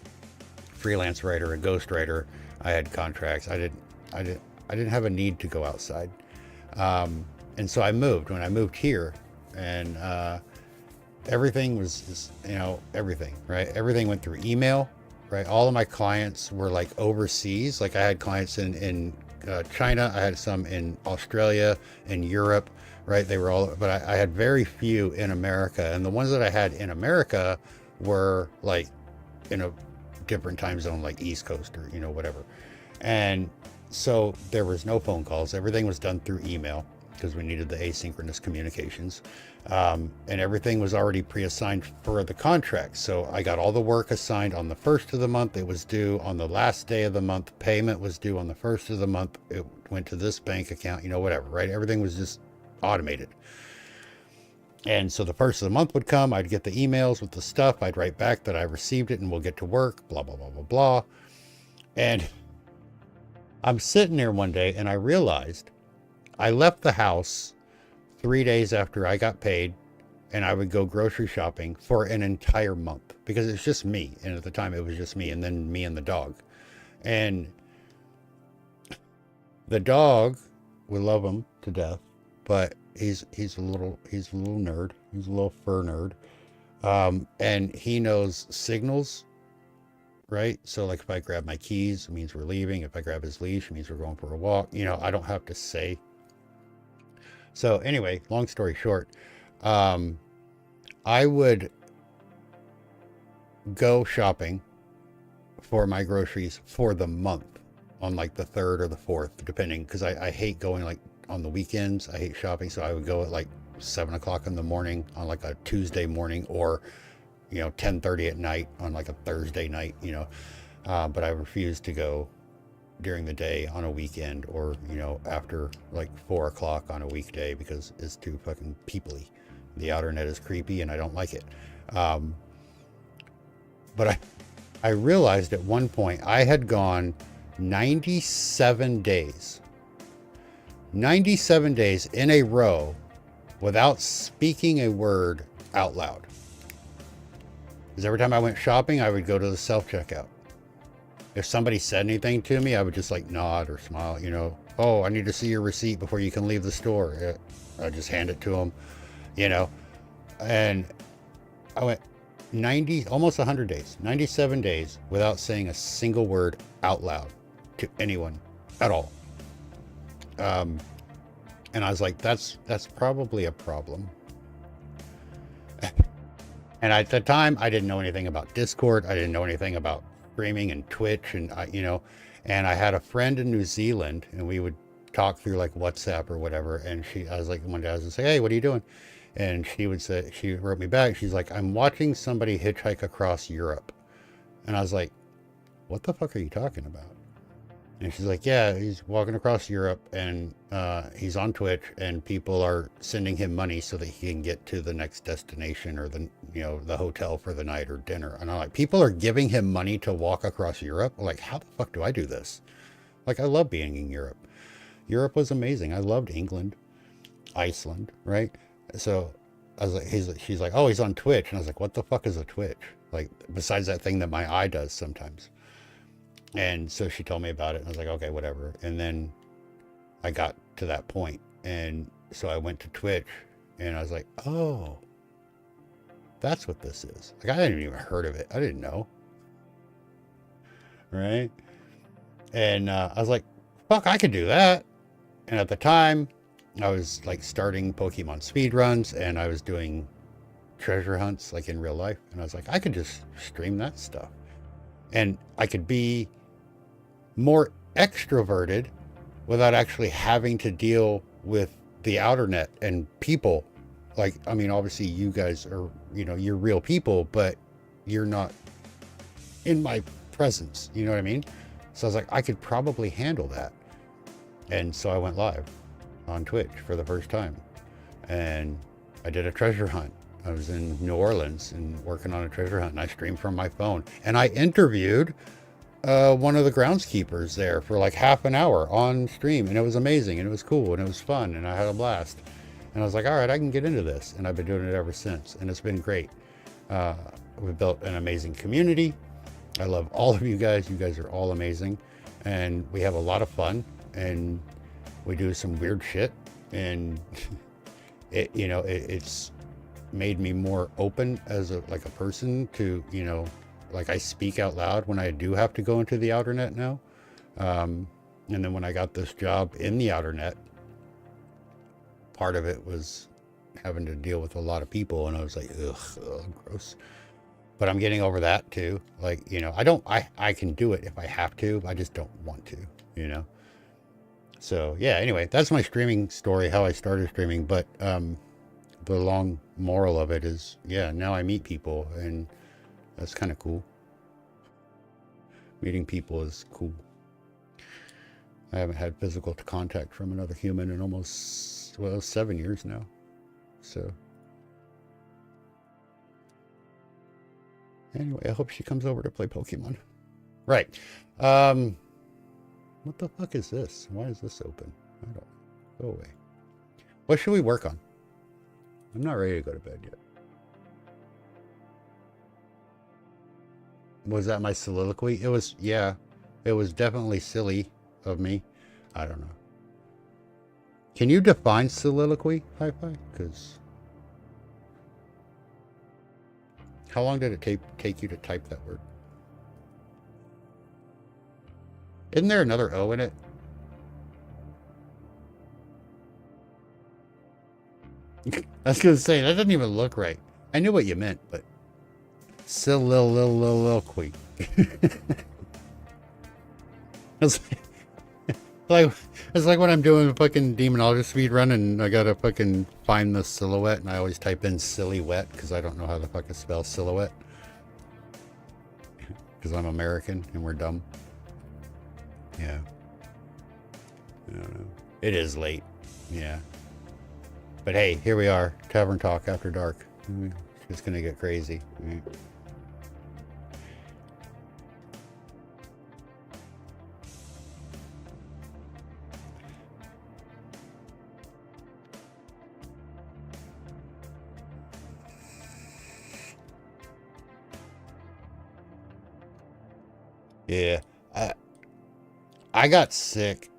freelance writer, a ghost writer. I had contracts. I didn't have a need to go outside. And so I moved. When I moved here, and everything was just, you know, everything, right? Everything went through email, right? All of my clients were like overseas. Like, I had clients in China. I had some in Australia, in Europe, right? They were all, but I had very few in America. And the ones that I had in America were like in a different time zone, like East Coast or, you know, whatever. And so there was no phone calls. Everything was done through email because we needed the asynchronous communications. And everything was already pre-assigned for the contract. So I got all the work assigned on the first of the month. It was due on the last day of the month. Payment was due on the first of the month. It went to this bank account, you know, whatever, right? Everything was just automated. And so the first of the month would come. I'd get the emails with the stuff. I'd write back that I received it and we'll get to work, blah, blah, blah, blah, blah. And I'm sitting there one day and I realized I left the house 3 days after I got paid, and I would go grocery shopping for an entire month because it's just me. And at the time it was just me, and then me and the dog. And the dog, we love him to death, but he's a little nerd. He's a little fur nerd. And he knows signals, right? So like if I grab my keys, it means we're leaving. If I grab his leash, it means we're going for a walk. You know, I don't have to say. So anyway, long story short, I would go shopping for my groceries for the month on like the 3rd or the 4th, depending, because I hate going like on the weekends. I hate shopping. So I would go at like 7 o'clock in the morning on like a Tuesday morning, or, you know, 10:30 at night on like a Thursday night, you know, but I refused to go during the day on a weekend, or, you know, after like 4 o'clock on a weekday, because it's too fucking peoply. The outer net is creepy and I don't like it. But I realized at one point I had gone 97 days in a row without speaking a word out loud. Because every time I went shopping, I would go to the self-checkout. If somebody said anything to me, I would just like nod or smile, you know. Oh, I need to see your receipt before you can leave the store. I just hand it to them, you know. And I went almost 100 days, 97 days without saying a single word out loud to anyone at all. And I was like, that's probably a problem. And at the time, I didn't know anything about Discord. I didn't know anything about streaming and Twitch, and you know, and I had a friend in New Zealand, and we would talk through like WhatsApp or whatever. And I was like, one day I was say, hey, what are you doing? And she wrote me back. She's like, I'm watching somebody hitchhike across Europe. And I was like, what the fuck are you talking about? And she's like, yeah, he's walking across Europe and he's on Twitch and people are sending him money so that he can get to the next destination or the hotel for the night or dinner. And I'm like, people are giving him money to walk across Europe? Like, how the fuck do I do this? Like, I love being in Europe. Europe was amazing. I loved England, Iceland, right? So I was like, she's like, oh, he's on Twitch. And I was like, what the fuck is a Twitch? Like, besides that thing that my eye does sometimes. And so she told me about it and I was like, okay, whatever. And then I got to that point. And so I went to Twitch and I was like, oh, that's what this is. Like, I hadn't even heard of it. I didn't know. Right. And I was like, fuck, I could do that. And at the time I was like starting Pokemon speedruns and I was doing treasure hunts like in real life. And I was like, I could just stream that stuff. And I could be more extroverted without actually having to deal with the outer net and people. Like, I mean, obviously you guys are, you're real people, but you're not in my presence. You know what I mean? So I was like, I could probably handle that. And so I went live on Twitch for the first time. And I did a treasure hunt. I was in New Orleans and working on a treasure hunt and I streamed from my phone. And I interviewed one of the groundskeepers there for like half an hour on stream. And it was amazing and it was cool and it was fun and I had a blast. And I was like, all right, I can get into this. And I've been doing it ever since. And it's been great. We've built an amazing community. I love all of you guys. You guys are all amazing. And we have a lot of fun. And we do some weird shit. And it's made me more open as a person to, like I speak out loud when I do have to go into the outer net now. And then when I got this job in the outer net, part of it was having to deal with a lot of people. And I was like, ugh, gross. But I'm getting over that too. Like, I can do it if I have to, I just don't want to, So yeah, anyway, that's my streaming story, how I started streaming. But, the long moral of it is, yeah, now I meet people and that's kind of cool. Meeting people is cool. I haven't had physical contact from another human in almost, 7 years now. So anyway, I hope she comes over to play Pokemon. Right. What the fuck is this? Why is this open? I don't go away. What should we work on? I'm not ready to go to bed yet. Was that my soliloquy? It was, yeah. It was definitely silly of me. I don't know. Can you define soliloquy, Hi-Fi? Because how long did it take you to type that word? Isn't there another O in it? I was going to say, that doesn't even look right. I knew what you meant, but soliloquy. It's like when I'm doing a fucking demonologist speedrun and I gotta fucking find the silhouette and I always type in silhouette because I don't know how the fuck to spell silhouette. Because I'm American and we're dumb. Yeah. I don't know. It is late. Yeah. But hey, here we are. Tavern Talk after dark. It's gonna get crazy. Yeah. I got sick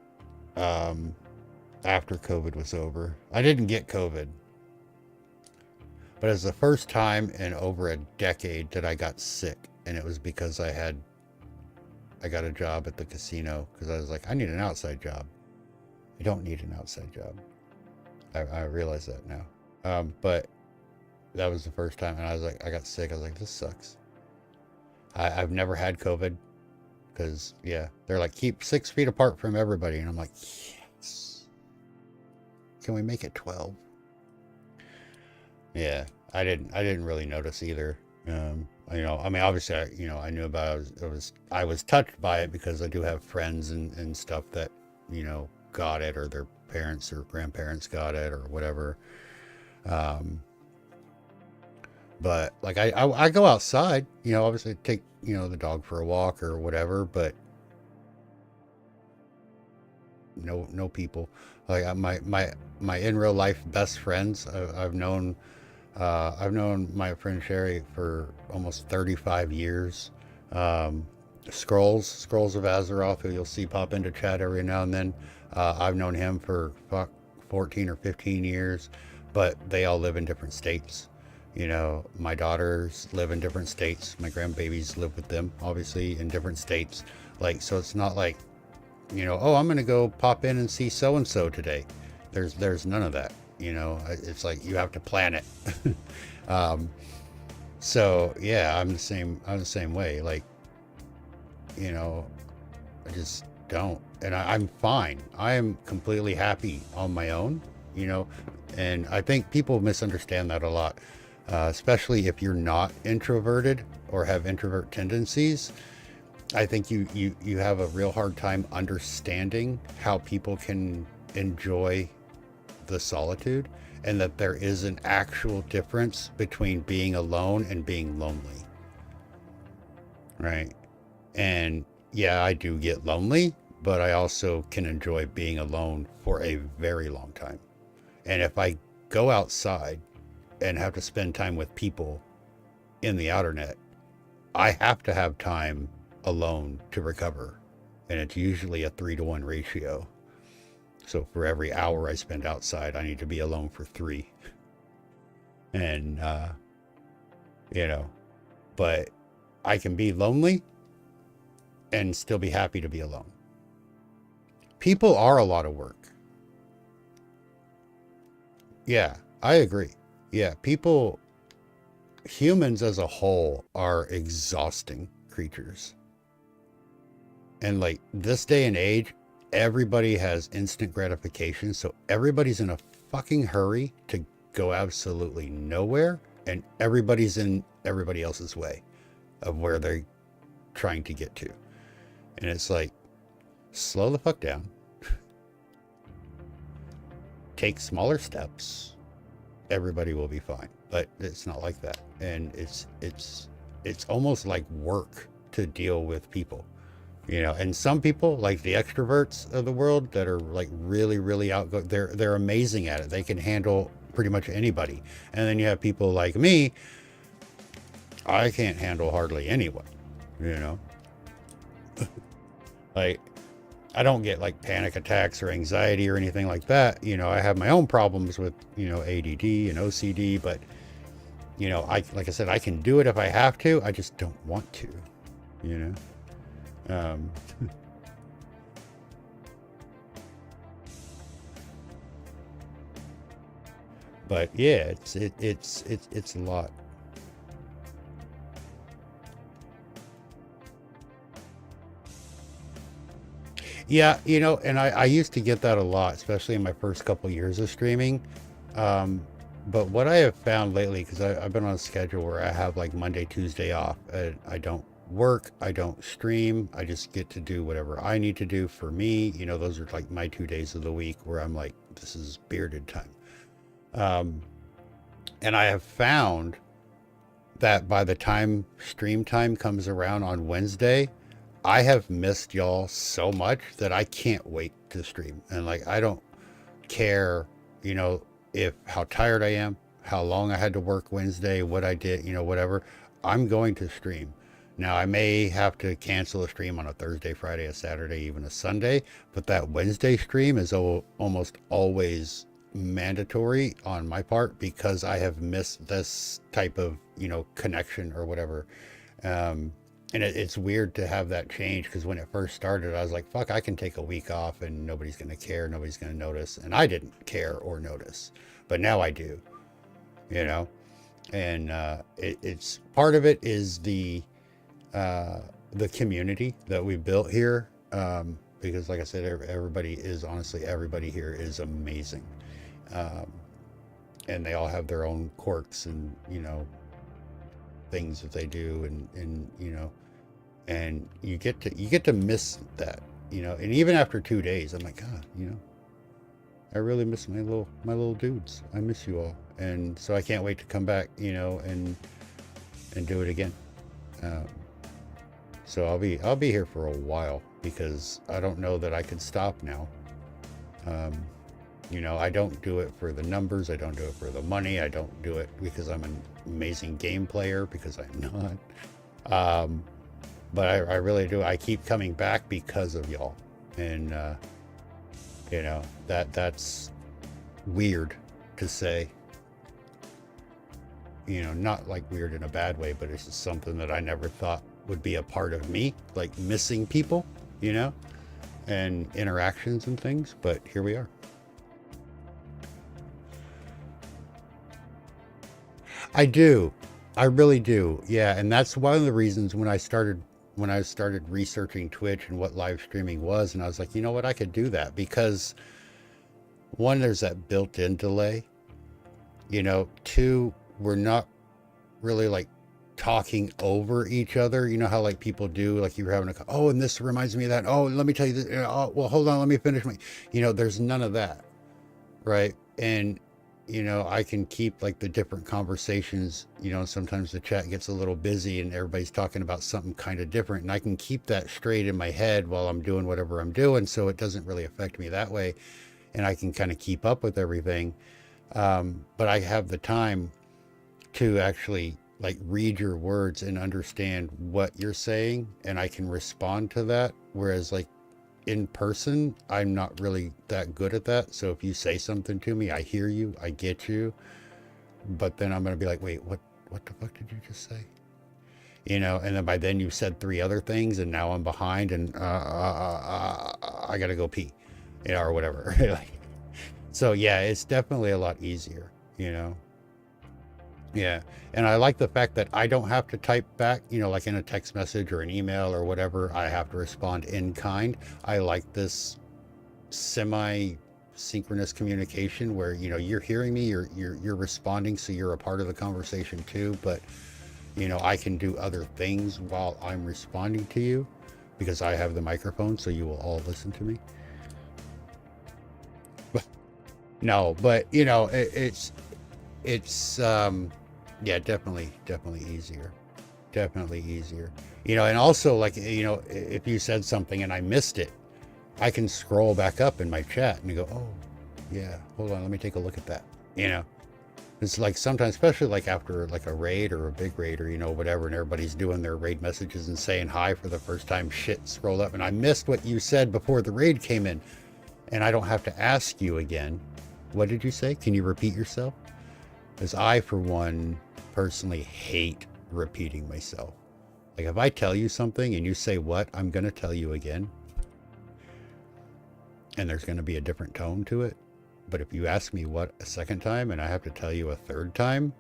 after COVID was over. I didn't get COVID. But it was the first time in over a decade that I got sick. And it was because I got a job at the casino. Because I was like, I need an outside job. I don't need an outside job. I realize that now. But that was the first time. And I was like, I got sick. I was like, this sucks. I've never had COVID. Because, yeah, they're like, keep 6 feet apart from everybody. And I'm like, yes. Can we make it 12? Yeah, I didn't really notice either. You know, I mean, obviously, I knew about it. I was touched by it because I do have friends and stuff that, you know, got it, or their parents or grandparents got it, or whatever. But like I go outside, you know, obviously take, you know, the dog for a walk or whatever, but no people. Like my in real life best friends, I've known my friend Sherry for almost 35 years. Scrolls of Azeroth, who you'll see pop into chat every now and then. I've known him for 14 or 15 years, but they all live in different states. You know, my daughters live in different states. My grandbabies live with them, obviously, in different states. Like, so it's not like, you know, oh, I'm going to go pop in and see so-and-so today. There's none of that. You know, it's like you have to plan it. So yeah, I'm the same way. Like, you know, I just don't, and I'm fine. I am completely happy on my own, you know, and I think people misunderstand that a lot, especially if you're not introverted or have introvert tendencies. I think you have a real hard time understanding how people can enjoy the solitude, and that there is an actual difference between being alone and being lonely. Right? And yeah, I do get lonely, but I also can enjoy being alone for a very long time. And if I go outside and have to spend time with people in the outer net, I have to have time alone to recover. And it's usually a 3-to-1 ratio. So for every hour I spend outside, I need to be alone for 3. And, you know, but I can be lonely and still be happy to be alone. People are a lot of work. Yeah, I agree. Yeah, humans as a whole are exhausting creatures. And like this day and age, everybody has instant gratification, so everybody's in a fucking hurry to go absolutely nowhere, and everybody's in everybody else's way of where they're trying to get to. And it's like, slow the fuck down. Take smaller steps. Everybody will be fine. But it's not like that. And it's almost like work to deal with people. You know, and some people, like the extroverts of the world that are like really, really outgoing, they're amazing at it. They can handle pretty much anybody. And then you have people like me, I can't handle hardly anyone, you know. Like, I don't get like panic attacks or anxiety or anything like that. You know, I have my own problems with, you know, ADD and OCD, but, you know, like I said, I can do it if I have to. I just don't want to, you know. But yeah, it's a lot. Yeah, you know, and I used to get that a lot, especially in my first couple years of streaming. But what I have found lately, because I've been on a schedule where I have like Monday, Tuesday off, and I don't work, I don't stream, I just get to do whatever I need to do for me. You know, those are like my 2 days of the week where I'm like, this is bearded time. And I have found that by the time stream time comes around on Wednesday, I have missed y'all so much that I can't wait to stream. And like, I don't care, you know, how tired I am, how long I had to work Wednesday, what I did, you know, whatever. I'm going to stream. Now, I may have to cancel a stream on a Thursday, Friday, a Saturday, even a Sunday, but that Wednesday stream is almost always mandatory on my part because I have missed this type of, you know, connection or whatever. And it's weird to have that change, because when it first started, I was like, fuck, I can take a week off and nobody's going to care, nobody's going to notice. And I didn't care or notice, but now I do, you know. And it's part of it is the community that we built here, because like I said, everybody here is amazing. And they all have their own quirks and, things that they do, and and you get to miss that, and even after 2 days, I'm like, God, I really miss my little dudes. I miss you all. And so I can't wait to come back, and do it again. So I'll be here for a while, because I don't know that I can stop now. I don't do it for the numbers. I don't do it for the money. I don't do it because I'm an amazing game player, because I'm not. But I really do. I keep coming back because of y'all. And, that's weird to say. Not like weird in a bad way, but it's just something that I never thought would be a part of me, like missing people, and interactions and things. But here we are. I do. I really do. Yeah. And that's one of the reasons when I started researching Twitch and what live streaming was, and I was like, you know what, I could do that, because one, there's that built-in delay. Two, we're not really like talking over each other. You know how like people do, like you were having and this reminds me of that. Oh, let me tell you this. Well, hold on, let me finish my, there's none of that. Right. And, I can keep like the different conversations, sometimes the chat gets a little busy and everybody's talking about something kind of different, and I can keep that straight in my head while I'm doing whatever I'm doing. So it doesn't really affect me that way. And I can kind of keep up with everything. But I have the time to actually like read your words and understand what you're saying, and I can respond to that. Whereas like in person, I'm not really that good at that. So if you say something to me, I hear you, I get you, but then I'm going to be like, wait, what the fuck did you just say? And then by then you said 3 other things, and now I'm behind, and I got to go pee, or whatever. So yeah, it's definitely a lot easier, Yeah. And I like the fact that I don't have to type back, like in a text message or an email or whatever. I have to respond in kind. I like this semi-synchronous communication where, you're hearing me, you're responding, so you're a part of the conversation too. But, I can do other things while I'm responding to you, because I have the microphone, so you will all listen to me. But no, but it's yeah, definitely easier. Definitely easier. And also like, if you said something and I missed it, I can scroll back up in my chat and go, oh yeah, hold on, let me take a look at that. It's like sometimes, especially like after like a raid or a big raid or, whatever, and everybody's doing their raid messages and saying hi for the first time, shit, scroll up and I missed what you said before the raid came in, and I don't have to ask you again. What did you say? Can you repeat yourself? Because I, for one, personally hate repeating myself. Like if I tell you something and you say what, I'm going to tell you again. And there's going to be a different tone to it. But if you ask me what a second time and I have to tell you a third time,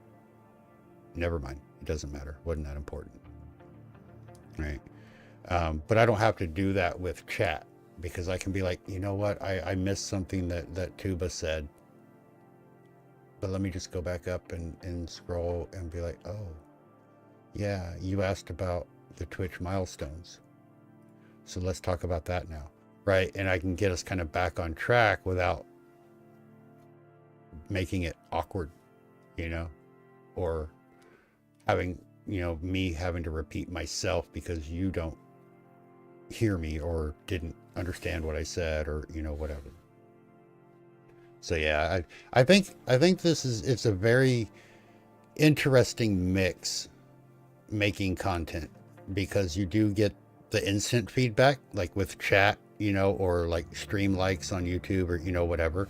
never mind. It doesn't matter. Wasn't that important. Right. But I don't have to do that with chat, because I can be like, you know what? I missed something that Tuba said. But let me just go back up and scroll and be like, oh, yeah, you asked about the Twitch milestones. So let's talk about that now, right? And I can get us kind of back on track without making it awkward, or having, me having to repeat myself because you don't hear me or didn't understand what I said, or, whatever. So yeah, I think it's a very interesting mix making content, because you do get the instant feedback, like with chat, or like stream likes on YouTube or, whatever.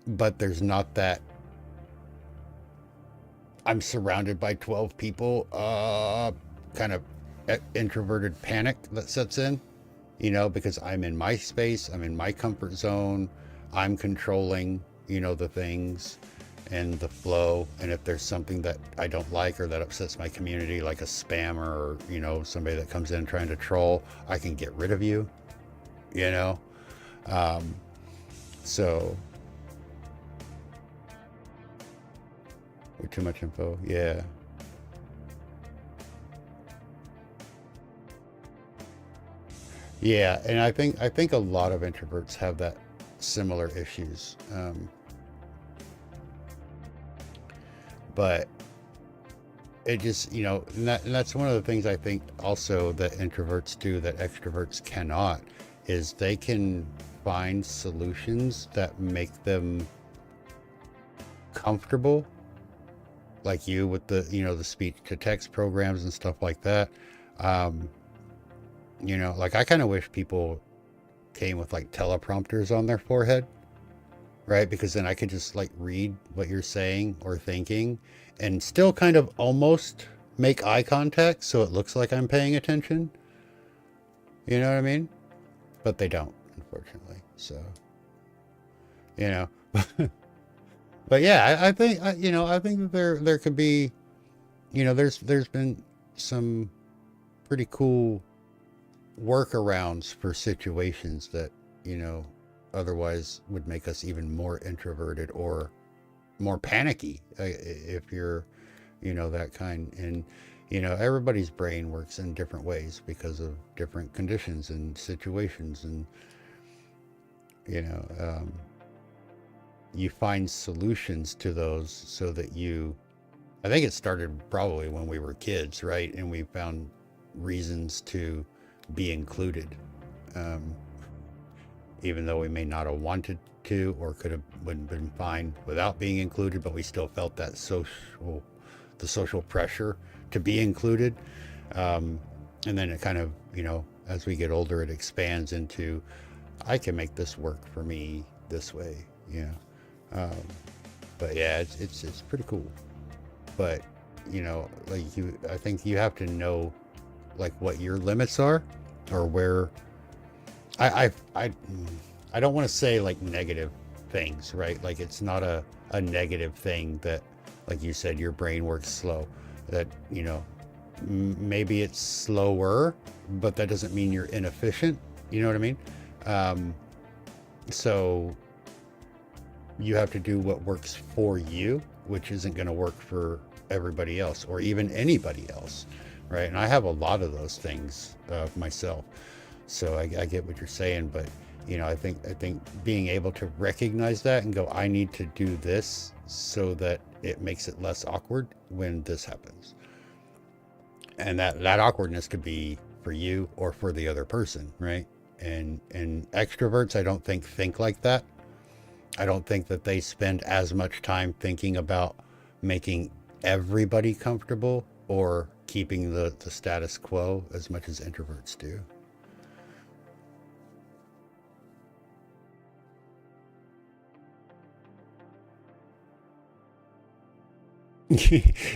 But there's not that I'm surrounded by 12 people, kind of introverted panic that sets in. Because I'm in my space, I'm in my comfort zone, I'm controlling, the things and the flow. And if there's something that I don't like or that upsets my community, like a spammer or, somebody that comes in trying to troll, I can get rid of you, So, way too much info. Yeah. Yeah, and I think a lot of introverts have that similar issues. But it just, and that's one of the things I think also that introverts do that extroverts cannot, is they can find solutions that make them comfortable, like you with the, the speech to text programs and stuff like that. Like I kind of wish people came with like teleprompters on their forehead, right? Because then I could just like read what you're saying or thinking and still kind of almost make eye contact so it looks like I'm paying attention. You know what I mean? But they don't, unfortunately. So, but yeah, I think, I think that there could be, there's been some pretty cool workarounds for situations that, otherwise would make us even more introverted or more panicky, if you're, that kind. And, everybody's brain works in different ways because of different conditions and situations. And, you find solutions to those so that I think it started probably when we were kids, right? And we found reasons to be included, even though we may not have wanted to, or would have been fine without being included, but we still felt that the social pressure to be included. And then it kind of, as we get older, it expands into, I can make this work for me this way, but yeah, it's pretty cool. But, I think you have to know like what your limits are, or where I don't want to say like negative things, right? Like it's not a negative thing that, like you said, your brain works slow, that, maybe it's slower, but that doesn't mean you're inefficient. You know what I mean? So you have to do what works for you, which isn't going to work for everybody else or even anybody else. Right. And I have a lot of those things myself. So I get what you're saying. But, I think being able to recognize that and go, I need to do this so that it makes it less awkward when this happens. And that awkwardness could be for you or for the other person. Right. And extroverts, I don't think like that. I don't think that they spend as much time thinking about making everybody comfortable or keeping the status quo as much as introverts do.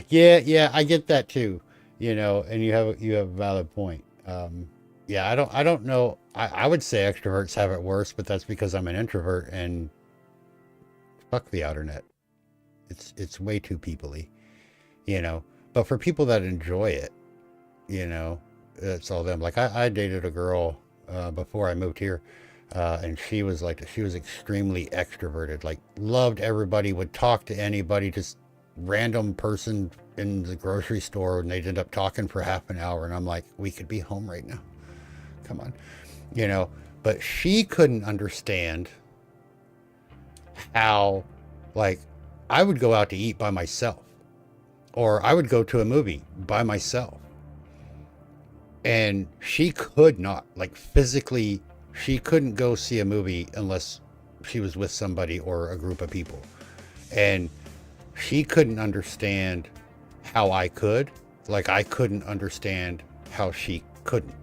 Yeah, I get that too, and you have a valid point. Yeah, I don't know. I would say extroverts have it worse, but that's because I'm an introvert and fuck the outernet. It's way too people-y, But for people that enjoy it, it's all them. Like I dated a girl before I moved here, and she was extremely extroverted, like loved everybody, would talk to anybody, just random person in the grocery store, and they'd end up talking for half an hour. And I'm like, we could be home right now. Come on, but she couldn't understand how, like, I would go out to eat by myself, or I would go to a movie by myself. And she could not, like, physically, she couldn't go see a movie unless she was with somebody or a group of people. And she couldn't understand how I could, like I couldn't understand how she couldn't,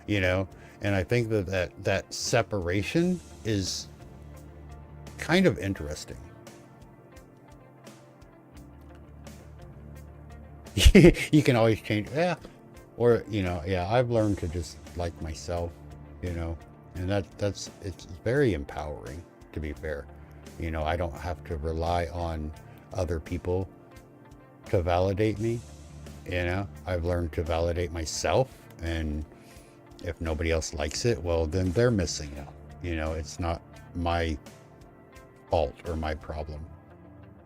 And I think that separation is kind of interesting. You can always change, yeah. Or, I've learned to just like myself, and it's very empowering, to be fair. I don't have to rely on other people to validate me. I've learned to validate myself, and if nobody else likes it, well, then they're missing out. It's not my fault or my problem.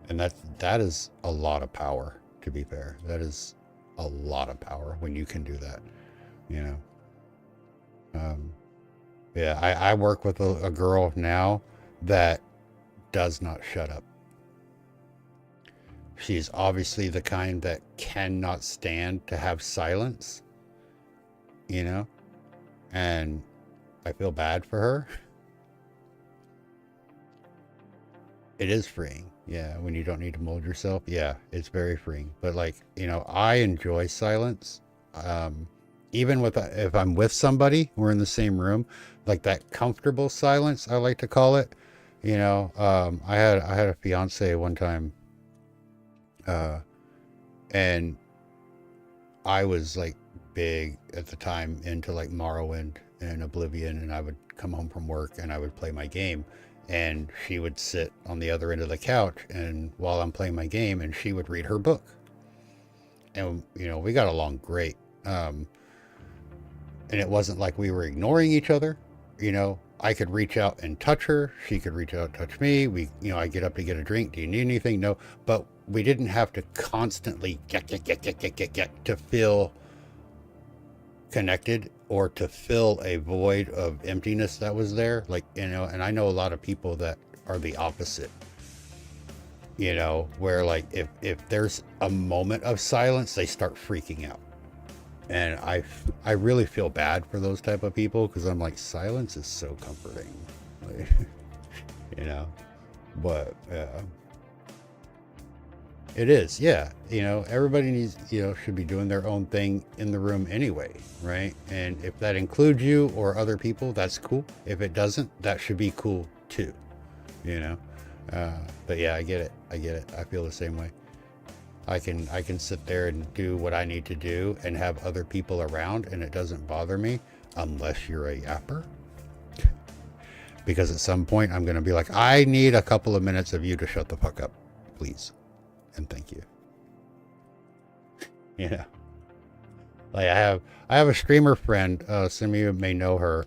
And that is a lot of power, to be fair. That is a lot of power when you can do that, you know. Yeah, I work with a girl now that does not shut up. She's obviously the kind that cannot stand to have silence, you know, and I feel bad for her. It is freeing. Yeah, when you don't need to mold yourself. Yeah, it's very freeing. But like, you know, I enjoy silence. Even with if I'm with somebody, we're in the same room, like that comfortable silence, I like to call it. You know, I had a fiance one time, and I was like big at the time into like Morrowind and Oblivion, and I would come home from work and I would play my game, and she would sit on the other end of the couch, and while I'm playing my game, and she would read her book, and you know, we got along great. And it wasn't like we were ignoring each other. You know, I could reach out and touch her. She could reach out and touch me. We, you know, I get up to get a drink. Do you need anything? No. But we didn't have to constantly get to feel connected or to fill a void of emptiness that was there. Like, you know, and I know a lot of people that are the opposite. You know, where like if there's a moment of silence, they start freaking out. And I really feel bad for those type of people, because I'm like, silence is so comforting, like, you know. But it is, yeah. You know, everybody needs, you know, should be doing their own thing in the room anyway, right? And if that includes you or other people, that's cool. If it doesn't, that should be cool too, you know. But yeah, I get it. I feel the same way. I can sit there and do what I need to do and have other people around, and it doesn't bother me, unless you're a yapper. Because at some point I'm going to be like, I need a couple of minutes of you to shut the fuck up, please. And thank you. Yeah. Like I have a streamer friend, some of you may know her,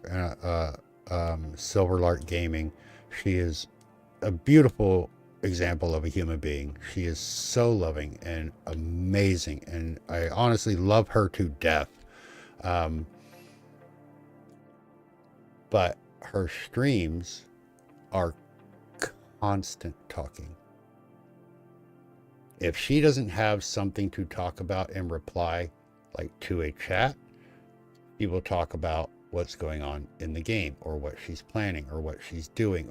Silverlark Gaming. She is a beautiful example of a human being. She is so loving and amazing, and I honestly love her to death. But her streams are constant talking. If she doesn't have something to talk about and reply like to a chat, she will talk about what's going on in the game or what she's planning or what she's doing,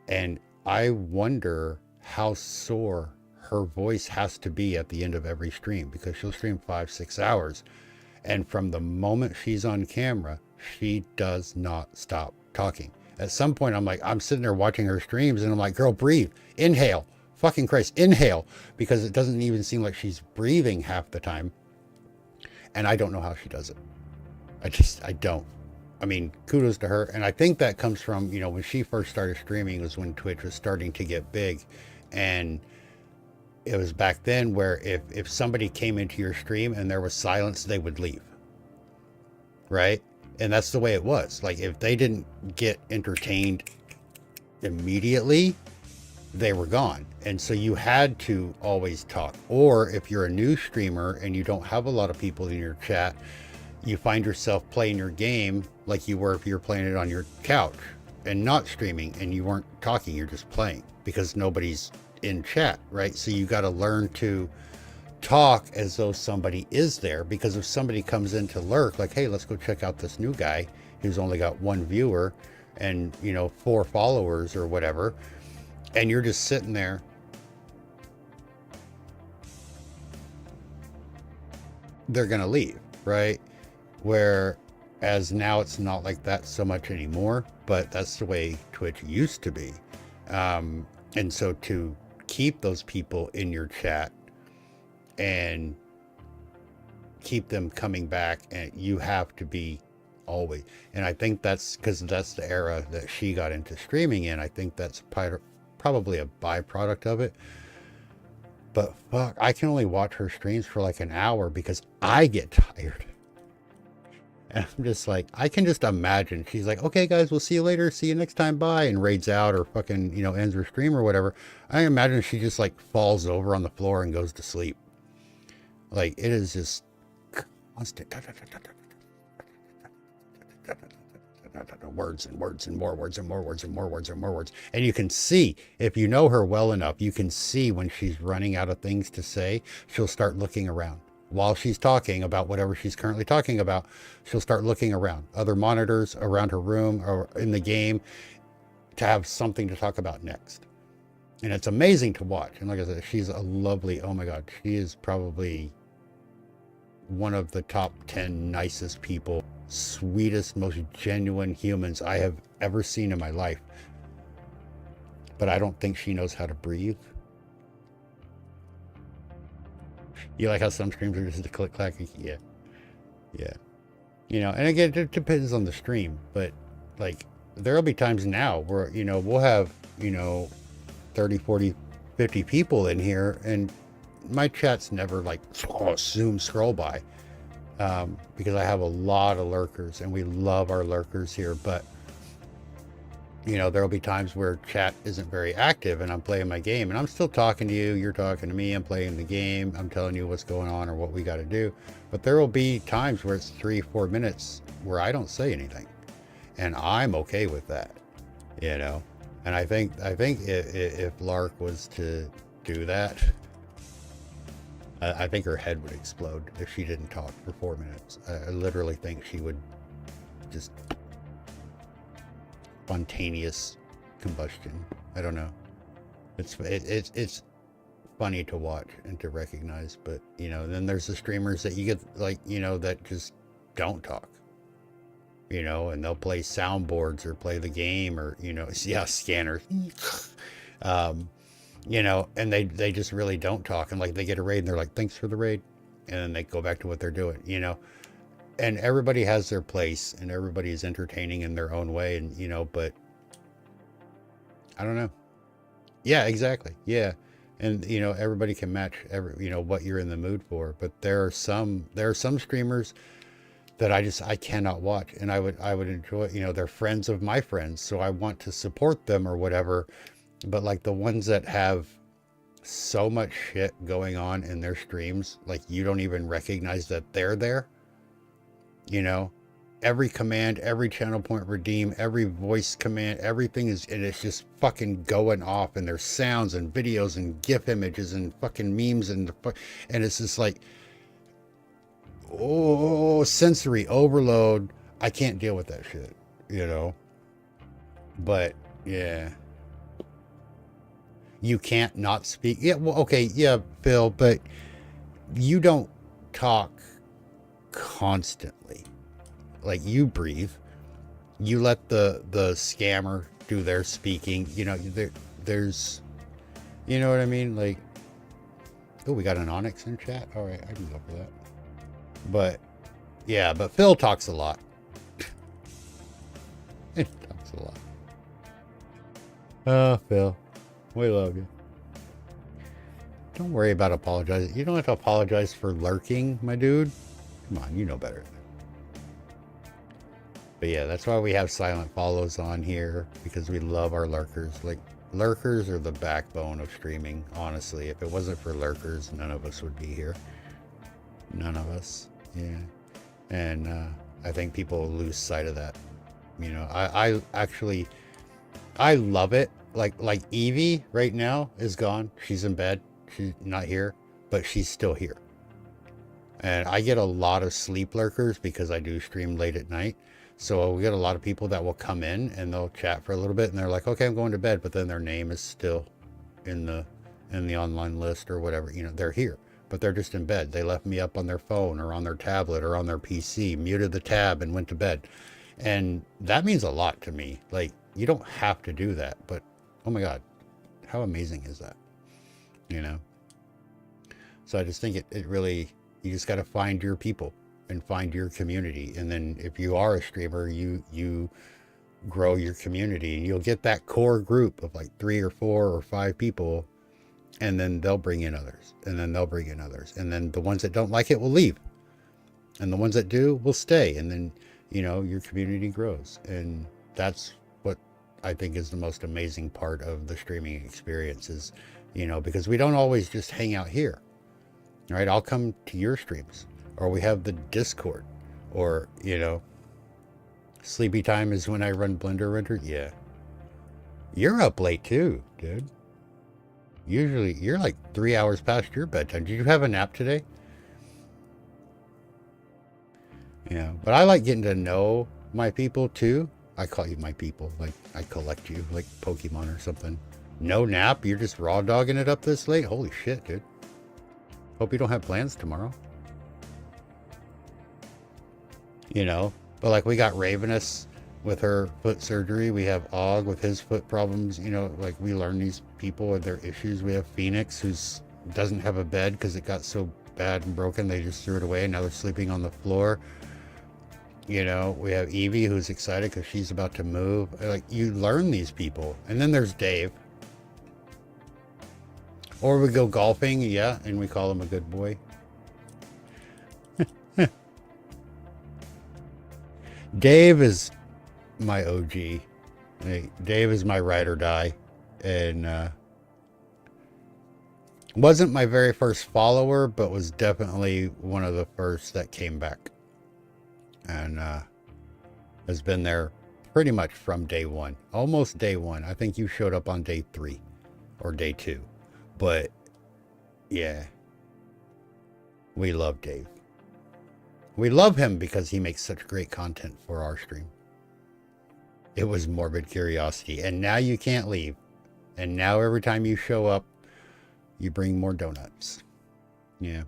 and I wonder how sore her voice has to be at the end of every stream, because she'll stream 5-6 hours. And from the moment she's on camera, she does not stop talking. At some point, I'm sitting there watching her streams, and I'm like, girl, breathe, inhale, fucking Christ, inhale, because it doesn't even seem like she's breathing half the time. And I don't know how she does it. I don't. I mean, kudos to her. And I think that comes from, you know, when she first started streaming was when Twitch was starting to get big. And it was back then where if somebody came into your stream and there was silence, they would leave. Right? And that's the way it was. Like, if they didn't get entertained immediately, they were gone. And so you had to always talk. Or if you're a new streamer and you don't have a lot of people in your chat, you find yourself playing your game like you were if you were playing it on your couch and not streaming, and you weren't talking, you're just playing because nobody's in chat, right? So you got to learn to talk as though somebody is there, because if somebody comes in to lurk, like, hey, let's go check out this new guy who's only got 1 viewer and, you know, 4 followers or whatever, and you're just sitting there, they're going to leave, right? Whereas now it's not like that so much anymore, but that's the way Twitch used to be. And so to keep those people in your chat and keep them coming back, and you have to be always. And I think that's because that's the era that she got into streaming in. I think that's probably a byproduct of it. But fuck, I can only watch her streams for like an hour because I get tired. And I'm just like, I can just imagine. She's like, okay, guys, we'll see you later. See you next time. Bye. And raids out or fucking, ends her stream or whatever. I imagine she just like falls over on the floor and goes to sleep. Like, it is just constant words and words and more words and more words and more words and more words. And you can see, if you know her well enough, you can see when she's running out of things to say, she'll start looking around. While she's talking about whatever she's currently talking about, she'll start looking around other monitors around her room or in the game to have something to talk about next. And it's amazing to watch. And like I said, she's a lovely, oh my God, she is probably one of the top 10 nicest people, sweetest, most genuine humans I have ever seen in my life. But I don't think she knows how to breathe. You like how some streams are just a click clack? Yeah. Yeah. And again, it depends on the stream, but like there'll be times now where, we'll have, 30, 40, 50 people in here and my chat's never like zoom scroll by because I have a lot of lurkers and we love our lurkers here. But there'll be times where chat isn't very active and I'm playing my game and I'm still talking to you, you're talking to me, I'm playing the game, I'm telling you what's going on or what we got to do. But there will be times where it's 3-4 minutes where I don't say anything, and I'm okay with that, and I think if Lark was to do that, I think her head would explode if she didn't talk for 4 minutes. I literally think she would just spontaneous combustion. I don't know. It's funny to watch and to recognize, but then there's the streamers that you get like that just don't talk. And they'll play soundboards or play the game or scanners. And they just really don't talk, and like they get a raid and they're like, thanks for the raid, and then they go back to what they're doing. And everybody has their place and everybody is entertaining in their own way, and but I don't know. Yeah, exactly. Yeah. And everybody can match what you're in the mood for, but there are some streamers that I cannot watch, and I would enjoy, they're friends of my friends, so I want to support them or whatever. But like the ones that have so much shit going on in their streams, like you don't even recognize that they're there. Every command, every channel point redeem, every voice command, everything is, and it's just fucking going off, and there's sounds and videos and GIF images and fucking memes and it's just like, oh, sensory overload. I can't deal with that shit, but yeah. You can't not speak. Yeah, well, okay, yeah, Phil, but you don't talk constantly. Like, you breathe. You let the scammer do their speaking. There's, you know what I mean? Like, oh, we got an Onyx in chat? All right, I can go for that. But, yeah, but Phil talks a lot. He talks a lot. Oh, Phil. We love you. Don't worry about apologizing. You don't have to apologize for lurking, my dude. Come on, you know better. But yeah, that's why we have silent follows on here, because we love our lurkers. Like, lurkers are the backbone of streaming, honestly. If it wasn't for lurkers, none of us would be here. None of us. Yeah. And I think people lose sight of that. I actually, I love it. Like Evie right now is gone. She's in bed. She's not here, but she's still here. And I get a lot of sleep lurkers because I do stream late at night. So we get a lot of people that will come in and they'll chat for a little bit and they're like, okay, I'm going to bed. But then their name is still in the online list or whatever. They're here, but they're just in bed. They left me up on their phone or on their tablet or on their PC, muted the tab and went to bed. And that means a lot to me. Like, you don't have to do that, but oh my God, how amazing is that? So I just think it really, you just got to find your people and find your community. And then if you are a streamer, you grow your community and you'll get that core group of like 3 or 4 or 5 people, and then they'll bring in others, and then they'll bring in others. And then the ones that don't like it will leave. And the ones that do will stay. And then, your community grows. And that's what I think is the most amazing part of the streaming experience is, because we don't always just hang out here. Right? I'll come to your streams, or we have the Discord, or, sleepy time is when I run Blender Render. Yeah. You're up late too, dude. Usually you're like 3 hours past your bedtime. Did you have a nap today? Yeah, but I like getting to know my people too. I call you my people, like I collect you like Pokemon or something. No nap? You're just raw dogging it up this late? Holy shit, dude. Hope you don't have plans tomorrow. But like we got Ravenous with her foot surgery. We have Og with his foot problems. Like we learn these people and their issues. We have Phoenix who's doesn't have a bed because it got so bad and broken they just threw it away and now they're sleeping on the floor. We have Evie who's excited because she's about to move. Like you learn these people. And then there's Dave. Or we go golfing, yeah, and we call him a good boy. Dave is my OG. Dave is my ride or die. And wasn't my very first follower, but was definitely one of the first that came back. And has been there pretty much from day one. Almost day one. I think you showed up on day 3 or day 2. But yeah, we love Dave. We love him because he makes such great content for our stream. It was morbid curiosity. And now you can't leave. And now every time you show up, you bring more donuts. Yeah.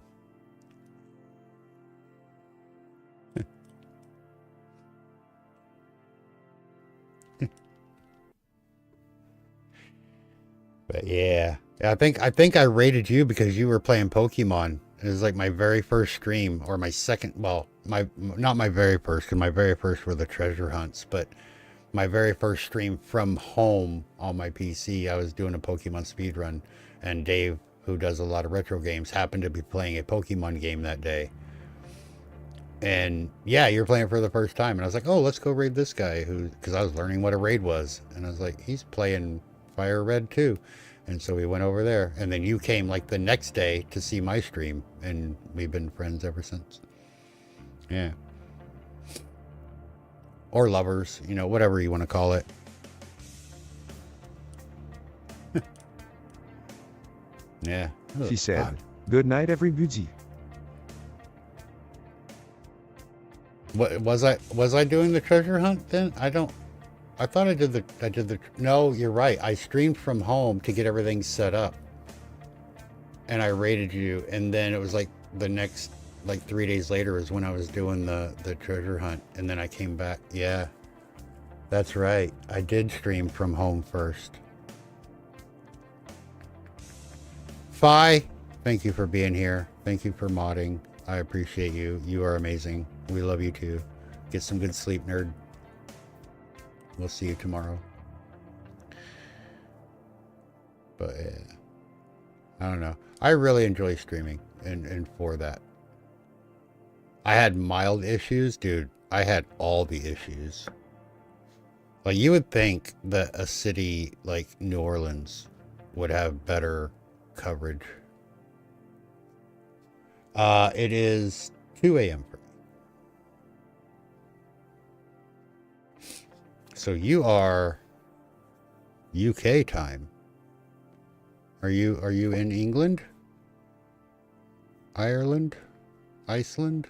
But yeah. I think I rated you because you were playing Pokemon. It was like my very first stream, or my second, well, not my very first, because my very first were the treasure hunts, but my very first stream from home on my PC, I was doing a Pokemon speedrun, and Dave, who does a lot of retro games, happened to be playing a Pokemon game that day. And yeah, you're playing for the first time, and I was like, oh, let's go raid this guy, because I was learning what a raid was, and I was like, he's playing Fire Red too. And so we went over there, and then you came like the next day to see my stream, and we've been friends ever since. Yeah. Or lovers, whatever you want to call it. Yeah. She said, good night, everybody. What was I doing the treasure hunt then? I thought I did the, no, you're right. I streamed from home to get everything set up. And I rated you. And then it was like the next, like 3 days later is when I was doing the treasure hunt. And then I came back. Yeah, that's right. I did stream from home first. Fi, thank you for being here. Thank you for modding. I appreciate you. You are amazing. We love you too. Get some good sleep, nerd. We'll see you tomorrow. But yeah, I don't know. I really enjoy streaming, and for that. I had mild issues, dude. I had all the issues. Like you would think that a city like New Orleans would have better coverage. It is 2 a.m. for me. So you are UK time. Are you in England? Ireland? Iceland?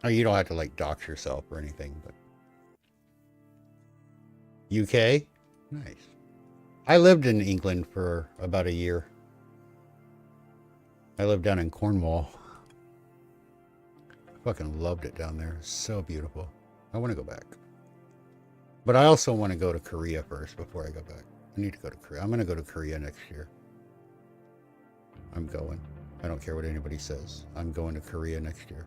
Oh, you don't have to like dox yourself or anything, but UK? Nice. I lived in England for about a year. I lived down in Cornwall. Fucking loved it down there. So beautiful. I want to go back. But I also want to go to Korea first before I go back. I need to go to Korea. I'm going to go to Korea next year. I'm going. I don't care what anybody says. I'm going to Korea next year.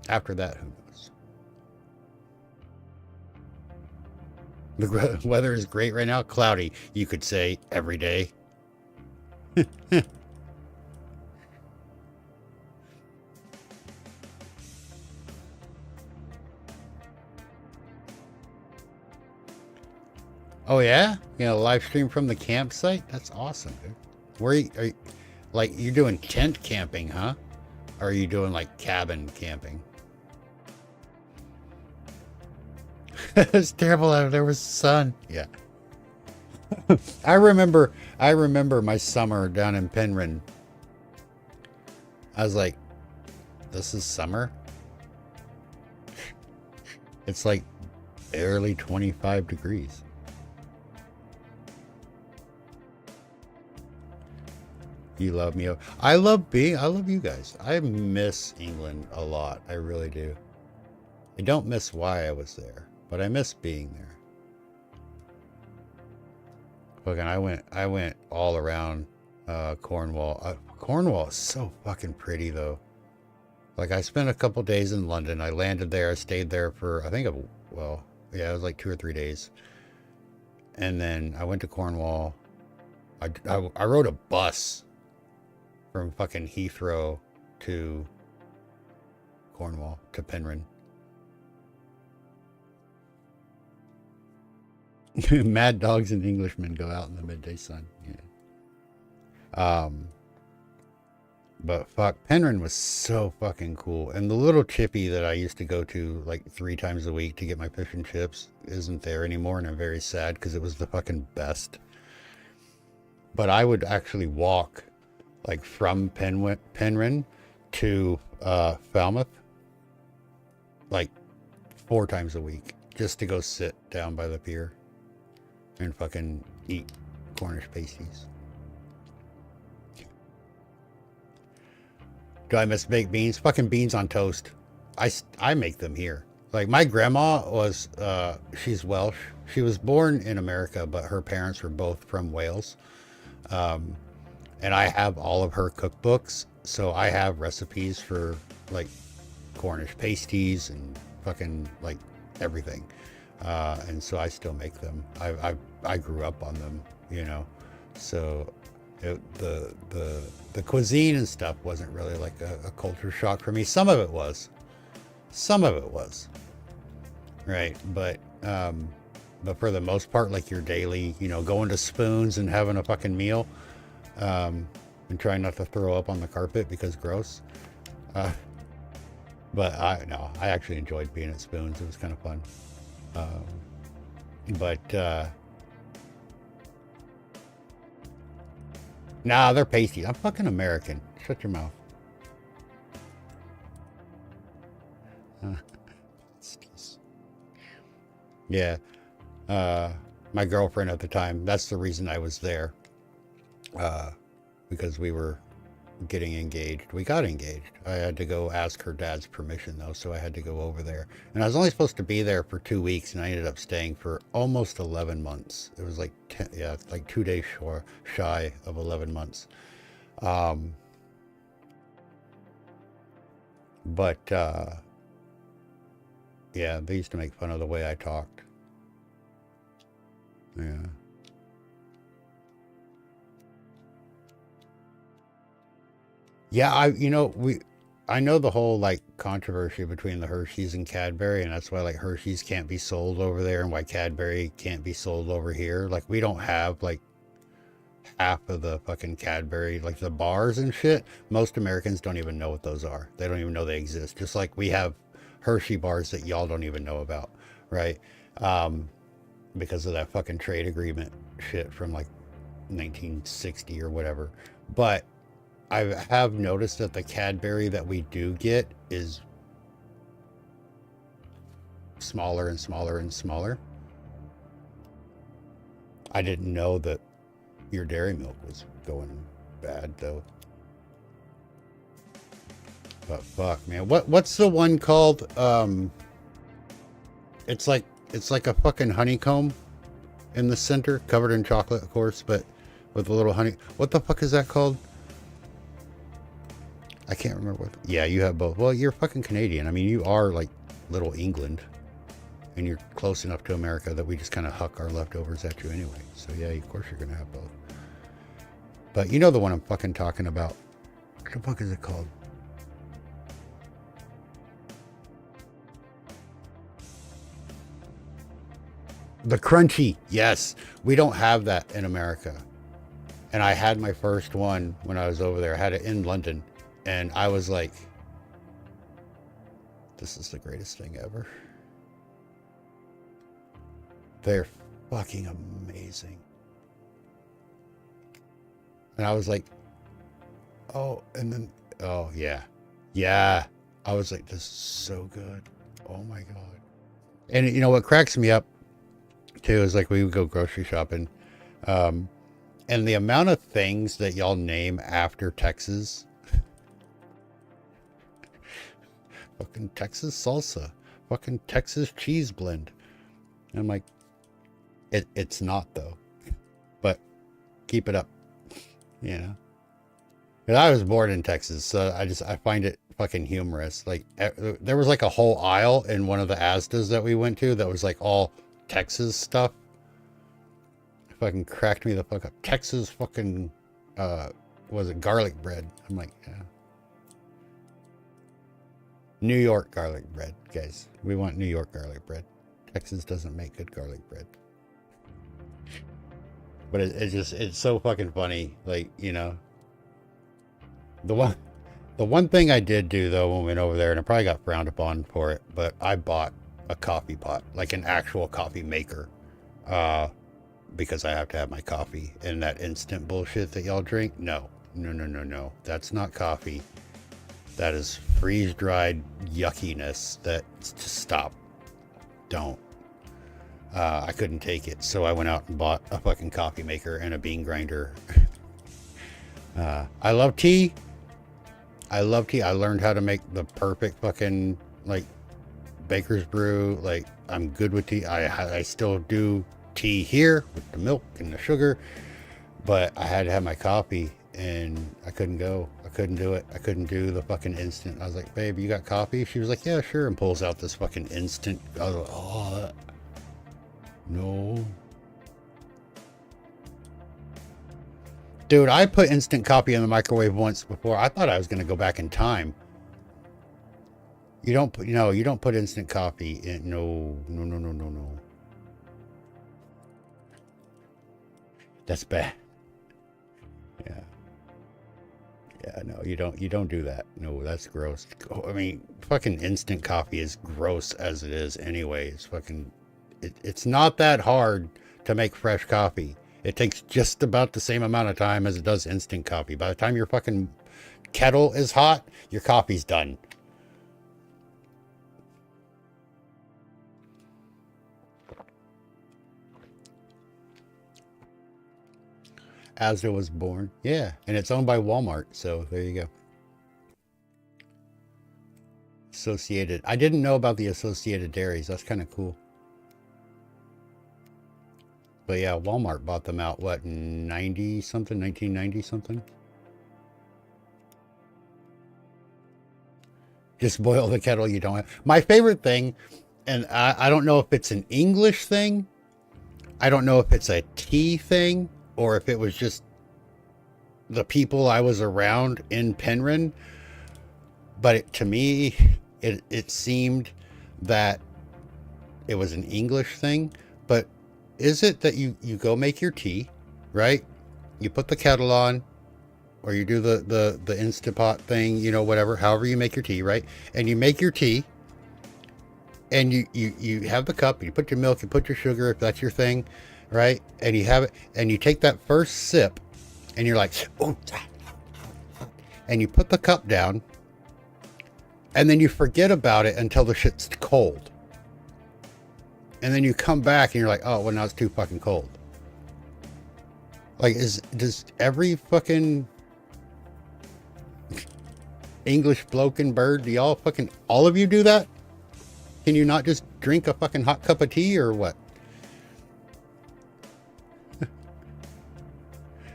After that, who knows? The weather is great right now. Cloudy, you could say, every day. Oh yeah, you know, live stream from the campsite. That's awesome, dude. Where are you like you're doing tent camping, huh? Or are you doing like cabin camping? It's terrible out there was sun. Yeah. I remember my summer down in Penryn. I was like, this is summer? It's like barely 25 degrees. You love me. I love you guys. I miss England a lot. I really do. I don't miss why I was there, but I miss being there. Fucking, I went all around Cornwall. Cornwall is so fucking pretty though. Like I spent a couple days in London. I landed there. I stayed there for it was like 2 or 3 days. And then I went to Cornwall. I rode a bus from fucking Heathrow to Cornwall to Penryn. Mad dogs and Englishmen go out in the midday sun. Yeah. But fuck, Penryn was so fucking cool. And the little chippy that I used to go to like 3 times a week to get my fish and chips isn't there anymore, and I'm very sad because it was the fucking best. But I would actually walk like from Penryn to Falmouth like 4 times a week just to go sit down by the pier and fucking eat Cornish pasties. Do I miss baked beans? Fucking beans on toast. I make them here. Like my grandma was, she's Welsh. She was born in America, but her parents were both from Wales. And I have all of her cookbooks. So I have recipes for like Cornish pasties and fucking like everything. And so I still make them. I grew up on them, you know. So the cuisine and stuff wasn't really like a culture shock for me. Some of it was. Right. But for the most part, like your daily, you know, going to Spoons and having a fucking meal, and trying not to throw up on the carpet because gross. But I actually enjoyed being at Spoons. It was kind of fun. Nah, they're pasties. I'm fucking American. Shut your mouth. Yeah. My girlfriend at the time, that's the reason I was there. Because we were getting engaged. We got engaged. I had to go ask her dad's permission though, so I had to go over there. And I was only supposed to be there for 2 weeks, and I ended up staying for almost 11 months. It was like 2 days shy of 11 months. Yeah, they used to make fun of the way I talked. Yeah. Yeah, I know the whole like controversy between the Hershey's and Cadbury, and that's why like Hershey's can't be sold over there and why Cadbury can't be sold over here. Like we don't have like half of the fucking Cadbury, like the bars and shit. Most Americans don't even know what those are. They don't even know they exist. Just like we have Hershey bars that y'all don't even know about, right? Because of that fucking trade agreement shit from like 1960 or whatever. But I have noticed that the Cadbury that we do get is smaller and smaller and smaller. I didn't know that your dairy milk was going bad though. But fuck, man. What's the one called? It's like a fucking honeycomb in the center, covered in chocolate, of course, but with a little honey. What the fuck is that called? I can't remember what. Yeah, you have both. Well, you're fucking Canadian. I mean, you are like little England, and you're close enough to America that we just kind of huck our leftovers at you anyway. So yeah, of course you're gonna have both. But you know the one I'm fucking talking about. What the fuck is it called? The crunchy. Yes. We don't have that in America. And I had my first one when I was over there. I had it in London. And I was like, this is the greatest thing ever. They're fucking amazing. And I was like, oh, and then, oh, yeah. Yeah. I was like, this is so good. Oh my God. And you know what cracks me up too is like we would go grocery shopping. And the amount of things that y'all name after Texas. Fucking Texas salsa. Fucking Texas cheese blend. And I'm like, it's not though. But keep it up. You know? And I was born in Texas, so I find it fucking humorous. Like, there was like a whole aisle in one of the Asdas that we went to that was like all Texas stuff. It fucking cracked me the fuck up. Texas fucking, was it garlic bread? I'm like, yeah. New York garlic bread, guys. We want New York garlic bread. Texas doesn't make good garlic bread. But it's so fucking funny. Like, you know, the one thing I did do though when we went over there, and I probably got frowned upon for it, but I bought a coffee pot, like an actual coffee maker, because I have to have my coffee. And that instant bullshit that y'all drink, no, that's not coffee. That is freeze-dried yuckiness. That, just stop. Don't. I couldn't take it, so I went out and bought a fucking coffee maker and a bean grinder. I love tea. I learned how to make the perfect fucking, like, baker's brew. Like, I'm good with tea. I still do tea here with the milk and the sugar, but I had to have my coffee, and I couldn't go. I couldn't do it. I couldn't do the fucking instant. I was like, babe, you got coffee? She was like, yeah, sure, and pulls out this fucking instant. I was like, oh, no. Dude, I put instant coffee in the microwave once before. I thought I was going to go back in time. You don't put instant coffee in. No. That's bad. Yeah. Yeah, no, you don't do that. No, that's gross. I mean, fucking instant coffee is gross as it is anyways. Fucking, it's not that hard to make fresh coffee. It takes just about the same amount of time as it does instant coffee. By the time your fucking kettle is hot, your coffee's done. Asda was born. Yeah, and it's owned by Walmart, so there you go. Associated. I didn't know about the Associated Dairies. That's kind of cool. But yeah, Walmart bought them out, what, 90-something, 1990-something? Just boil the kettle you don't have. My favorite thing, and I don't know if it's an English thing, I don't know if it's a tea thing, or if it was just the people I was around in Penryn, but to me, it seemed that it was an English thing. But is it that you go make your tea, right? You put the kettle on, or you do the Instant Pot thing, you know, whatever, however you make your tea, right? And you make your tea, and you have the cup, you put your milk, you put your sugar, if that's your thing, right? And you have it, and you take that first sip, and you're like, oh, and you put the cup down, and then you forget about it until the shit's cold. And then you come back, and you're like, oh, well, now it's too fucking cold. Like, does every fucking English bloke and bird, do y'all fucking, all of you do that? Can you not just drink a fucking hot cup of tea, or what?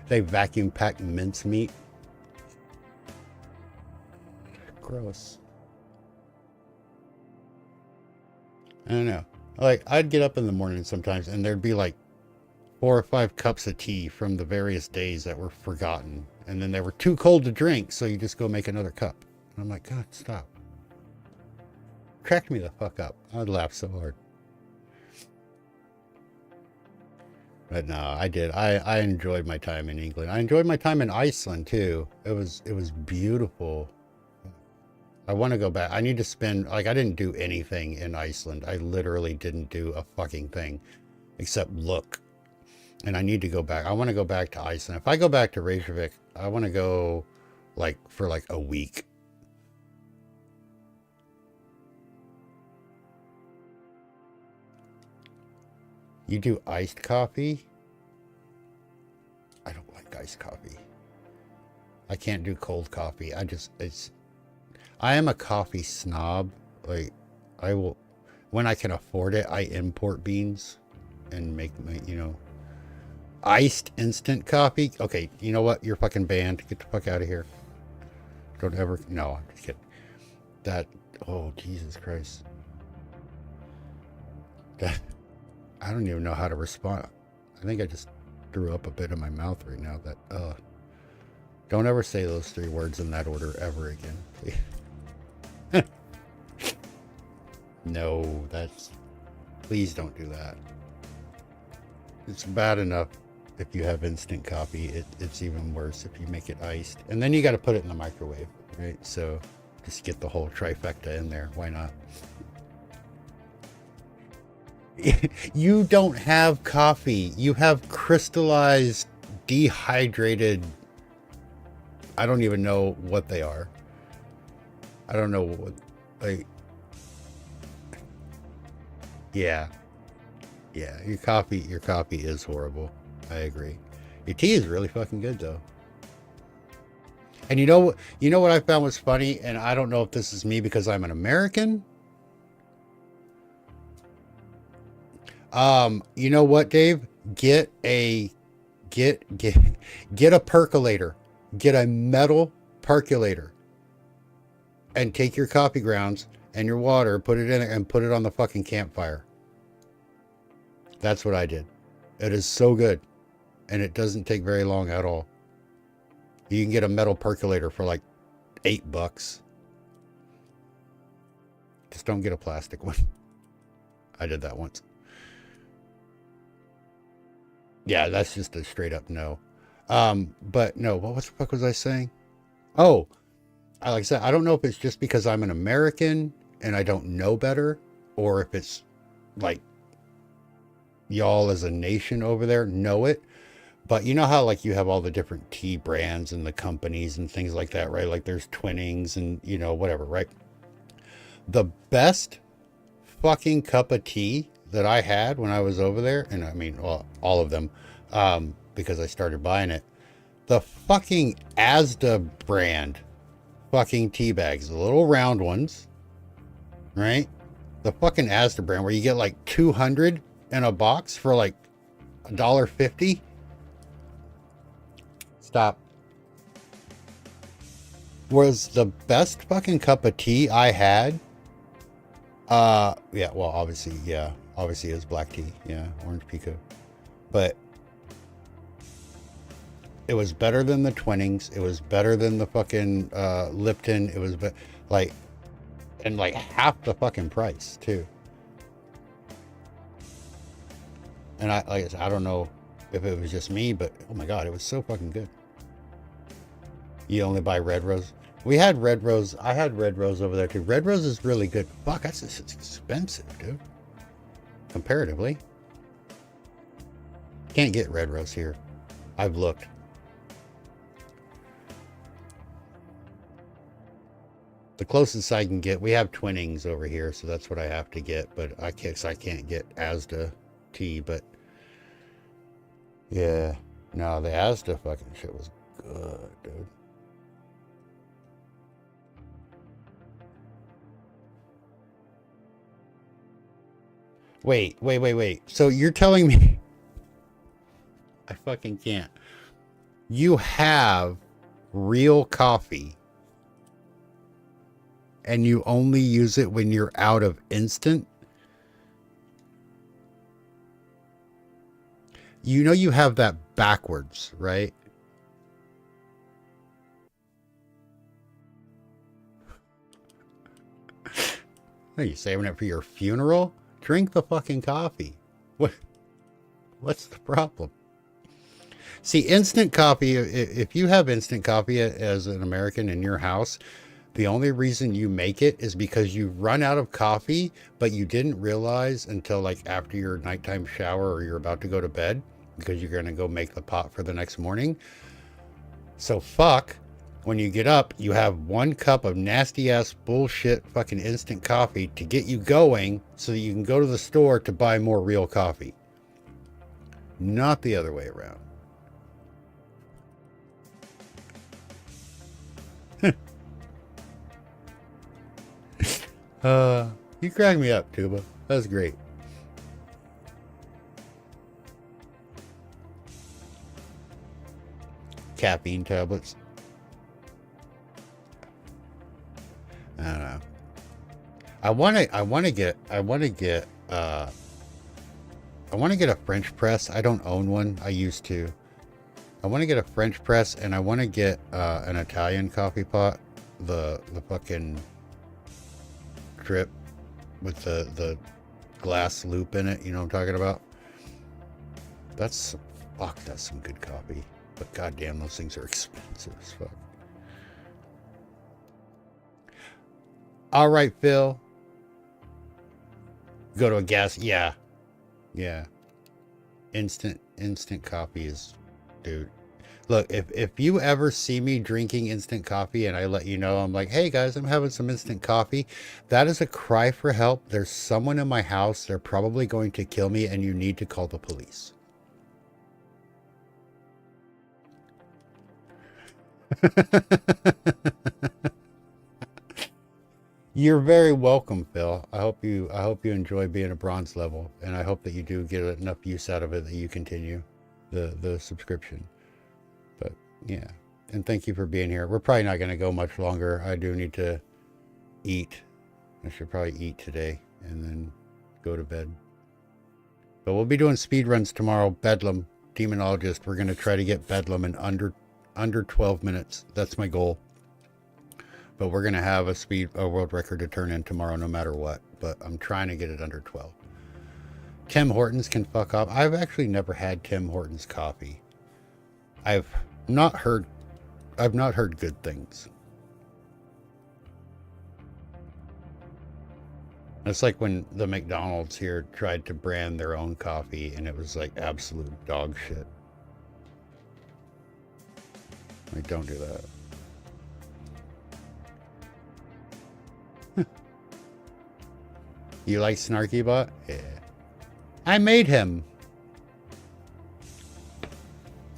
They vacuum pack mincemeat. Gross. I don't know. Like, I'd get up in the morning sometimes, and there'd be like 4 or 5 cups of tea from the various days that were forgotten. And then they were too cold to drink, so you just go make another cup. And I'm like, God, stop. Cracked me the fuck up. I'd laugh so hard. But no, I did. I enjoyed my time in England. I enjoyed my time in Iceland too. It was beautiful. I want to go back. I need to spend, like, I didn't do anything in Iceland. I literally didn't do a fucking thing except look. And I need to go back. I want to go back to Iceland. If I go back to Reykjavik, I want to go like for like a week. You do iced coffee? I don't like iced coffee. I can't do cold coffee. I am a coffee snob. Like, I will, when I can afford it, I import beans and make my, you know, iced instant coffee. Okay, you know what? You're fucking banned. Get the fuck out of here. Don't ever, no, I'm just kidding. That, oh, Jesus Christ. That, I don't even know how to respond. I think I just threw up a bit in my mouth right now. That, don't ever say those 3 words in that order ever again, please. No, please don't do that. It's bad enough if you have instant coffee. It's even worse if you make it iced. And then you got to put it in the microwave, right? So just get the whole trifecta in there. Why not? You don't have coffee. You have crystallized, dehydrated. I don't even know what they are. I don't know what, like, yeah, your coffee is horrible. I agree. Your tea is really fucking good though. And you know what I found was funny, and I don't know if this is me because I'm an American. You know what, Dave? Get a percolator. Get a metal percolator. And take your coffee grounds and your water, put it in it, and put it on the fucking campfire. That's what I did. It is so good. And it doesn't take very long at all. You can get a metal percolator for like $8. Just don't get a plastic one. I did that once. Yeah, that's just a straight up no. But no, what the fuck was I saying? Oh, like I said, I don't know if it's just because I'm an American and I don't know better, or if it's like y'all as a nation over there know it. But you know how like you have all the different tea brands and the companies and things like that, right? Like there's Twinnings and, you know, whatever, right? The best fucking cup of tea that I had when I was over there, and I mean, well, all of them, because I started buying it, the fucking Asda brand fucking tea bags, the little round ones, right? The fucking Asda brand where you get like 200 in a box for like $1.50. Stop. Was the best fucking cup of tea I had. Yeah, well, obviously it was black tea. Yeah, orange pico. But it was better than the Twinnings. It was better than the fucking Lipton. It was like half the fucking price too. And like I said, I don't know if it was just me, but oh my god, it was so fucking good. You only buy Red Rose. We had Red Rose. I had Red Rose over there too. Red Rose is really good. Fuck, it's expensive, dude. Comparatively. Can't get Red Rose here. I've looked. The closest I can get, we have Twinnings over here, so that's what I have to get, but I can't get Asda tea, but yeah. No, the Asda fucking shit was good, dude. Wait. So you're telling me I fucking can't. You have real coffee and you only use it when you're out of instant? You know you have that backwards, right? Are you saving it for your funeral? Drink the fucking coffee. What's the problem? See, instant coffee, if you have instant coffee as an American in your house, the only reason you make it is because you run out of coffee, but you didn't realize until like after your nighttime shower or you're about to go to bed, because you're going to go make the pot for the next morning. So fuck, when you get up, you have 1 cup of nasty ass bullshit fucking instant coffee to get you going so that you can go to the store to buy more real coffee. Not the other way around. You cracked me up, Tuba. That's great. Caffeine tablets. I don't know. I want to get a French press. I don't own one. I used to. I want to get a French press, and I want to get an Italian coffee pot. The fucking drip with the glass loop in it. You know what I'm talking about? That's some good coffee. But goddamn, those things are expensive as fuck. All right, Phil. Go to a gas. Yeah. Instant coffee is, dude. Look, if you ever see me drinking instant coffee and I let you know, I'm like, hey guys, I'm having some instant coffee. That is a cry for help. There's someone in my house. They're probably going to kill me, and you need to call the police. You're very welcome, Phil. I hope you enjoy being a bronze level, and I hope that you do get enough use out of it that you continue the subscription. But yeah, and thank you for being here. We're probably not going to go much longer. I do need to eat. I should probably eat today and then go to bed. But we'll be doing speed runs tomorrow. Bedlam, Demonologist. We're going to try to get Bedlam in under 12 minutes. That's my goal. But we're going to have a world record to turn in tomorrow no matter what. But I'm trying to get it under 12. Tim Hortons can fuck off. I've actually never had Tim Hortons coffee. I've not heard good things. It's like when the McDonald's here tried to brand their own coffee, and it was like absolute dog shit. Like, don't do that. You like Snarky Bot? Yeah. I made him.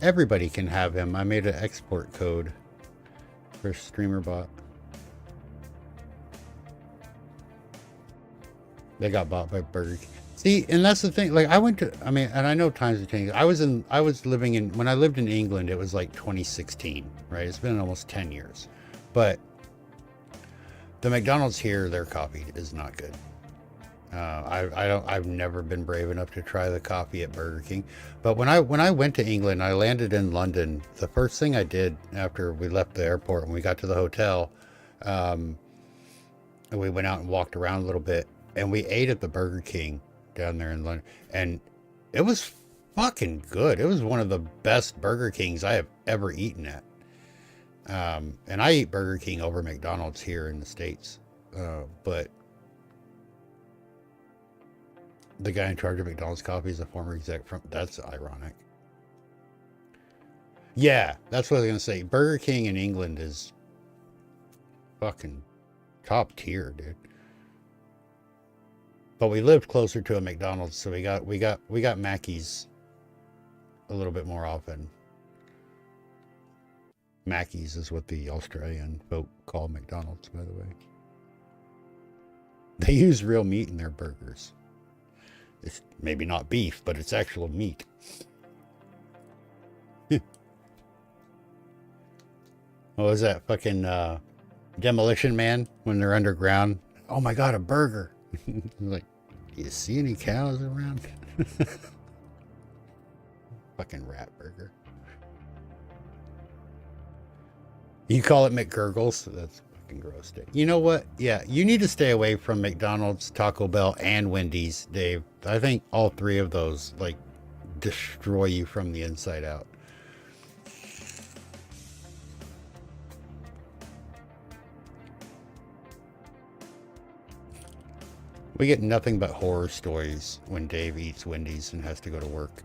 Everybody can have him. I made an export code for StreamerBot. They got bought by Burger King. See, and that's the thing. Like, and I know times have changed. when I lived in England, it was like 2016, right? It's been almost 10 years. But the McDonald's here, their coffee is not good. I've never been brave enough to try the coffee at Burger King. But when I went to England, I landed in London. The first thing I did after we left the airport and we got to the hotel, and we went out and walked around a little bit, and we ate at the Burger King down there in London, and it was fucking good. It was one of the best Burger Kings I have ever eaten at. And I eat Burger King over McDonald's here in the States, but the guy in charge of McDonald's coffee is a former exec from... That's ironic. Yeah, that's what I was going to say. Burger King in England is fucking top tier, dude. But we lived closer to a McDonald's, so we got Mackey's a little bit more often. Mackey's is what the Australian folk call McDonald's, by the way. They use real meat in their burgers. It's maybe not beef, but it's actual meat. What was that fucking Demolition Man when they're underground? Oh my god, a burger. Like, do you see any cows around? Fucking rat burger. You call it McGurgles? That's fucking gross, Dave. You know what? Yeah, you need to stay away from McDonald's, Taco Bell, and Wendy's, Dave. I think all three of those, like, destroy you from the inside out. We get nothing but horror stories when Dave eats Wendy's and has to go to work.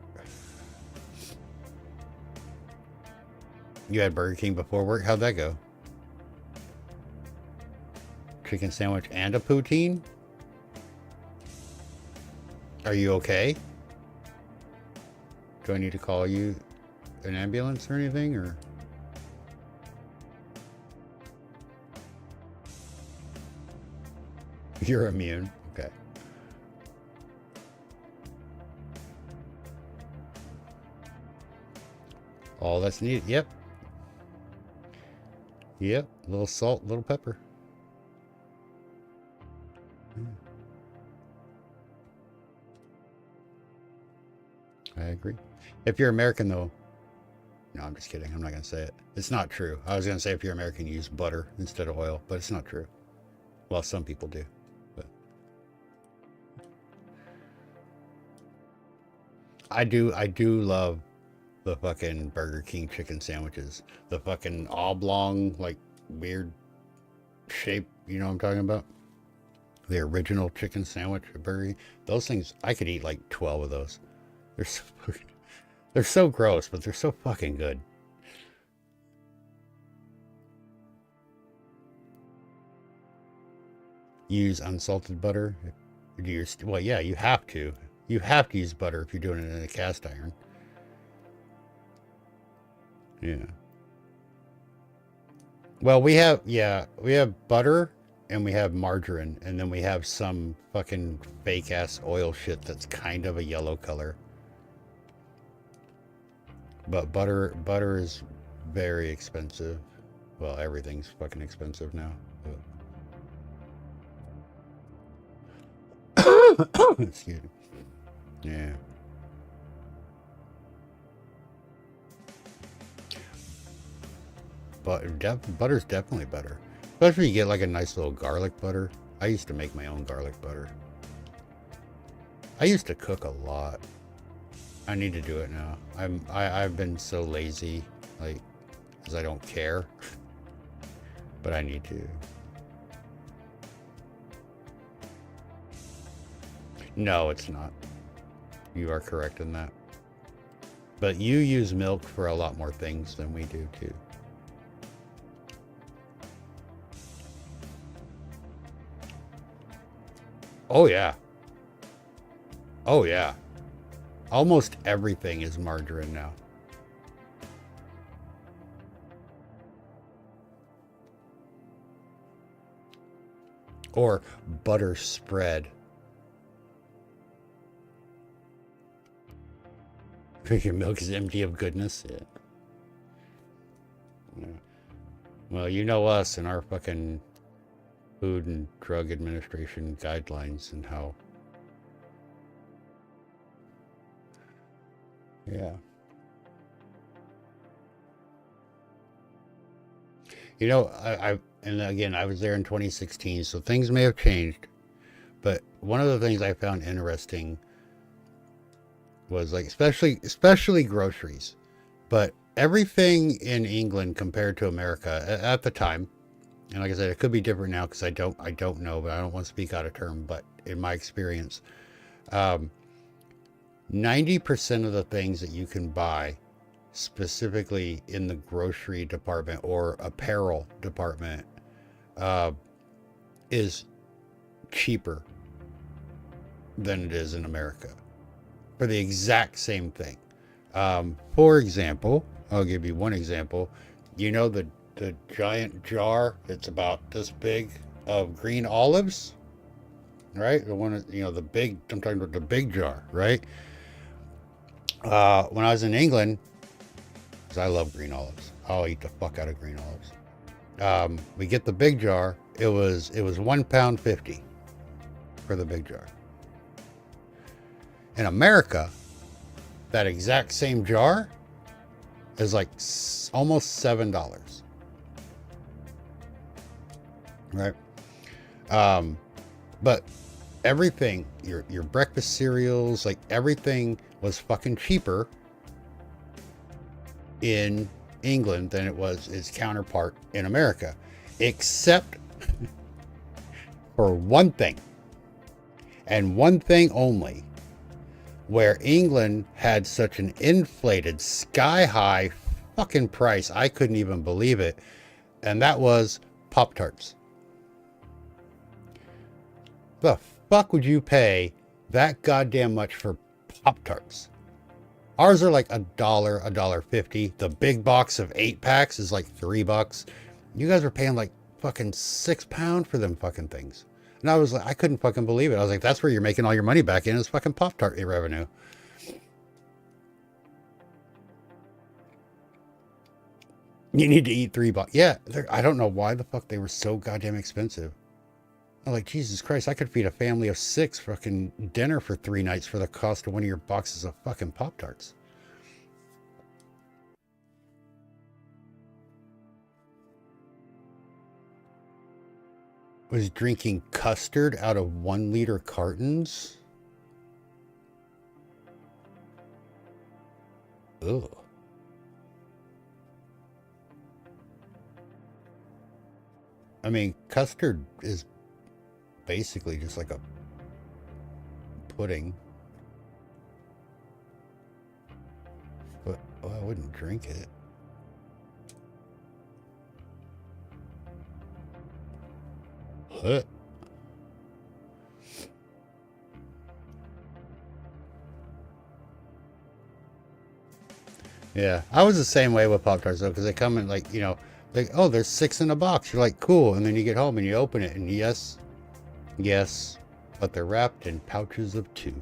You had Burger King before work? How'd that go? Chicken sandwich and a poutine? Are you okay? Do I need to call you an ambulance or anything, or? You're immune. Okay. All that's needed. Yep. Yep. A little salt, a little pepper. I agree. If you're American, though, no, I'm just kidding. I'm not going to say it. It's not true. I was going to say if you're American, you use butter instead of oil, but it's not true. Well, some people do. But I do love the fucking Burger King chicken sandwiches. The fucking oblong, like, weird shape. You know what I'm talking about? The original chicken sandwich at Burger King. Those things, I could eat like 12 of those. They're so gross, but they're so fucking good. Use unsalted butter. Well, yeah, you have to. You have to use butter if you're doing it in a cast iron. Yeah. Well, we have butter and we have margarine, and then we have some fucking fake ass oil shit that's kind of a yellow color. But butter is very expensive. Well, everything's fucking expensive now. Excuse me. Yeah. But butter's definitely better. Especially if you get like a nice little garlic butter. I used to make my own garlic butter. I used to cook a lot. I need to do it now. I've been so lazy, like, because I don't care. But I need to. No, it's not. You are correct in that. But you use milk for a lot more things than we do too. Oh yeah. Oh yeah. Almost everything is margarine now. Or butter spread. Your milk is empty of goodness. Yeah. Yeah. Well, you know us and our fucking Food and Drug Administration guidelines and how. Yeah. You know, and again, I was there in 2016, so things may have changed. But one of the things I found interesting was like, especially groceries, but everything in England compared to America at the time, and like I said, it could be different now because I don't know, but I don't want to speak out of term. But in my experience, 90% of the things that you can buy, specifically in the grocery department or apparel department, is cheaper than it is in America for the exact same thing. For example, I'll give you one example. You know the giant jar that's about this big of green olives, right? The one, you know, the big, I'm talking about the big jar, right? When I was in England, because I love green olives, I'll eat the fuck out of green olives. We get the big jar. It was £1.50 for the big jar. In America, that exact same jar is like almost $7. Right? But everything, your breakfast cereals, like everything was fucking cheaper in England than it was its counterpart in America, except for one thing, and one thing only, where England had such an inflated, sky-high fucking price, I couldn't even believe it, and that was Pop-Tarts. The fuck would you pay that goddamn much for Pop-Tarts? Ours are like $1, $1.50. The big box of 8 packs is like $3. You guys are paying like fucking £6 for them fucking things. And I was like, I couldn't fucking believe it. I was like, that's where you're making all your money back in, is fucking Pop-Tart revenue. You need to eat $3. Yeah, I don't know why the fuck they were so goddamn expensive. I'm like, Jesus Christ, I could feed a family of 6 fucking dinner for 3 nights for the cost of one of your boxes of fucking Pop-Tarts. Was drinking custard out of 1-liter cartons? Ugh. I mean, custard is basically just like a pudding. But I wouldn't drink it. What? Yeah, I was the same way with Pop-Tarts though, because they come in like, you know, like, oh, there's 6 in a box. You're like, cool. And then you get home and you open it and yes, but they're wrapped in pouches of 2.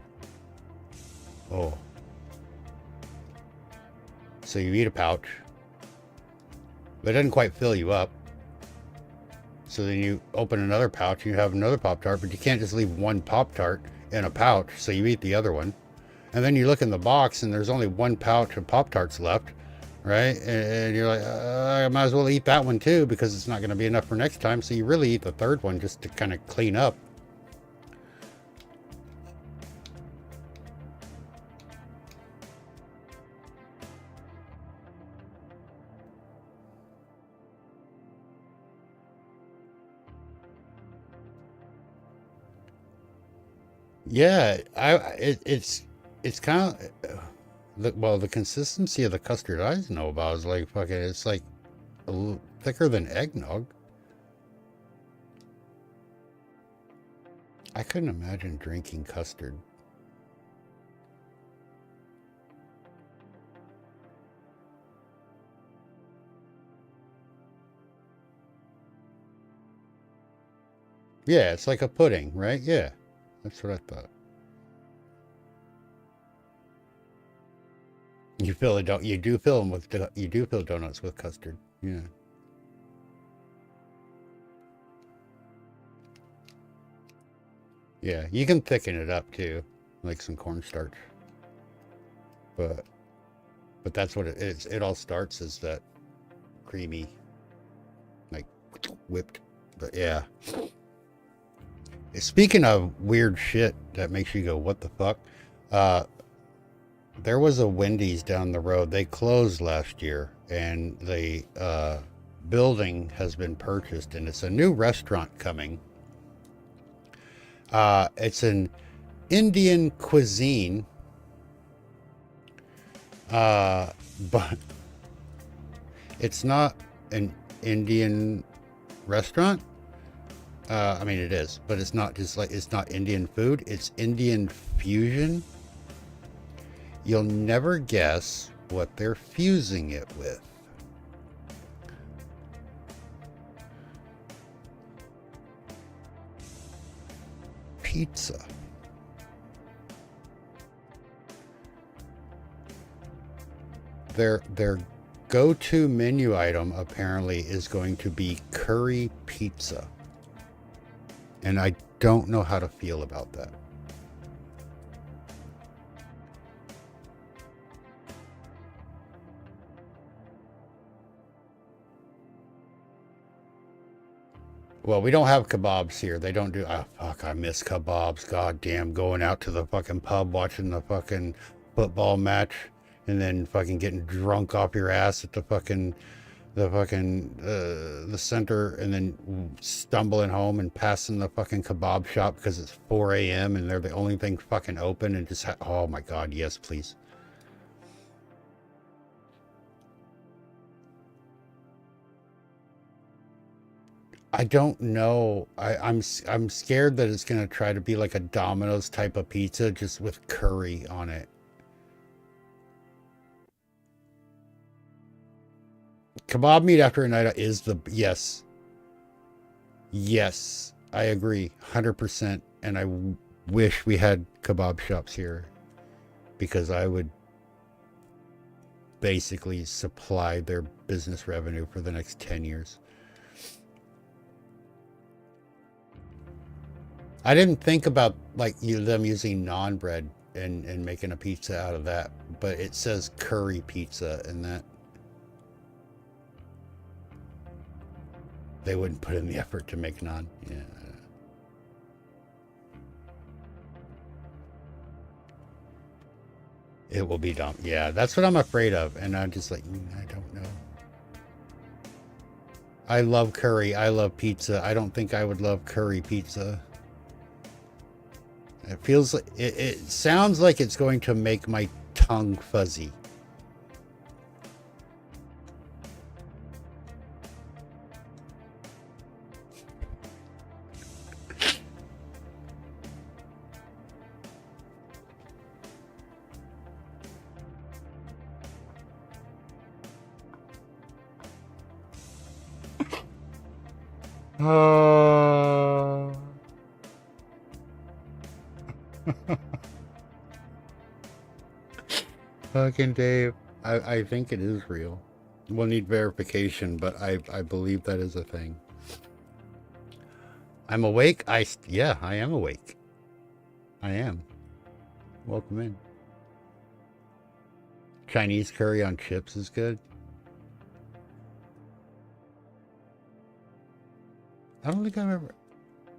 Oh. So you eat a pouch, but it doesn't quite fill you up. So then you open another pouch and you have another Pop-Tart, but you can't just leave one Pop-Tart in a pouch. So you eat the other one. And then you look in the box and there's only 1 pouch of Pop-Tarts left, right? And you're like, I might as well eat that one too, because it's not going to be enough for next time. So you really eat the third one just to kind of clean up. Yeah, it's kind of the consistency of the custard I know about is like fucking, it's like a little thicker than eggnog. I couldn't imagine drinking custard. Yeah, it's like a pudding, right? Yeah. That's what I thought. You fill it, you do fill them with, you do fill donuts with custard. Yeah. Yeah, you can thicken it up too, like some cornstarch. But that's what it is. It all starts as that creamy, like whipped. But yeah. Speaking of weird shit that makes you go, what the fuck? There was a Wendy's down the road. They closed last year, and the building has been purchased, and it's a new restaurant coming. It's an Indian cuisine, but it's not an Indian restaurant. I mean, it is, but it's not just like, it's not Indian food. It's Indian fusion. You'll never guess what they're fusing it with. Pizza. Their go-to menu item apparently is going to be curry pizza. And I don't know how to feel about that. Well, we don't have kebabs here. They don't do. Oh, fuck, I miss kebabs. God damn, going out to the fucking pub, watching the fucking football match, and then fucking getting drunk off your ass at the center, and then stumbling home and passing the fucking kebab shop because it's 4 a.m. and they're the only thing fucking open, and just oh my god, yes, please. I don't know. I'm scared that it's gonna try to be like a Domino's type of pizza, just with curry on it. Kebab meat after a night out is the yes. Yes, I agree, 100%. And I wish we had kebab shops here, because I would basically supply their business revenue for the next 10 years. I didn't think about like them using naan bread and making a pizza out of that, but it says curry pizza, and that they wouldn't put in the effort to make naan. Yeah. It will be dumb. Yeah, that's what I'm afraid of, and I'm just like, I don't know. I love curry. I love pizza. I don't think I would love curry pizza. It feels like it sounds like it's going to make my tongue fuzzy. Fucking Dave. I think it is real. We'll need verification, but I believe that is a thing. I'm awake. Yeah, I am awake. I am. Welcome in. Chinese curry on chips is good. I don't think I've ever...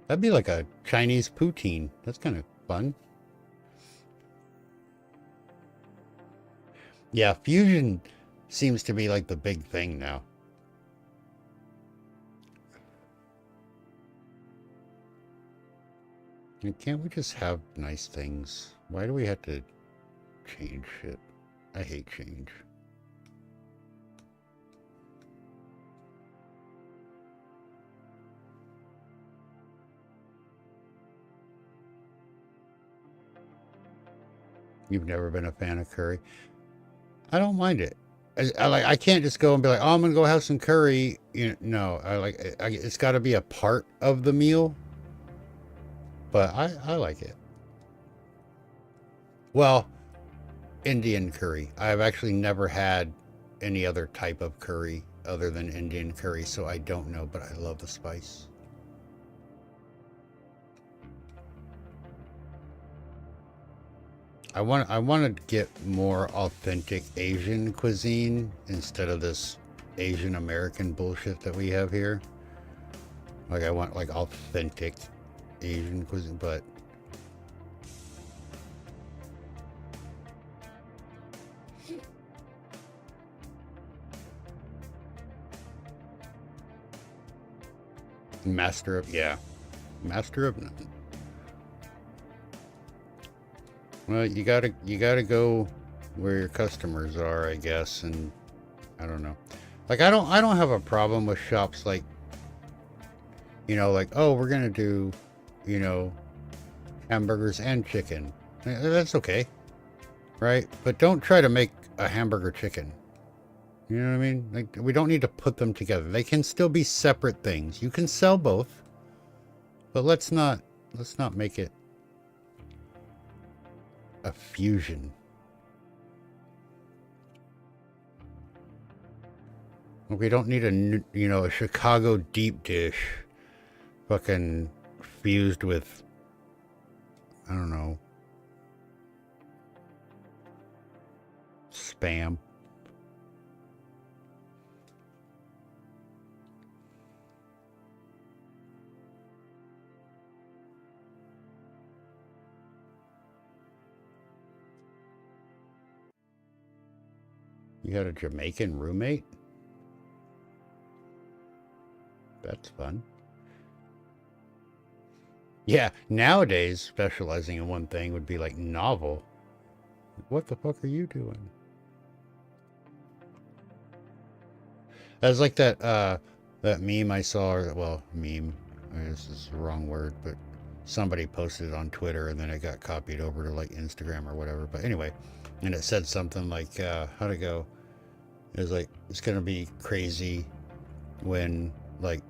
That'd be like a Chinese poutine. That's kind of fun. Yeah, fusion seems to be like the big thing now. And can't we just have nice things? Why do we have to change shit? I hate change. You've never been a fan of curry? I don't mind it. I can't just go and be like, oh, I'm gonna go have some curry. You know, no, it's got to be a part of the meal. But I like it. Well, Indian curry. I've actually never had any other type of curry other than Indian curry, so I don't know, but I love the spice. I want to get more authentic Asian cuisine instead of this Asian American bullshit that we have here. Like, I want like authentic Asian cuisine, but master of nothing. Well, you gotta go where your customers are, I guess, and I don't know. Like, I don't have a problem with shops like, you know, like, oh, we're gonna do, you know, hamburgers and chicken. That's okay, right? But don't try to make a hamburger chicken. You know what I mean? Like, we don't need to put them together. They can still be separate things. You can sell both, but let's not make it a fusion. We don't need a Chicago deep dish fucking fused with, I don't know, spam. You had a Jamaican roommate? That's fun. Yeah, nowadays, specializing in one thing would be like novel. What the fuck are you doing? That's like that meme I saw, or, well, meme, I guess is the wrong word, but somebody posted it on Twitter and then it got copied over to like Instagram or whatever. But anyway, and it said something like, how'd it go? It was like, it's going to be crazy when like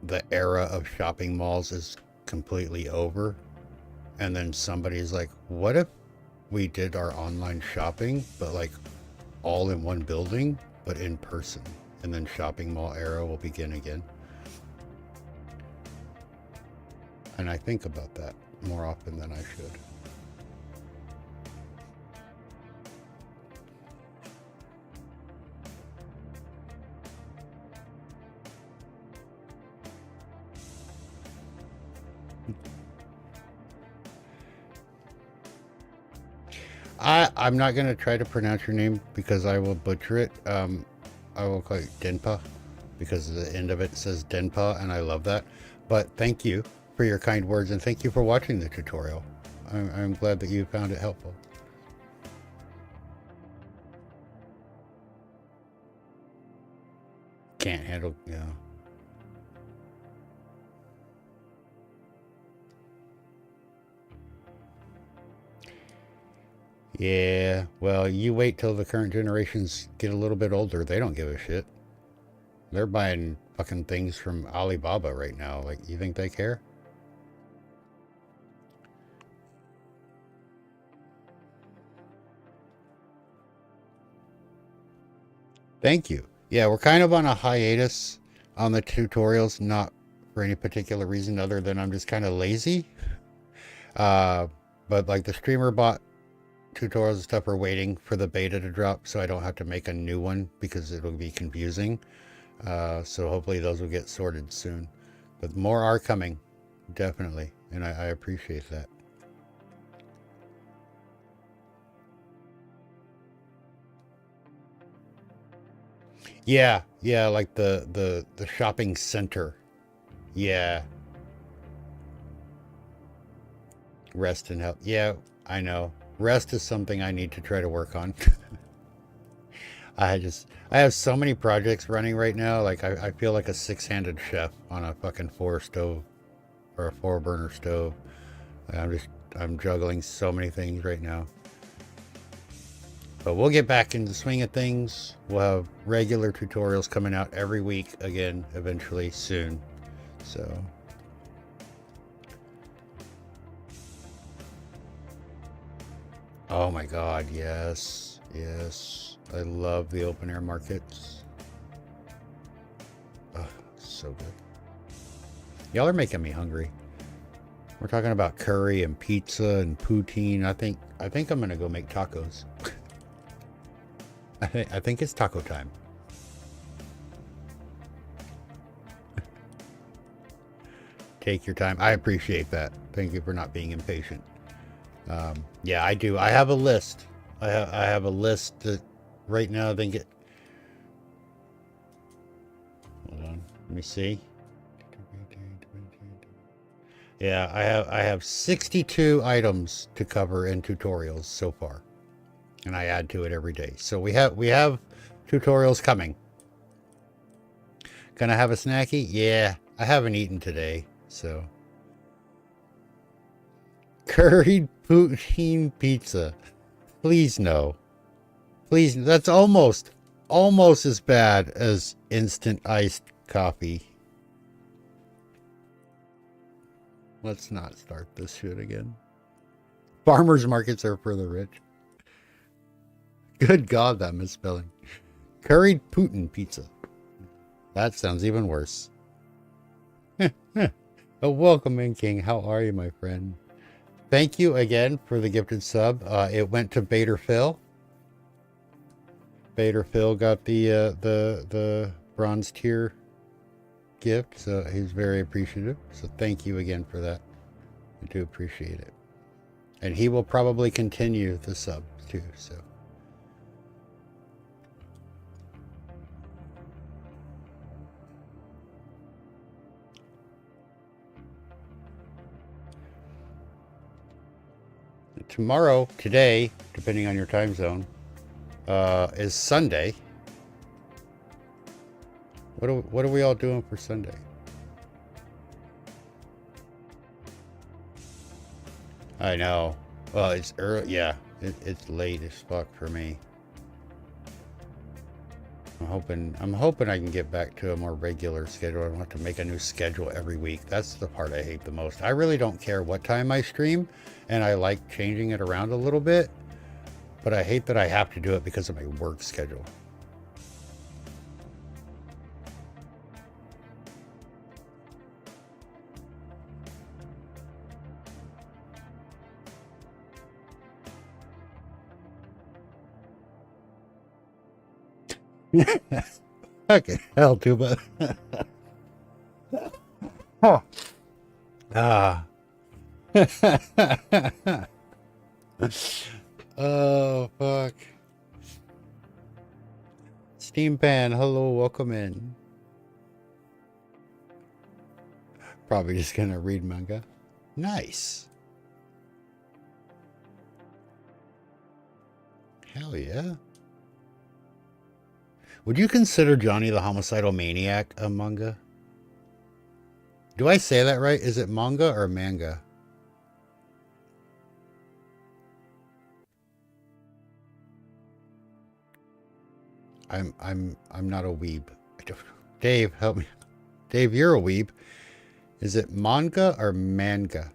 the era of shopping malls is completely over. And then somebody's like, what if we did our online shopping, but like all in one building, but in person? And then shopping mall era will begin again. And I think about that more often than I should. I'm not going to try to pronounce your name because I will butcher it. I will call you Denpa because the end of it says Denpa, and I love that. But thank you for your kind words, and thank you for watching the tutorial. I'm glad that you found it helpful. Can't handle, yeah. Yeah, well, you wait till the current generations get a little bit older. They don't give a shit. They're buying fucking things from Alibaba right now. Like, you think they care? Thank you. Yeah, we're kind of on a hiatus on the tutorials, not for any particular reason other than I'm just kind of lazy. But like the streamer bot tutorials and stuff are waiting for the beta to drop so I don't have to make a new one because it'll be confusing. So hopefully those will get sorted soon. But more are coming, definitely. And I appreciate that. Yeah, like the shopping center. Yeah. Rest and help. Yeah, I know. Rest is something I need to try to work on. I have so many projects running right now. Like I feel like a six-handed chef on a fucking 4-burner stove. I'm juggling so many things right now. But we'll get back into the swing of things. We'll have regular tutorials coming out every week again, eventually soon. So. Oh my God, yes, yes. I love the open air markets. Oh, so good. Y'all are making me hungry. We're talking about curry and pizza and poutine. I think I'm gonna go make tacos. I think it's taco time. Take your time. I appreciate that. Thank you for not being impatient. Yeah, I do. I have a list. I have a list that right now I think it. Hold on. Let me see. Yeah, I have 62 items to cover in tutorials so far. And I add to it every day. So we have tutorials coming. Gonna have a snacky? Yeah, I haven't eaten today, so. Curried poutine pizza. Please no. Please, that's almost as bad as instant iced coffee. Let's not start this shit again. Farmers markets are for the rich. Good God, that misspelling. Curried Putin pizza. That sounds even worse. Oh, welcome in, King. How are you, my friend? Thank you again for the gifted sub. It went to Bader Phil. Bader Phil got the bronze tier gift, so he's very appreciative. So thank you again for that. I do appreciate it. And he will probably continue the sub too, so. tomorrow, today, depending on your time zone, is Sunday. What are we all doing for Sunday? I know. Well, it's early. Yeah, it's late as fuck for me. I'm hoping I can get back to a more regular schedule. I don't have to make a new schedule every week. That's the part I hate the most. I really don't care what time I stream, and I like changing it around a little bit, but I hate that I have to do it because of my work schedule. Fucking hell, Tuba. Oh. Ah. Oh, fuck. Steam Pan, hello, welcome in. Probably just gonna read manga. Nice. Hell yeah. Would you consider Johnny the Homicidal Maniac a manga? Do I say that right? Is it manga or manga? I'm not a weeb. Dave, help me. Dave, you're a weeb. Is it manga or manga?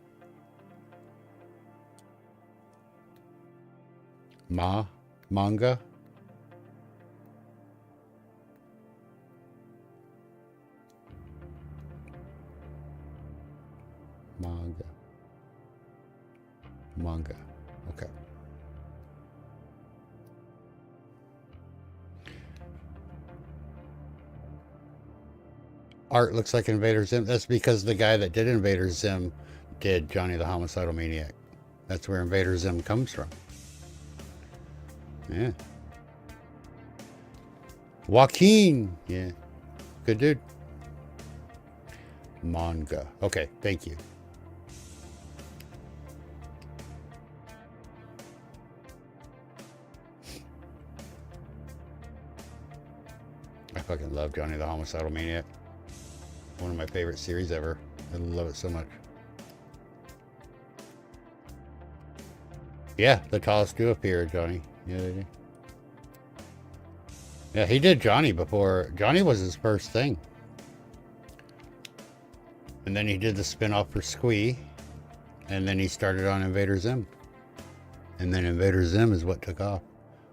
Manga? Manga. Okay. Art looks like Invader Zim. That's because the guy that did Invader Zim did Johnny the Homicidal Maniac. That's where Invader Zim comes from. Yeah. Joaquin. Yeah. Good dude. Manga. Okay, thank you. I fucking love Johnny the Homicidal Maniac. One of my favorite series ever. I love it so much. Yeah, the tallest do appear, Johnny. Yeah, they do. Yeah, he did Johnny before. Johnny was his first thing. And then he did the spin-off for Squee. And then he started on Invader Zim. And then Invader Zim is what took off.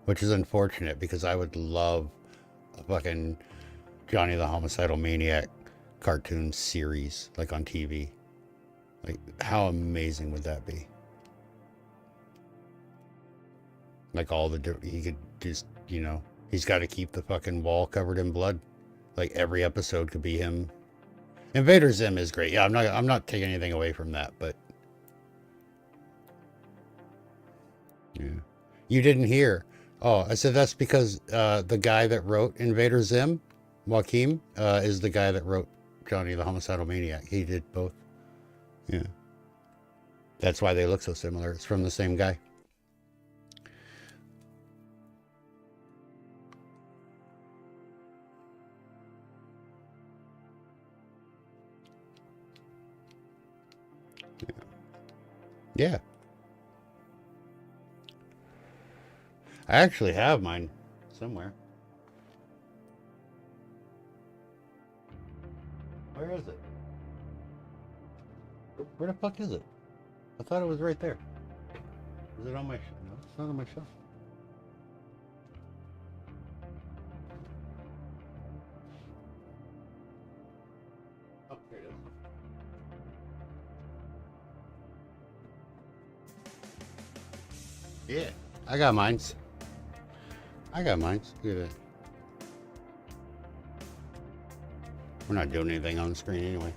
Which is unfortunate because I would love a fucking Johnny the Homicidal Maniac cartoon series, like on TV. Like, how amazing would that be? Like all the, he could just, you know, he's got to keep the fucking wall covered in blood. Like every episode could be him. Invader Zim is great. Yeah, I'm not taking anything away from that, but yeah. You didn't hear. Oh, I said that's because the guy that wrote Invader Zim, Joaquin, is the guy that wrote Johnny the Homicidal Maniac. He did both. Yeah. That's why they look so similar. It's from the same guy. Yeah. I actually have mine somewhere. Where is it? Where the fuck is it? I thought it was right there. Is it on my... No, it's not on my shelf. Oh, here it is. Yeah, I got mines. Look at that. We're not doing anything on the screen anyway.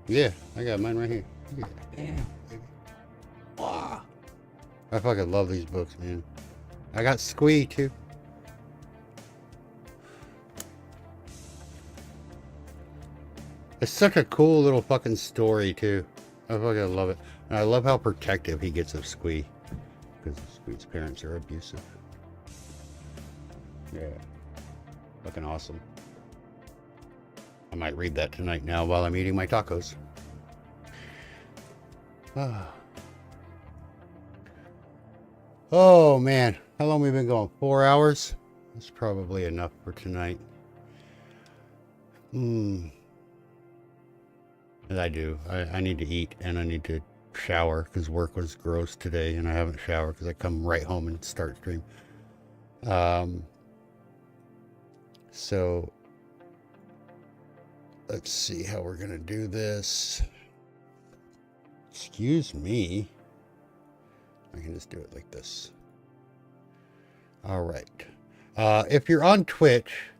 Yeah, I got mine right here. Damn, baby. Wow. I fucking love these books, man. I got Squee too. It's such a cool little fucking story too. I fucking love it. And I love how protective he gets of Squee, because Squee's parents are abusive. Yeah, looking awesome. I might read that tonight now while I'm eating my tacos. Oh man, how long have we been going? 4 hours? That's probably enough for tonight. And I do. I need to eat and I need to shower because work was gross today and I haven't showered because I come right home and start stream. So let's see how we're gonna do this. Excuse me. I can just do it like this. All right. If you're on Twitch,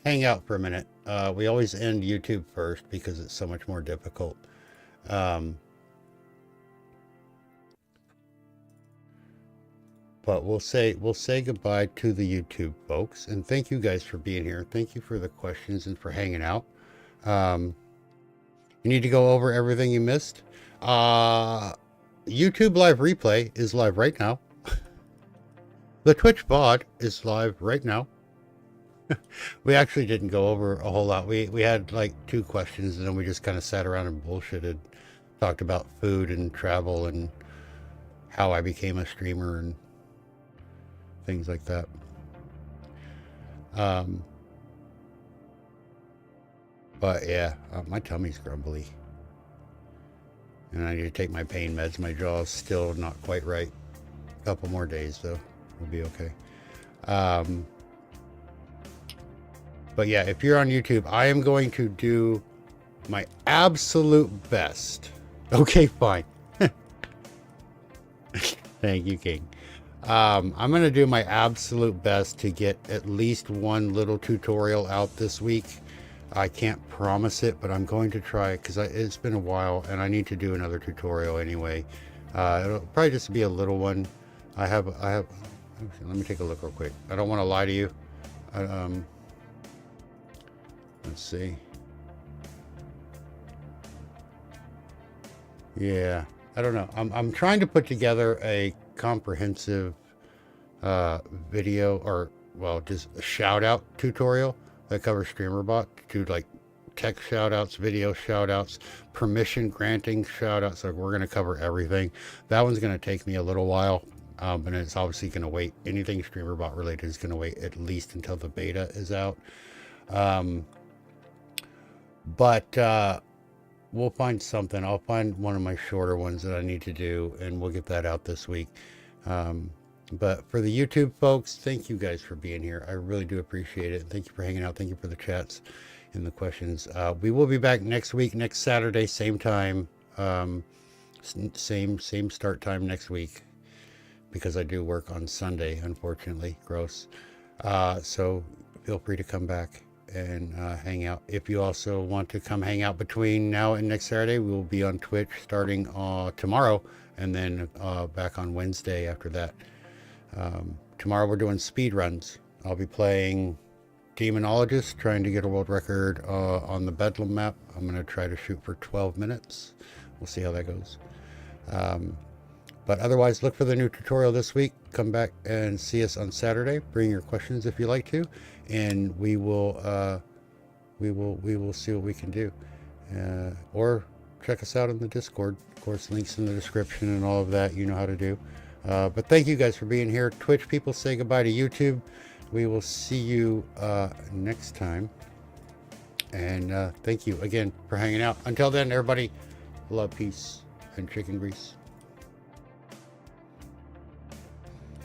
hang out for a minute. We always end YouTube first because it's so much more difficult. But we'll say goodbye to the YouTube folks, and thank you guys for being here. Thank you for the questions and for hanging out. You need to go over everything you missed. YouTube live replay is live right now. The Twitch VOD is live right now. We actually didn't go over a whole lot. We had like 2 questions and then we just kind of sat around and bullshitted, talked about food and travel and how I became a streamer and things like that. But yeah, my tummy's grumbly. And I need to take my pain meds. My jaw's still not quite right. A couple more days though. We'll be okay. But yeah, if you're on YouTube, I am going to do my absolute best. Okay, fine. Thank you, King. I'm going to do my absolute best to get at least one little tutorial out this week. I can't promise it, but I'm going to try because it's been a while and I need to do another tutorial anyway. It'll probably just be a little one. I have, let me take a look real quick. I don't want to lie to you. Let's see. Yeah, I don't know. I'm trying to put together a comprehensive video, or well, just a shout out tutorial that covers StreamerBot, to like text shout outs, video shout outs, permission granting shout outs. Like, we're going to cover everything. That one's going to take me a little while. And it's obviously going to wait. Anything StreamerBot related is going to wait at least until the beta is out. But we'll find something. I'll find one of my shorter ones that I need to do, and we'll get that out this week. But for the YouTube folks, thank you guys for being here. I really do appreciate it. Thank you for hanging out. Thank you for the chats and the questions. We will be back next week, next Saturday, same time, same start time next week, because I do work on Sunday, unfortunately. Gross. So feel free to come back and hang out. If you also want to come hang out between now and next Saturday, we will be on Twitch starting tomorrow, and then back on Wednesday after that. Tomorrow we're doing speed runs. I'll be playing Demonologist, trying to get a world record on the Bedlam map. I'm going to try to shoot for 12 minutes. We'll see how that goes. But otherwise, look for the new tutorial this week. Come back and see us on Saturday. Bring your questions if you like to, and we will see what we can do. Or check us out on the Discord. Of course, links in the description and all of that. You know how to do. But thank you guys for being here. Twitch people, say goodbye to YouTube. We will see you next time. And thank you again for hanging out. Until then, everybody, love, peace, and chicken grease.